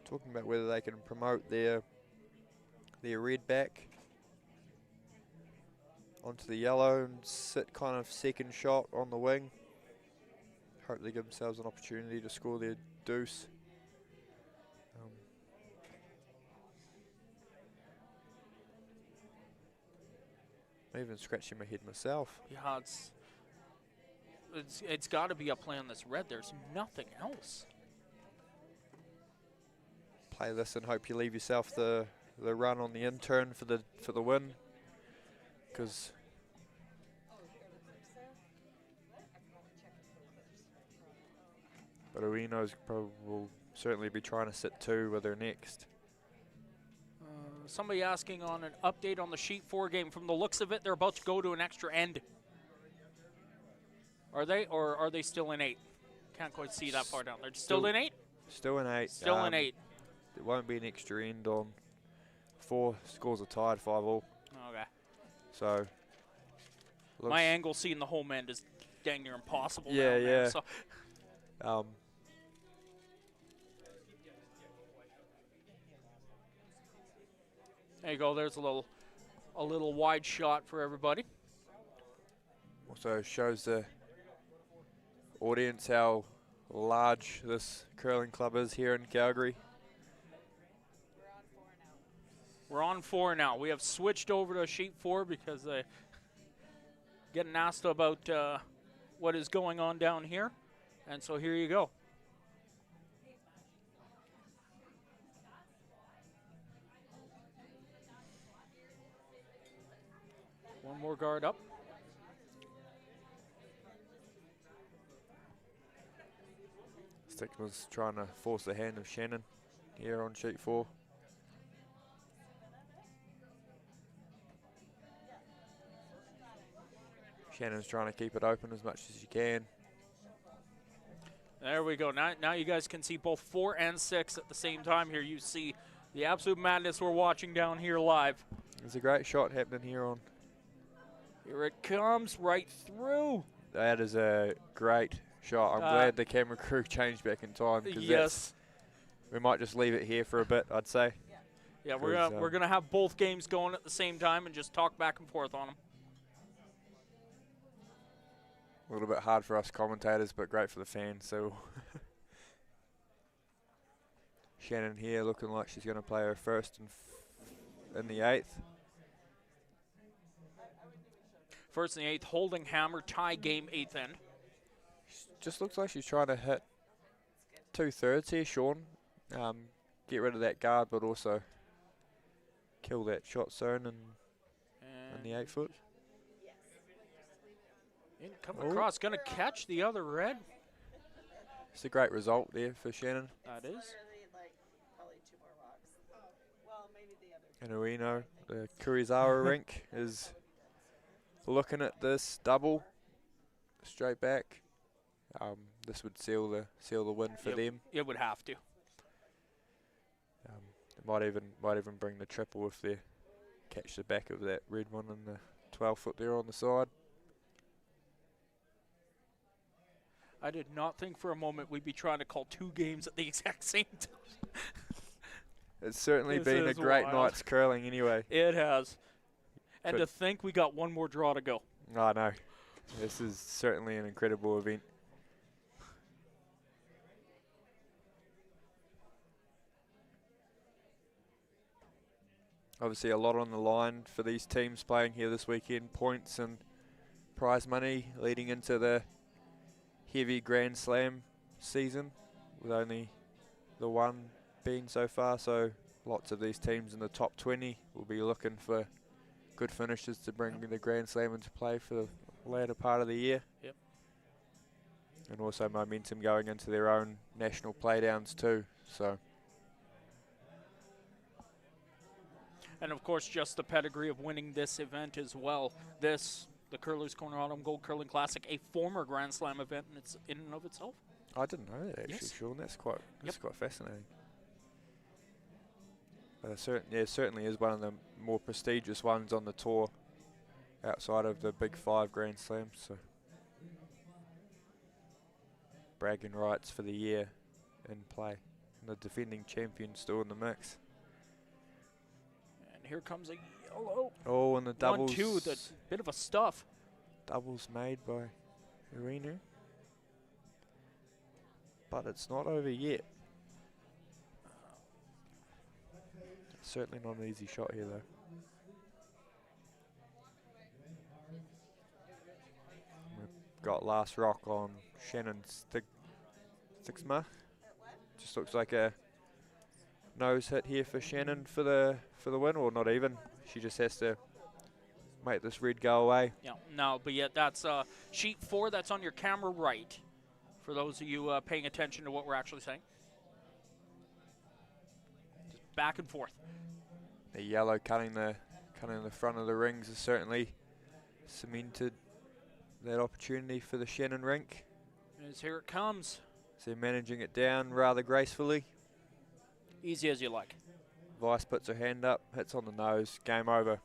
Talking about whether they can promote their red back onto the yellow and sit kind of second shot on the wing. Hope they give themselves an opportunity to score their deuce. I'm even scratching my head myself.
Yeah, it's got to be a play on this red. There's nothing else.
Play this and hope you leave yourself the run on the in-turn for the win, because but Ueno's probably will certainly be trying to sit two with her next.
Somebody asking on an update on the Sheet 4 game. From the looks of it, they're about to go to an extra end. Are they, or are they still in 8? Can't quite see that far down. They're still in 8?
Still in 8.
Still in 8.
There won't be an extra end on 4. Scores are tied 5-all.
Okay.
So
my angle seeing the home end is dang near impossible.
Yeah,
down there,
yeah.
So. There you go. There's a little wide shot for everybody.
Also shows the audience how large this curling club is here in Calgary.
We're on 4 now. We have switched over to Sheet 4 because they getting asked about what is going on down here. And so here you go. One more guard up.
Stickler's trying to force the hand of Shannon here on Sheet 4. Shannon's trying to keep it open as much as you can.
There we go. Now you guys can see both 4 and 6 at the same time here. You see the absolute madness we're watching down here live.
There's a great shot happening here on.
Here it comes right through.
That is a great shot. I'm glad the camera crew changed back in time.
Yes.
We might just leave it here for a bit, I'd say.
Yeah, we're gonna have both games going at the same time and just talk back and forth on them.
A little bit hard for us commentators, but great for the fans. So Shannon here looking like she's going to play her first in the 8th.
First in the 8th, holding hammer, tie game, 8th end.
Just looks like she's trying to hit 2/3 here, Sean. Get rid of that guard, but also kill that shot zone in the 8 foot.
Coming across, going to catch the other red.
It's a great result there for Shannon.
That is.
And Ueno, the Fujisawa rink, is looking at this double straight back. This would seal the win for them.
It would have to.
It might even bring the triple if they catch the back of that red one in the 12 foot there on the side.
I did not think for a moment we'd be trying to call 2 games at the exact same time.
It's certainly been a great night's curling anyway.
It has. And to think we got one more draw to go.
I know. This is certainly an incredible event. Obviously a lot on the line for these teams playing here this weekend. Points and prize money leading into the heavy Grand Slam season, with only the one being so far. So lots of these teams in the top 20 will be looking for good finishes to bring the Grand Slam into play for the later part of the year.
Yep.
And also momentum going into their own national playdowns too. So.
And of course, just the pedigree of winning this event as well. The Curlers Corner Autumn Gold Curling Classic, a former Grand Slam event in and of itself.
I didn't know that actually,
Yes.
Sean. That's quite fascinating. But it certainly is one of the more prestigious ones on the tour, outside of the big 5 Grand Slams. So bragging rights for the year in play, and the defending champion still in the mix.
And here comes a yellow.
Oh, and the doubles.
1-2, the bit of a stuff.
Doubles made by Arena. But it's not over yet. Certainly not an easy shot here though. We've got last rock on Shannon Stixma. Just looks like a nose hit here for Shannon for the win, or not even. She just has to make this red go away.
Yeah, no, but yet that's sheet 4. That's on your camera right. For those of you paying attention to what we're actually saying. Just back and forth.
The yellow cutting the front of the rings has certainly cemented that opportunity for the Shannon rink.
As here it comes.
So managing it down rather gracefully.
Easy as you like.
Vice puts her hand up, hits on the nose, game over.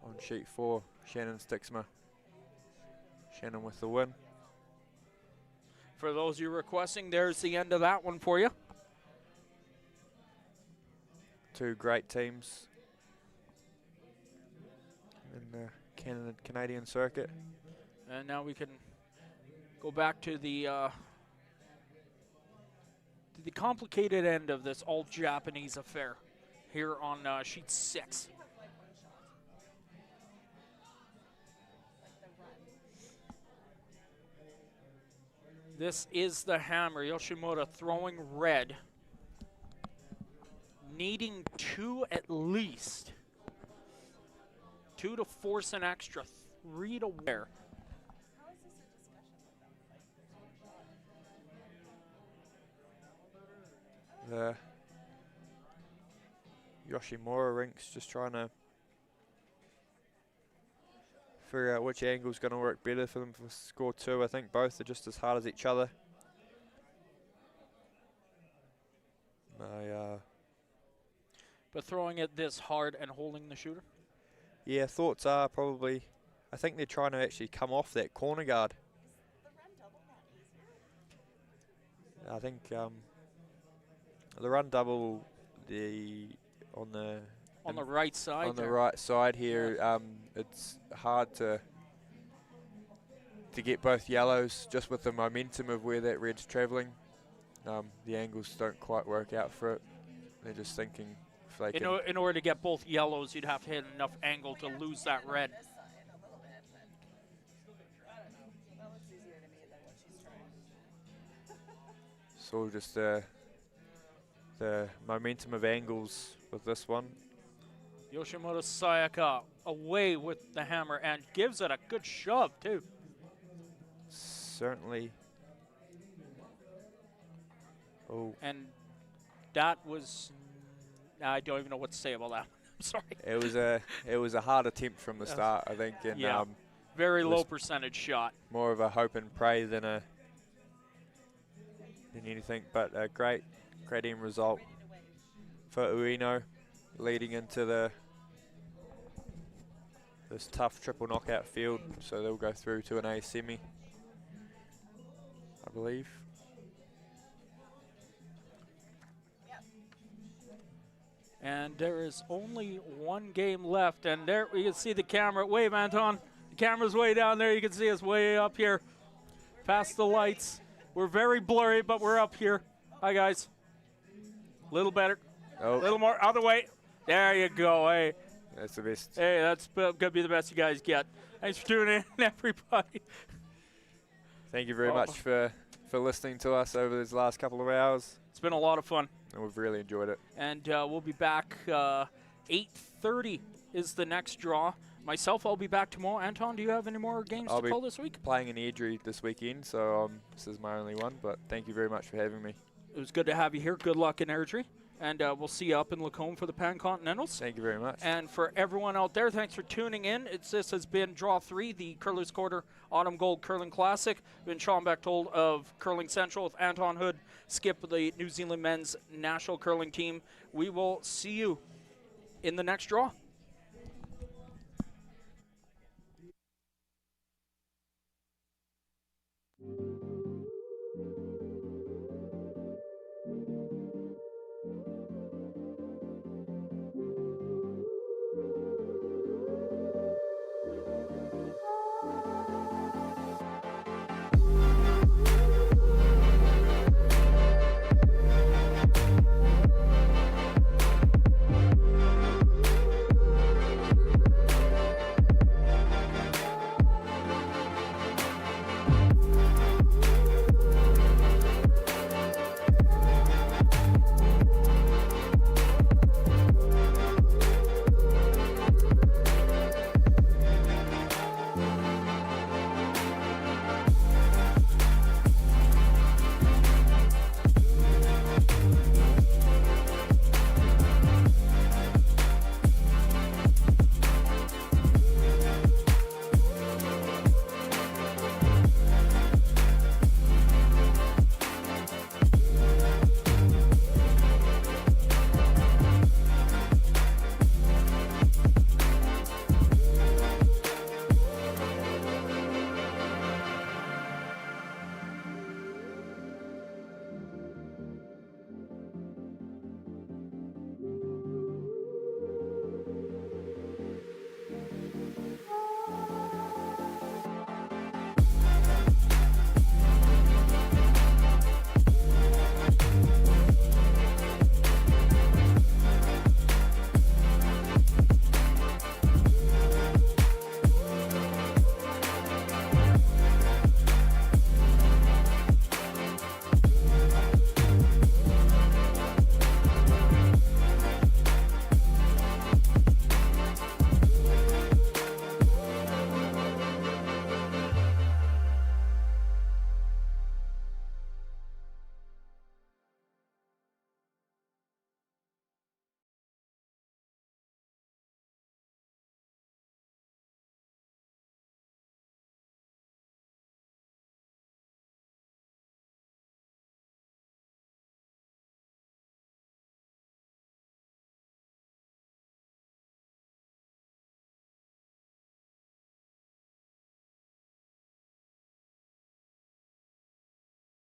On sheet 4, Shannon Stixma. Shannon with the win.
For those of you requesting, there's the end of that one for you.
2 great teams in the Canadian circuit.
And now we can go back to the complicated end of this all-Japanese affair here on sheet 6. This is the hammer. Yoshimoto throwing red. Needing 2 at least. 2 to force an extra, 3 to wear.
The Yoshimura rink's just trying to figure out which angle's going to work better for them for score 2. I think both are just as hard as each other.
But throwing it this hard and holding the shooter?
Yeah, thoughts are probably, I think they're trying to actually come off that corner guard. I think the run double, on the
right side.
On the right side here, it's hard to get both yellows just with the momentum of where that red's travelling. The angles don't quite work out for it. They're just thinking if they can.
In order to get both yellows, you'd have to hit enough angle to lose that red.
So just the momentum of angles with this one.
Yoshimoto Sayaka away with the hammer and gives it a good shove too.
Certainly. Oh.
And that was, I don't even know what to say about that. I'm sorry.
It was a hard attempt from the start, I think, and
yeah, very low percentage shot.
More of a hope and pray than anything, but a great end result for Ueno, leading into this tough triple knockout field. So they'll go through to an A semi, I believe.
And there is only one game left, and there we can see the camera. Wave, Anton. The camera's way down there. You can see us way up here, past the lights. We're very blurry, but we're up here. Hi, guys. A little better.
Oh.
A little more. Other way. There you go. Hey,
That's the best.
hey, that's gonna be the best you guys get. Thanks for tuning in, everybody.
Thank you very much for listening to us over these last couple of hours.
It's been a lot of fun.
And we've really enjoyed it.
And we'll be back 8:30 is the next draw. Myself, I'll be back tomorrow. Anton, do you have any more games
I'll
to
be
call this week?
playing in Airdrie this weekend, so this is my only one. But thank you very much for having me.
It was good to have you here. Good luck in Airdrie. And we'll see you up in Lacombe for the Pan Continentals.
Thank you very much.
And for everyone out there, thanks for tuning in. This has been Draw 3, the Curlers Quarter Autumn Gold Curling Classic. Been Sean Bechtold of Curling Central with Anton Hood, Skip of the New Zealand men's national curling team. We will see you in the next draw.